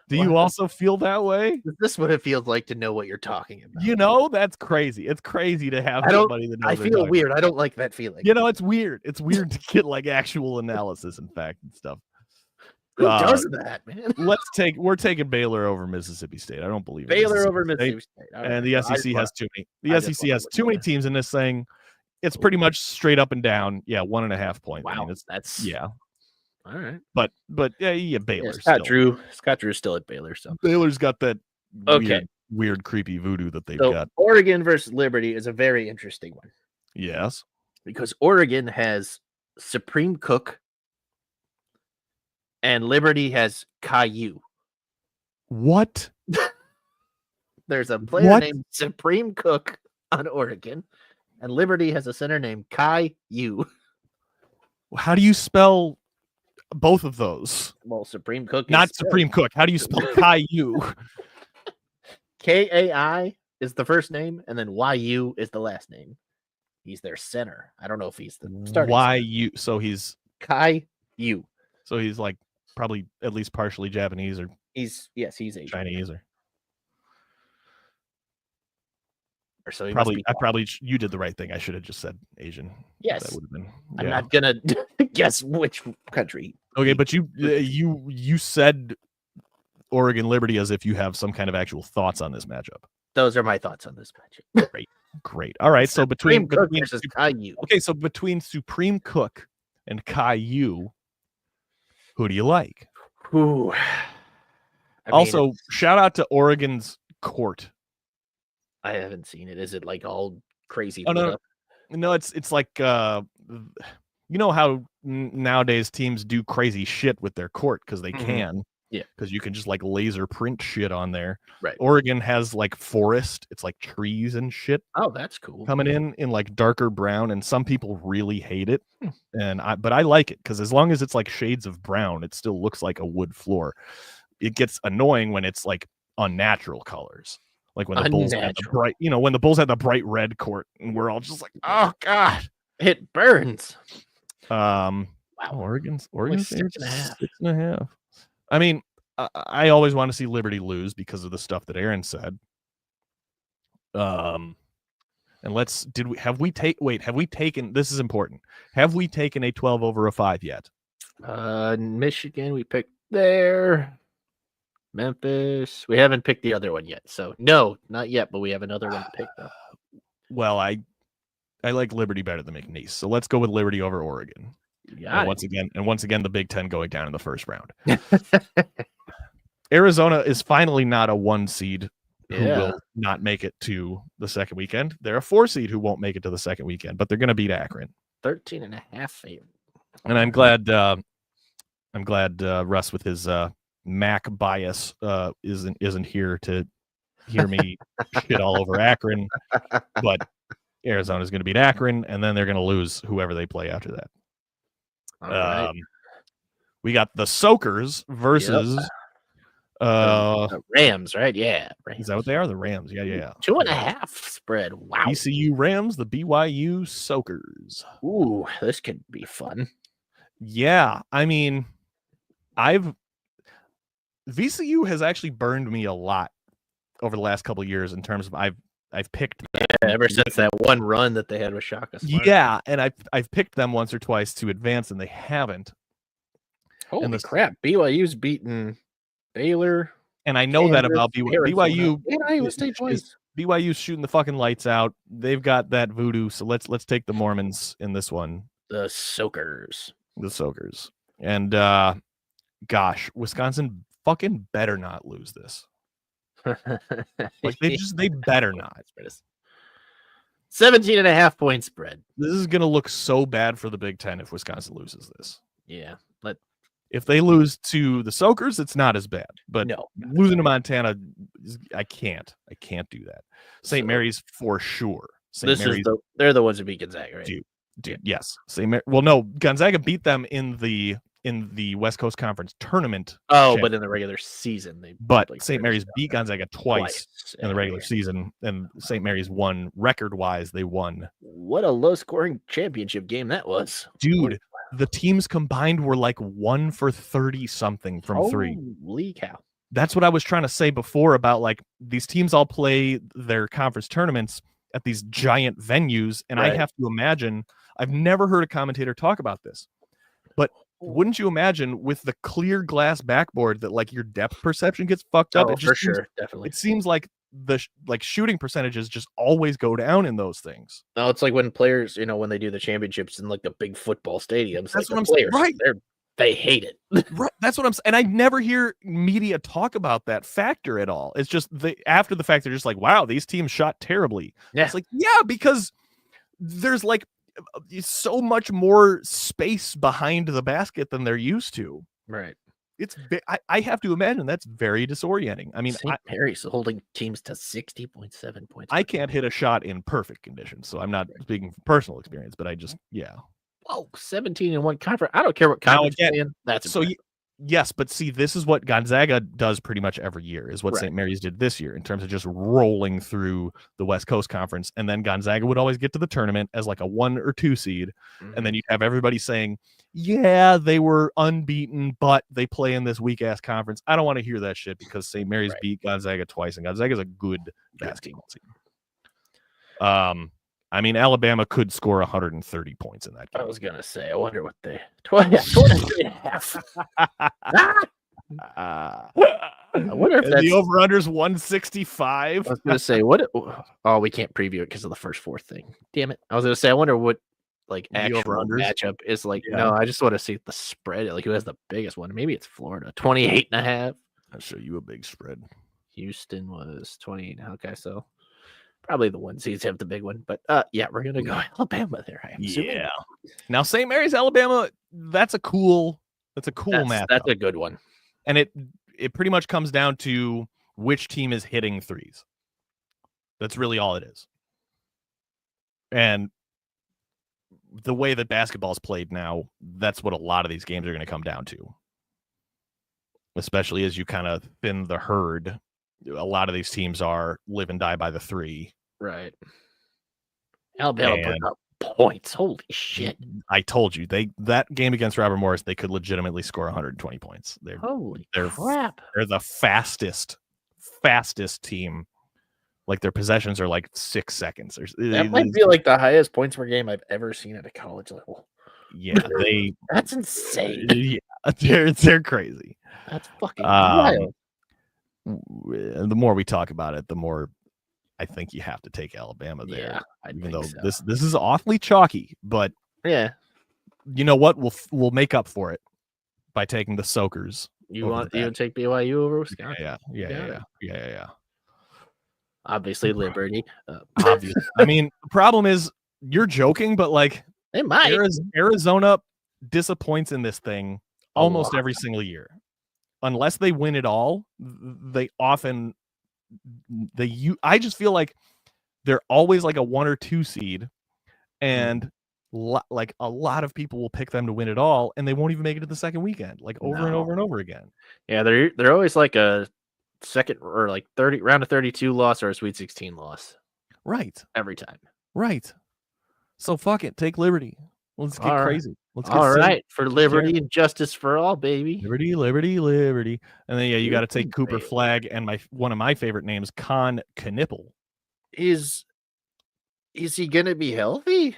Speaker 2: Do you also feel that way?
Speaker 1: Is this what it feels like to know what you're talking about?
Speaker 2: That's crazy. It's crazy to have somebody that knows.
Speaker 1: I feel weird. I don't like that feeling.
Speaker 2: It's weird. It's weird to get like actual analysis and fact and stuff.
Speaker 1: Who does that, man?
Speaker 2: We're taking Baylor over Mississippi State. I don't believe
Speaker 1: Baylor over Mississippi State.
Speaker 2: And the SEC has too many. The SEC has too many teams in this thing. It's pretty much straight up and down. Yeah, 1.5 point.
Speaker 1: Wow, that's all right.
Speaker 2: But yeah, Baylor.
Speaker 1: Scott Drew's still at Baylor, so
Speaker 2: Baylor's got that weird creepy voodoo that they've got.
Speaker 1: Oregon versus Liberty is a very interesting one.
Speaker 2: Yes,
Speaker 1: because Oregon has Supreme Cook, and Liberty has Caillou.
Speaker 2: What?
Speaker 1: There's a player named Supreme Cook on Oregon, and Liberty has a center named Caillou.
Speaker 2: How do you spell both of those?
Speaker 1: Well, Supreme Cook,
Speaker 2: not Supreme Cook. How do you spell Caillou?
Speaker 1: Kai is the first name, and then YU is the last name. He's their center. I don't know if he's the starting.
Speaker 2: YU. So he's
Speaker 1: Caillou.
Speaker 2: So he's like probably at least partially Japanese, or
Speaker 1: he's Asian.
Speaker 2: Chinese, or
Speaker 1: so.
Speaker 2: You did the right thing. I should have just said Asian.
Speaker 1: Yes,
Speaker 2: that would have been. Yeah.
Speaker 1: I'm not gonna guess which country.
Speaker 2: Okay, but you said Oregon Liberty as if you have some kind of actual thoughts on this matchup.
Speaker 1: Those are my thoughts on this matchup.
Speaker 2: Great. All right. So between
Speaker 1: versus Caillou.
Speaker 2: Okay, so between Supreme Cook and Caillou, who do you like?
Speaker 1: Who?
Speaker 2: Also, shout out to Oregon's court.
Speaker 1: I haven't seen it. Is it like all crazy?
Speaker 2: No, it's like you know how nowadays teams do crazy shit with their court because they can.
Speaker 1: Yeah,
Speaker 2: because you can just like laser print shit on there.
Speaker 1: Right.
Speaker 2: Oregon has like forest. It's like trees and shit.
Speaker 1: Oh, that's cool.
Speaker 2: Coming in like darker brown, and some people really hate it. But I like it because as long as it's like shades of brown, it still looks like a wood floor. It gets annoying when it's like unnatural colors. Like when the Bulls had the bright, when the Bulls had the bright red court, and we're all just like, oh god,
Speaker 1: it burns.
Speaker 2: Wow, Oregon's 6.5. I mean, I always want to see Liberty lose because of the stuff that Aaron said. And have we taken, this is important. Have we taken a 12 over a 5 yet?
Speaker 1: Michigan, we picked there. Memphis, we haven't picked the other one yet. So no, not yet, but we have another one to pick though.
Speaker 2: Well, I like Liberty better than McNeese. So let's go with Liberty over Oregon. And once again, the Big Ten going down in the first round. Arizona is finally not a 1 seed who will not make it to the second weekend. They're a 4 seed who won't make it to the second weekend, but they're going to beat Akron.
Speaker 1: 13.5 favorite.
Speaker 2: And I'm glad Russ with his Mac bias isn't here to hear me shit all over Akron. But Arizona's going to beat Akron, and then they're going to lose whoever they play after that.
Speaker 1: Right.
Speaker 2: We got the Soakers versus
Speaker 1: the Rams, right? Yeah. Rams.
Speaker 2: Is that what they are? The Rams. Yeah.
Speaker 1: 2.5 spread. Wow.
Speaker 2: ECU Rams, the BYU Soakers.
Speaker 1: Ooh, this could be fun.
Speaker 2: Yeah. I mean, VCU has actually burned me a lot over the last couple of years in terms of I've picked them.
Speaker 1: Yeah, ever since that one run that they had with Shaka Smart.
Speaker 2: Yeah, and I've picked them once or twice to advance, and they haven't.
Speaker 1: Holy crap! BYU's beaten Baylor,
Speaker 2: and I know that about BYU.
Speaker 1: Iowa State twice.
Speaker 2: BYU's shooting the fucking lights out. They've got that voodoo. So let's take the Mormons in this one.
Speaker 1: The Soakers.
Speaker 2: And gosh, Wisconsin fucking better not lose this. Like they better not.
Speaker 1: 17.5 point spread.
Speaker 2: This is going to look so bad for the Big Ten if Wisconsin loses this.
Speaker 1: Yeah.
Speaker 2: If they lose to the Soakers, it's not as bad. But
Speaker 1: No,
Speaker 2: losing to Montana, I can't do that. St.
Speaker 1: So-
Speaker 2: Mary's for sure.
Speaker 1: They're the ones who beat Gonzaga, right?
Speaker 2: Dude, yes. Well, no, Gonzaga beat them in the West Coast Conference tournament.
Speaker 1: But in the regular season,
Speaker 2: St. Mary's beat Gonzaga twice in the regular season, and St. Mary's won record-wise. They won.
Speaker 1: What a low-scoring championship game that was,
Speaker 2: dude. The teams combined were like 1 for 30 something from three.
Speaker 1: Holy cow!
Speaker 2: That's what I was trying to say before about like these teams all play their conference tournaments at these giant venues, and I have to imagine. I've never heard a commentator talk about this, but wouldn't you imagine with the clear glass backboard that like your depth perception gets fucked up?
Speaker 1: Definitely.
Speaker 2: It seems like the shooting percentages just always go down in those things.
Speaker 1: No, it's like when players, when they do the championships in like the big football stadiums.
Speaker 2: That's
Speaker 1: like
Speaker 2: what I'm
Speaker 1: saying.
Speaker 2: Right.
Speaker 1: They hate it.
Speaker 2: Right. That's what I'm saying. And I never hear media talk about that factor at all. It's just after the fact, they're just like, wow, these teams shot terribly.
Speaker 1: Yeah.
Speaker 2: It's like, yeah, because there's like so much more space behind the basket than they're used to.
Speaker 1: Right.
Speaker 2: I have to imagine that's very disorienting. I mean,
Speaker 1: St. Mary's holding teams to 60.7 points.
Speaker 2: I can't hit a shot in perfect conditions, so I'm not speaking from personal experience, but I just,
Speaker 1: Whoa, 17 in one conference. I don't care what conference you're in. That's
Speaker 2: so. Yes, but see, this is what Gonzaga does pretty much every year, is what
Speaker 1: Right.
Speaker 2: St. Mary's did this year in terms of just rolling through the West Coast Conference. And then Gonzaga would always get to the tournament as like a 1 or 2 seed. And then you'd have everybody saying, yeah, they were unbeaten, but they play in this weak ass conference. I don't want to hear that shit because St. Mary's beat Gonzaga twice, and Gonzaga's a good basketball team. I mean, Alabama could score 130 points in that game.
Speaker 1: I was gonna say, I wonder what they 23.5. I wonder if
Speaker 2: And
Speaker 1: that's
Speaker 2: the over-under's 165.
Speaker 1: I was gonna say what. Oh, we can't preview it because of the first 4 thing. Damn it! I was gonna say, I wonder what like
Speaker 2: The
Speaker 1: actual
Speaker 2: over-unders?
Speaker 1: matchup is like.
Speaker 2: Yeah.
Speaker 1: No, I just want to see the spread. Like who has the biggest one? Maybe it's Florida, 28.5.
Speaker 2: I'll show you a big spread.
Speaker 1: Houston was 28. Okay, so probably the 1 seeds have the big one. But yeah, we're gonna go Alabama there. I am assuming.
Speaker 2: Yeah. Now St. Mary's Alabama, that's a cool matchup.
Speaker 1: That's a good one.
Speaker 2: And it pretty much comes down to which team is hitting threes. That's really all it is. And the way that basketball is played now, that's what a lot of these games are going to come down to. Especially as you kind of thin the herd. A lot of these teams are live and die by the 3.
Speaker 1: Right. Alabama put up points. Holy shit.
Speaker 2: I told you, that game against Robert Morris, they could legitimately score 120 points. They're
Speaker 1: crap.
Speaker 2: They're the fastest team. Like their possessions are like 6 seconds.
Speaker 1: That might be like the highest points per game I've ever seen at a college level.
Speaker 2: Yeah,
Speaker 1: that's insane.
Speaker 2: Yeah, they're crazy.
Speaker 1: That's fucking wild.
Speaker 2: The more we talk about it, the more I think you have to take Alabama there.
Speaker 1: Yeah,
Speaker 2: even though this is awfully chalky, but
Speaker 1: yeah,
Speaker 2: you know what? We'll make up for it by taking the Soakers.
Speaker 1: You want to take BYU over Wisconsin?
Speaker 2: Yeah.
Speaker 1: Obviously, Liberty.
Speaker 2: Obviously. I mean, the problem is you're joking, but like
Speaker 1: they might.
Speaker 2: Arizona disappoints in this thing almost every single year. Unless they win it all, they often I just feel like they're always like a 1 or 2 seed, and like a lot of people will pick them to win it all, and they won't even make it to the second weekend, like over and over and over again.
Speaker 1: Yeah, they're always like a second or like 30 round of 32 loss or a Sweet 16 loss.
Speaker 2: Right.
Speaker 1: Every time.
Speaker 2: Right. So fuck it. Take Liberty. Let's get crazy. Let's get
Speaker 1: all right. For liberty and justice for all, baby.
Speaker 2: Liberty. And then you got to take Cooper Flagg and one of my favorite names, Con Knipple.
Speaker 1: Is he gonna be healthy?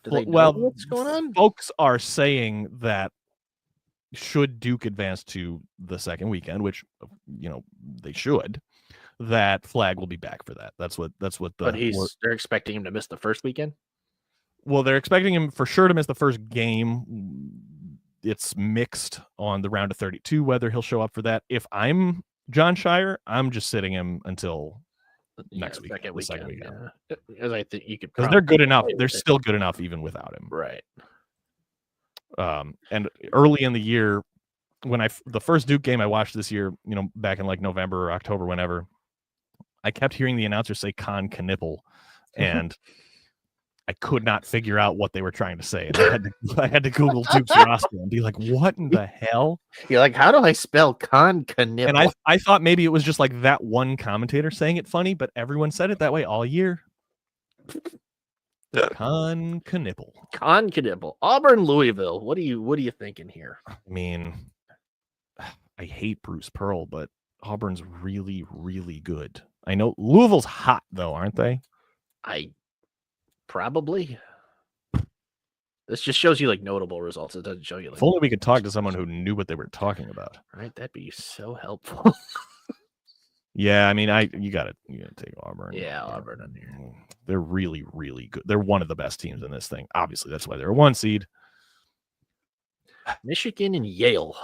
Speaker 1: Do they know
Speaker 2: well,
Speaker 1: what's going on?
Speaker 2: Folks are saying that should Duke advance to the second weekend, which they should, that Flagg will be back for that. That's what
Speaker 1: But they're expecting him to miss the first weekend.
Speaker 2: Well, they're expecting him for sure to miss the first game. It's mixed on the round of 32 whether he'll show up for that. If I'm John Shire, I'm just sitting him until next week.
Speaker 1: Second
Speaker 2: the second
Speaker 1: weekend.
Speaker 2: weekend.
Speaker 1: Yeah. Because I think you could
Speaker 2: Because they're good
Speaker 1: probably
Speaker 2: enough.
Speaker 1: play
Speaker 2: They're
Speaker 1: with it.
Speaker 2: still good enough even without him.
Speaker 1: Right.
Speaker 2: And early in the year, when the first Duke game I watched this year, back in like November or October, whenever, I kept hearing the announcer say Con Knipple, and I could not figure out what they were trying to say. And I had to Google Duke's roster and be like, what in the hell?
Speaker 1: You're like, how do I spell Con Knipple?
Speaker 2: And I thought maybe it was just like that one commentator saying it funny, but everyone said it that way all year. Con Knipple.
Speaker 1: Con Knipple. Auburn, Louisville. What are you thinking here?
Speaker 2: I mean, I hate Bruce Pearl, but Auburn's really, really good. I know Louisville's hot though, aren't they?
Speaker 1: Probably. This just shows you like notable results. It doesn't show you like.
Speaker 2: If only we could talk to someone who knew what they were talking about.
Speaker 1: Right, that'd be so helpful.
Speaker 2: Yeah, I mean, you got to take Auburn.
Speaker 1: Yeah, Auburn on here.
Speaker 2: They're really, really good. They're one of the best teams in this thing. Obviously, that's why they're a 1 seed.
Speaker 1: Michigan and Yale.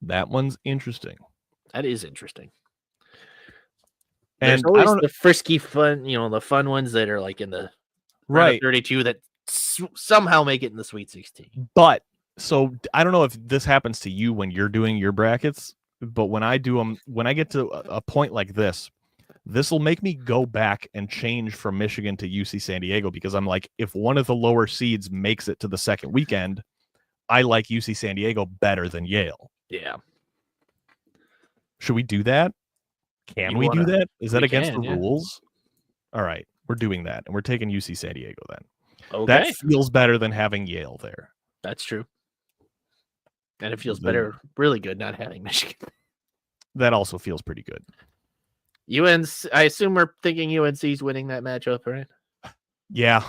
Speaker 2: That one's interesting.
Speaker 1: That is interesting.
Speaker 2: And
Speaker 1: there's always the frisky fun, the fun ones that are like in the round of 32 that somehow make it in the Sweet 16.
Speaker 2: But so I don't know if this happens to you when you're doing your brackets, but when I do them, when I get to a point like this will make me go back and change from Michigan to UC San Diego, because I'm like, if one of the lower seeds makes it to the second weekend, I like UC San Diego better than Yale.
Speaker 1: Yeah.
Speaker 2: Should we do that? Can we do that? Is that against the
Speaker 1: yeah.
Speaker 2: rules? All right, we're doing that, and we're taking UC San Diego then.
Speaker 1: Okay.
Speaker 2: That feels better than having Yale there.
Speaker 1: That's true. And it feels better, really good, not having Michigan.
Speaker 2: That also feels pretty good.
Speaker 1: UNC, I assume we're thinking UNC's winning that matchup, right?
Speaker 2: Yeah,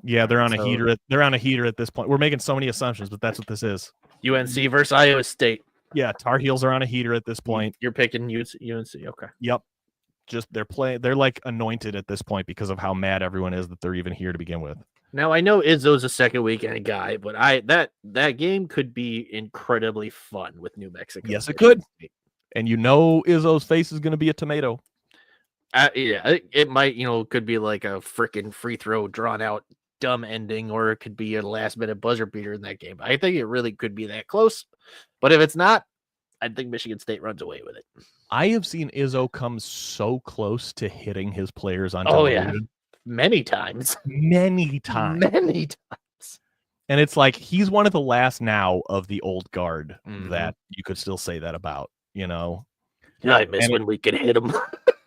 Speaker 2: they're on a heater. They're on a heater at this point. We're making so many assumptions, but that's what this is.
Speaker 1: UNC versus Iowa State.
Speaker 2: Yeah, Tar Heels are on a heater at this point.
Speaker 1: You're picking UNC. Okay.
Speaker 2: Yep. Just they're like anointed at this point because of how mad everyone is that they're even here to begin with.
Speaker 1: Now I know Izzo's a second weekend guy, but that game could be incredibly fun with New Mexico.
Speaker 2: Yes, it could. And Izzo's face is going to be a tomato.
Speaker 1: Yeah, it might, could be like a freaking free throw drawn out dumb ending, or it could be a last minute buzzer beater in that game. I think it really could be that close. But if it's not, I think Michigan State runs away with it.
Speaker 2: I have seen Izzo come so close to hitting his players on
Speaker 1: television.
Speaker 2: television.
Speaker 1: Many times.
Speaker 2: Many times. And it's like he's one of the last now of the old guard that you could still say that about,
Speaker 1: Yeah, I miss when we could hit him.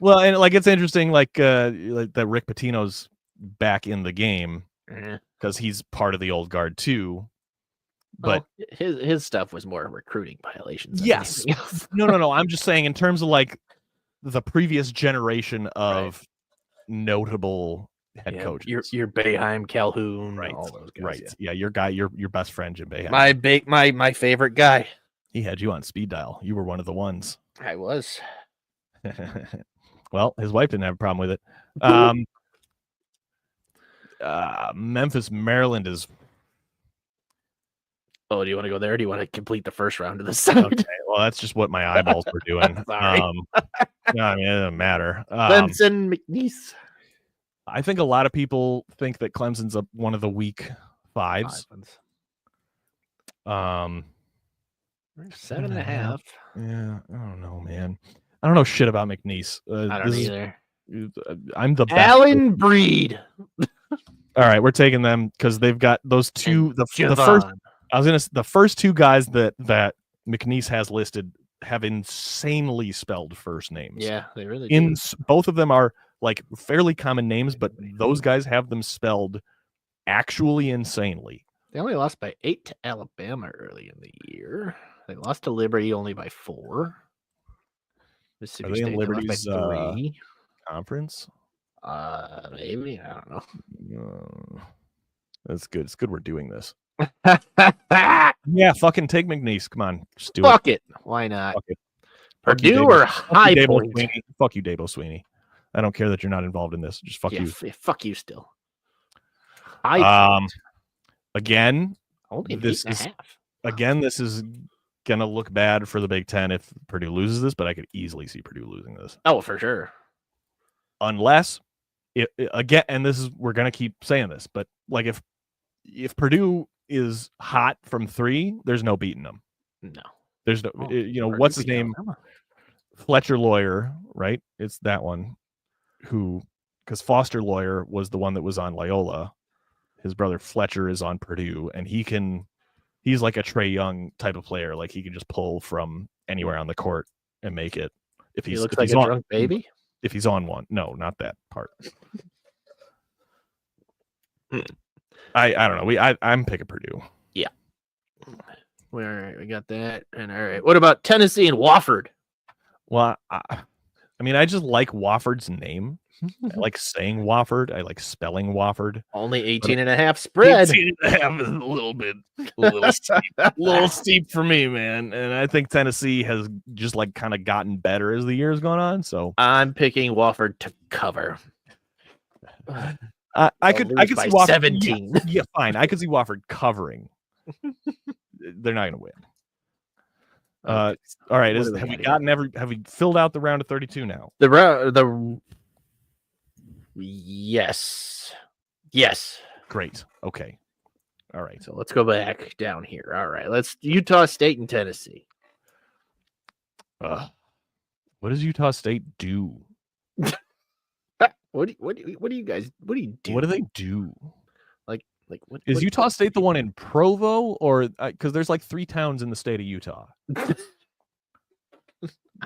Speaker 2: Well, and like it's interesting, like that Rick Pitino's back in the game because he's part of the old guard too. But
Speaker 1: his stuff was more recruiting violations.
Speaker 2: Yes. No. I'm just saying in terms of like the previous generation of notable head coaches.
Speaker 1: Your Boeheim, Calhoun,
Speaker 2: right?
Speaker 1: All those guys.
Speaker 2: Right. Yeah, your guy, your best friend, Jim Boeheim.
Speaker 1: My favorite guy.
Speaker 2: He had you on speed dial. You were one of the ones.
Speaker 1: I was.
Speaker 2: Well, his wife didn't have a problem with it. Memphis, Maryland is.
Speaker 1: Oh, do you want to go there? Or do you want to complete the first round of the side?
Speaker 2: Okay, well, that's just what my eyeballs were doing.
Speaker 1: Sorry.
Speaker 2: No, I mean, it doesn't matter.
Speaker 1: Clemson, McNeese.
Speaker 2: I think a lot of people think that Clemson's one of the weak fives.
Speaker 1: 7.5.
Speaker 2: Yeah, I don't know, man. I don't know shit about McNeese.
Speaker 1: I don't either.
Speaker 2: I'm the best.
Speaker 1: Allen Breed.
Speaker 2: All right, we're taking them because they've got those two. The first. The first two guys that McNeese has listed have insanely spelled first names.
Speaker 1: Yeah, they really do.
Speaker 2: Both of them are like fairly common names, but those guys have them spelled actually insanely.
Speaker 1: They only lost by 8 to Alabama early in the year. They lost to Liberty only by 4.
Speaker 2: Mississippi State in Liberty's 3 conference.
Speaker 1: Maybe, I don't know.
Speaker 2: That's good. It's good we're doing this. Yeah, fucking take McNeese. Come on, just do
Speaker 1: Fuck it. Why not?
Speaker 2: Fuck it.
Speaker 1: Purdue or High Point?
Speaker 2: Fuck you, Dabo Sweeney. I don't care that you're not involved in this. Just fuck you.
Speaker 1: Fuck you still.
Speaker 2: Again,
Speaker 1: only
Speaker 2: this is gonna look bad for the Big Ten if Purdue loses this, but I could easily see Purdue losing this.
Speaker 1: Oh, for sure.
Speaker 2: Unless again, and this is we're gonna keep saying this, but like if Purdue is hot from 3, there's no beating them.
Speaker 1: No.
Speaker 2: There's no
Speaker 1: Purdue
Speaker 2: what's his
Speaker 1: beat
Speaker 2: name?
Speaker 1: Alabama.
Speaker 2: Fletcher Lawyer, right? It's that one who, because Foster Lawyer was the one that was on Loyola. His brother Fletcher is on Purdue, and he's like a Trae Young type of player. Like he can just pull from anywhere on the court and make it. If
Speaker 1: He looks like a drunk baby.
Speaker 2: If he's on one. No, not that part. I don't know. I'm picking Purdue.
Speaker 1: Yeah. All right, we got that. And all right, what about Tennessee and Wofford?
Speaker 2: Well, I mean, I just like Wofford's name. I like saying Wofford. I like spelling Wofford.
Speaker 1: Only 18.5 spread.
Speaker 2: 18.5 is a little steep for me, man. And I think Tennessee has just like kind of gotten better as the year's gone on. So
Speaker 1: I'm picking Wofford to cover.
Speaker 2: I could see Wofford
Speaker 1: 17.
Speaker 2: Yeah, fine. I could see Wofford covering. They're not going to win. All right. Have we filled out the round of 32 now?
Speaker 1: Yes.
Speaker 2: Great. Okay. All right.
Speaker 1: So let's go back down here. All right. Let's Utah State and Tennessee.
Speaker 2: What does Utah State do?
Speaker 1: What do you guys do?
Speaker 2: What do they do?
Speaker 1: Like what
Speaker 2: Is
Speaker 1: what-
Speaker 2: Utah State the one in Provo, or because there's like 3 towns in the state of Utah?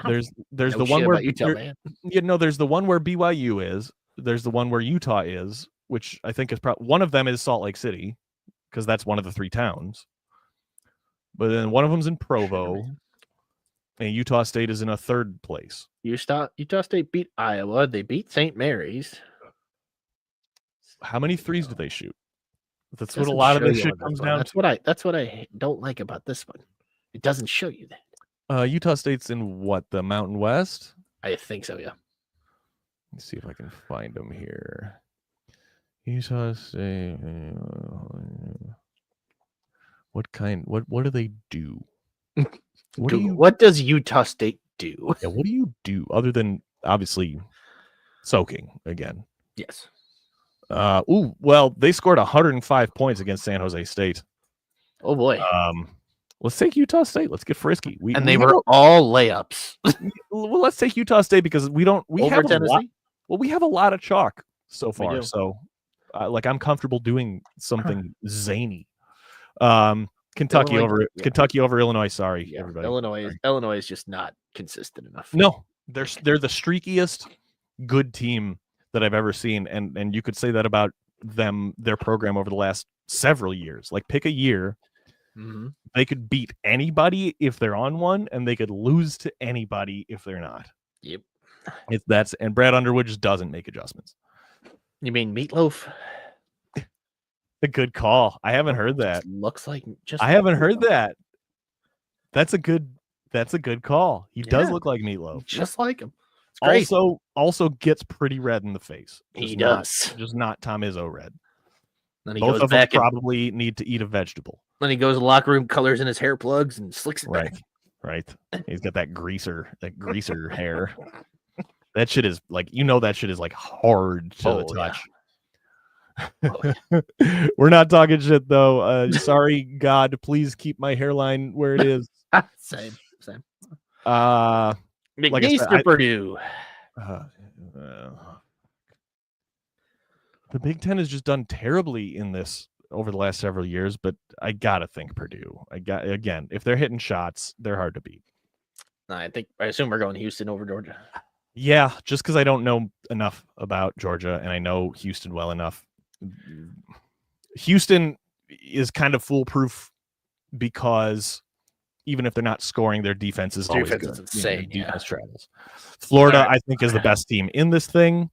Speaker 2: There's the one where
Speaker 1: Utah, man.
Speaker 2: there's the one where BYU is. There's the one where Utah is, which I think is probably one of them is Salt Lake City, because that's one of the 3 towns. But then one of them's in Provo, and Utah State is in a 3rd place.
Speaker 1: Utah State beat Iowa. They beat St. Mary's.
Speaker 2: How many threes do they shoot? That's what a
Speaker 1: Doesn't
Speaker 2: lot of
Speaker 1: show
Speaker 2: this
Speaker 1: you
Speaker 2: shit
Speaker 1: on this
Speaker 2: comes
Speaker 1: one.
Speaker 2: down
Speaker 1: That's what I don't like about this one. It doesn't show you that.
Speaker 2: Utah State's in what, the Mountain West?
Speaker 1: I think so, yeah.
Speaker 2: Let's see if I can find them here. Utah State. What do they do?
Speaker 1: What does Utah State do?
Speaker 2: Yeah, what do you do other than obviously soaking again?
Speaker 1: Yes.
Speaker 2: Well, they scored 105 points against San Jose State.
Speaker 1: Oh boy.
Speaker 2: Let's take Utah State. Let's get frisky.
Speaker 1: They were all layups.
Speaker 2: Well, let's take Utah State because we
Speaker 1: Over
Speaker 2: have
Speaker 1: Tennessee?
Speaker 2: a lot. Well, we have a lot of chalk so far.
Speaker 1: do.
Speaker 2: So, I'm comfortable doing something zany. Kentucky over Illinois. Sorry,
Speaker 1: Yeah,
Speaker 2: everybody.
Speaker 1: Illinois is just not consistent enough.
Speaker 2: No, they're the streakiest good team that I've ever seen, and you could say that about their program over the last several years. Like, pick a year.
Speaker 1: Mm-hmm.
Speaker 2: They could beat anybody if they're on one, and they could lose to anybody if they're not.
Speaker 1: Yep.
Speaker 2: And Brad Underwood just doesn't make adjustments.
Speaker 1: You mean Meatloaf?
Speaker 2: A good call. I haven't heard that.
Speaker 1: Looks like just.
Speaker 2: I haven't heard that. That's a good call. He does
Speaker 1: Yeah.
Speaker 2: look like Meatloaf.
Speaker 1: Just like him. It's great.
Speaker 2: Also gets pretty red in the face.
Speaker 1: He
Speaker 2: Just not-
Speaker 1: does.
Speaker 2: Just not Tom Izzo red.
Speaker 1: Then he
Speaker 2: Both
Speaker 1: goes
Speaker 2: of them
Speaker 1: back and
Speaker 2: probably need to eat a vegetable.
Speaker 1: then he goes to the locker room, colors in his hair plugs, and slicks it back.
Speaker 2: Right. He's got that greaser hair. That shit is like, that shit is like hard to the touch. We're not talking shit though. Sorry, God, please keep my hairline where it is.
Speaker 1: Same.
Speaker 2: Like I said,
Speaker 1: McNeese Purdue.
Speaker 2: The Big Ten has just done terribly in this over the last several years, but I gotta think Purdue. Again, if they're hitting shots, they're hard to beat.
Speaker 1: I assume we're going Houston over Georgia.
Speaker 2: Yeah, just because I don't know enough about Georgia and I know Houston well enough. Houston is kind of foolproof because even if they're not scoring, their defense is always
Speaker 1: Defense
Speaker 2: good.
Speaker 1: is insane,
Speaker 2: Their defense travels. Florida, I think, is the best team in this thing.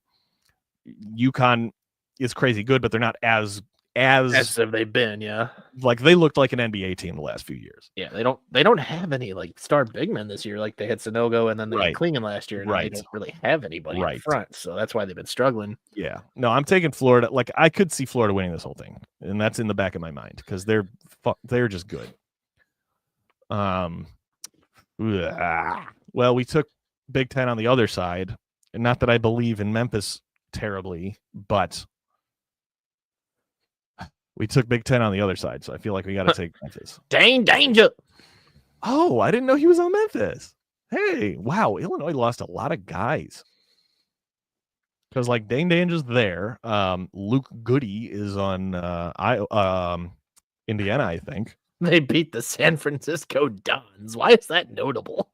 Speaker 2: UConn is crazy good, but they're not as
Speaker 1: have they been, yeah.
Speaker 2: like they looked like an NBA team the last few years.
Speaker 1: Yeah, they don't have any like star big men this year. Like they had Sanogo and then they had Klingon last year, and they don't really have anybody in front. So that's why they've been struggling.
Speaker 2: Yeah. No, I'm taking Florida. Like I could see Florida winning this whole thing, and that's in the back of my mind because they're just good. Well, we took Big Ten on the other side. And not that I believe in Memphis terribly, but we took Big Ten on the other side. So I feel like we got to take Memphis.
Speaker 1: Dang danger.
Speaker 2: Oh, I didn't know he was on Memphis. Hey, wow. Illinois lost a lot of guys. Because like Dane Danger's there. Luke Goody is on Indiana, I think.
Speaker 1: They beat the San Francisco Dons. Why is that notable?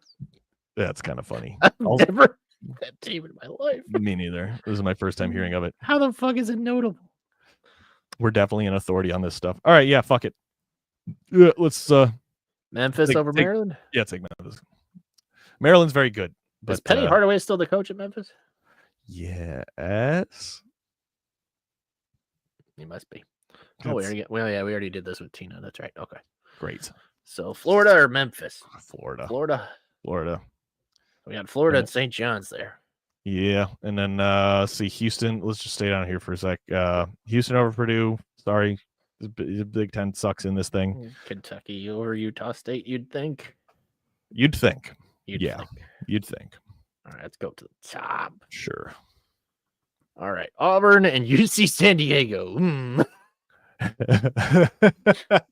Speaker 2: That's kind of funny.
Speaker 1: I've never heard that team in my life.
Speaker 2: Me neither. This is my first time hearing of it.
Speaker 1: How the fuck is it notable?
Speaker 2: We're definitely an authority on this stuff. All right, yeah, fuck it. Let's
Speaker 1: Memphis over Maryland?
Speaker 2: Yeah, take Memphis. Maryland's very good. But
Speaker 1: Is Penny Hardaway still the coach at Memphis?
Speaker 2: Yes.
Speaker 1: He must be. Oh, we already did this with Tina. That's right. Okay.
Speaker 2: Great.
Speaker 1: So Florida or Memphis?
Speaker 2: Florida.
Speaker 1: We got Florida and St. John's there.
Speaker 2: Yeah. And then see Houston. Let's just stay down here for a sec. Houston over Purdue. Sorry. The Big Ten sucks in this thing.
Speaker 1: Kentucky over Utah State, you'd think.
Speaker 2: You'd think.
Speaker 1: You'd think. All right, let's go to the top.
Speaker 2: Sure.
Speaker 1: All right. Auburn and UC San Diego.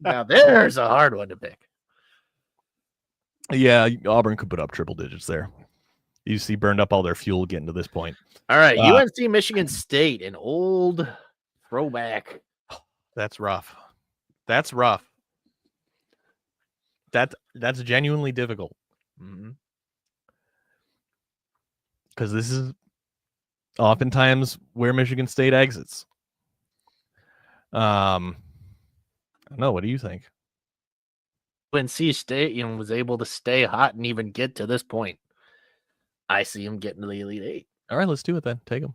Speaker 1: Now there's a hard one to pick.
Speaker 2: Yeah, Auburn could put up triple digits there. UC burned up all their fuel getting to this point.
Speaker 1: All right, UNC Michigan State, an old throwback.
Speaker 2: That's rough. That's genuinely difficult. Because this is oftentimes where Michigan State exits. I don't know. What do you think?
Speaker 1: NC State, was able to stay hot and even get to this point. I see him getting to the Elite Eight.
Speaker 2: All right, let's do it then. Take them.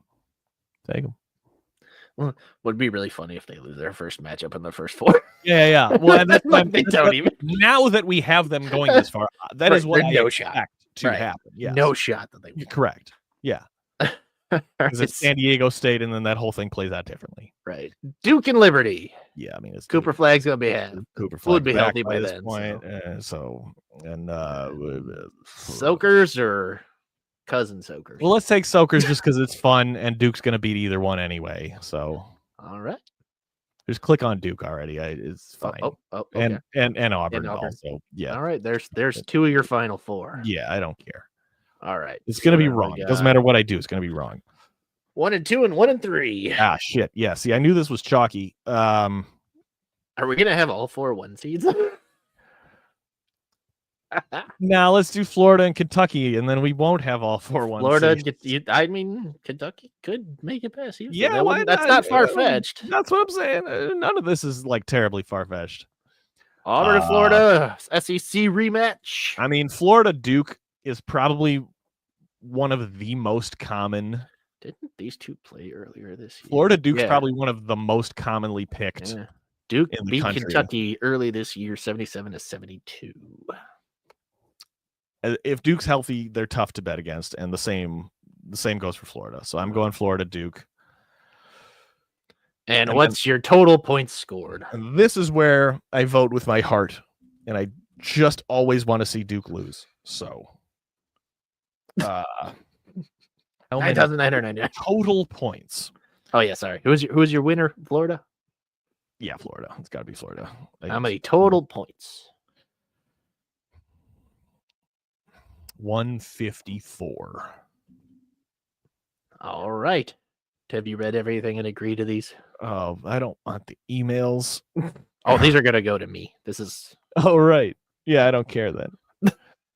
Speaker 1: Well, would be really funny if they lose their first matchup in the first four.
Speaker 2: Yeah. Well, that's
Speaker 1: like they don't even.
Speaker 2: Now that we have them going this far, that is what I expect to
Speaker 1: right.
Speaker 2: happen. Yeah,
Speaker 1: no shot that they win.
Speaker 2: Correct. Yeah, because it's San Diego State, and then that whole thing plays out differently.
Speaker 1: Right. Duke and Liberty.
Speaker 2: Yeah, I mean, it's
Speaker 1: Cooper Flag's gonna be Cooper Flag would be healthy by
Speaker 2: this
Speaker 1: then.
Speaker 2: Point,
Speaker 1: Soakers or cousin Soakers.
Speaker 2: Well, let's take Soakers just because it's fun, and Duke's gonna beat either one anyway. So,
Speaker 1: all right.
Speaker 2: Just click on Duke already. It's fine.
Speaker 1: Okay.
Speaker 2: And Auburn also. Yeah.
Speaker 1: All right. There's two of your final four.
Speaker 2: Yeah, I don't care.
Speaker 1: All right.
Speaker 2: It's gonna be wrong. It doesn't matter what I do. It's gonna be wrong.
Speaker 1: 1 and 2 and 1 and 3.
Speaker 2: Ah, shit. Yeah. See, I knew this was chalky.
Speaker 1: Are we gonna have all 4 1 seeds?
Speaker 2: Now let's do Florida and Kentucky, and then we won't have all 4 1
Speaker 1: Florida.
Speaker 2: seeds.
Speaker 1: I mean, Kentucky could make it past you.
Speaker 2: Yeah,
Speaker 1: that's not far fetched.
Speaker 2: That's what I'm saying. None of this is like terribly far fetched.
Speaker 1: Auburn and Florida SEC rematch.
Speaker 2: I mean, Florida Duke is probably one of the most common.
Speaker 1: Didn't these two play earlier this year?
Speaker 2: Florida Duke's probably one of the most commonly picked.
Speaker 1: Yeah. Duke beat
Speaker 2: country.
Speaker 1: Kentucky early this year, 77-72.
Speaker 2: If Duke's healthy, they're tough to bet against, and the same goes for Florida. So I'm going Florida Duke.
Speaker 1: And what's your total points scored?
Speaker 2: And this is where I vote with my heart, and I just always want to see Duke lose. So,
Speaker 1: 9,999
Speaker 2: total points.
Speaker 1: Oh yeah, sorry. Who was your winner? Florida.
Speaker 2: Yeah, Florida. It's got to be Florida.
Speaker 1: How many total points?
Speaker 2: 154.
Speaker 1: All right. Have you read everything and agree to these?
Speaker 2: Oh, I don't want the emails.
Speaker 1: Oh, these are gonna go to me. This is.
Speaker 2: Oh, right. Yeah, I don't care then.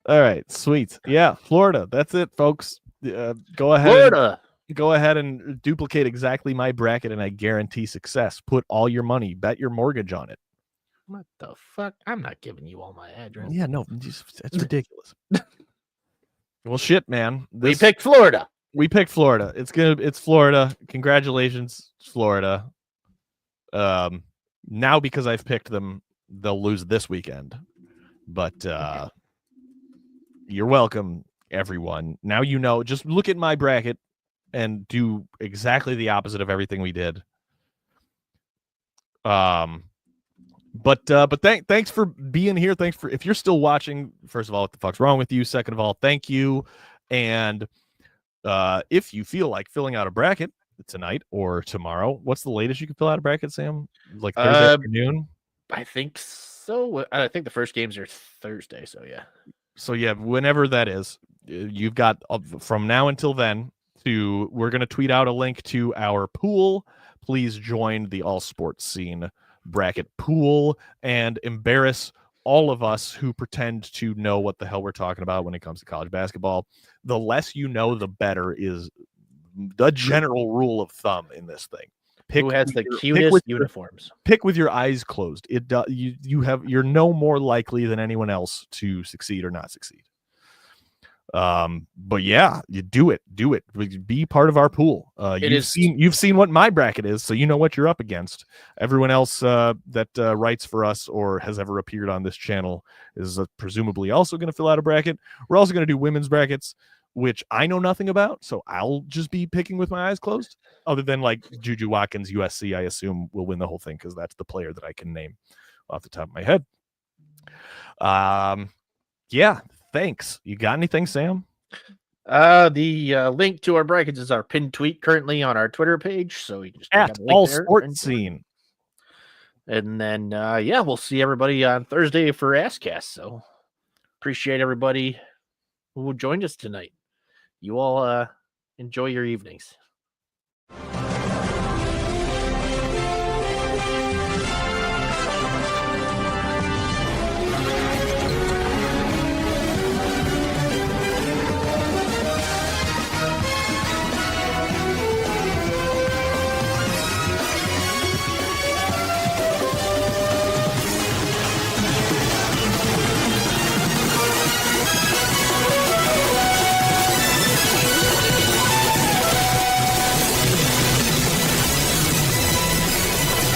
Speaker 2: All right, sweet. Yeah, Florida. That's it, folks. Go ahead.
Speaker 1: Florida.
Speaker 2: Go ahead and duplicate exactly my bracket, and I guarantee success. Put all your money, bet your mortgage on it.
Speaker 1: What the fuck? I'm not giving you all my address.
Speaker 2: Yeah, no, it's ridiculous. Well, shit, man.
Speaker 1: We picked Florida.
Speaker 2: It's Florida. Congratulations, Florida. Now because I've picked them, they'll lose this weekend. But you're welcome, everyone. Now you know. Just look at my bracket and do exactly the opposite of everything we did. But thanks for being here. Thanks for, if you're still watching, first of all, what the fuck's wrong with you? Second of all, thank you. And if you feel like filling out a bracket tonight or tomorrow, what's the latest you can fill out a bracket, Sam? Like Thursday afternoon?
Speaker 1: I think so. I think the first games are Thursday, so yeah.
Speaker 2: So yeah, whenever that is, you've got from now until then we're going to tweet out a link to our pool. Please join the All Sports Scene bracket pool and embarrass all of us who pretend to know what the hell we're talking about when it comes to college basketball. The less you know, the better is the general rule of thumb in this thing.
Speaker 1: Who has the cutest uniforms?
Speaker 2: Pick with your eyes closed. You're no more likely than anyone else to succeed or not succeed. But yeah, you do it. Be part of our pool. You've seen what my bracket is, so you know what you're up against. Everyone else that writes for us or has ever appeared on this channel is presumably also going to fill out a bracket. We're also going to do women's brackets, which I know nothing about, so I'll just be picking with my eyes closed. Other than like Juju Watkins, USC, I assume will win the whole thing because that's the player that I can name off the top of my head. Yeah. Thanks. You got anything, Sam?
Speaker 1: The link to our brackets is our pinned tweet currently on our Twitter page, so you can just
Speaker 2: at All Sports Scene.
Speaker 1: And then we'll see everybody on Thursday for AskCast. So appreciate everybody who joined us tonight. You all enjoy your evenings.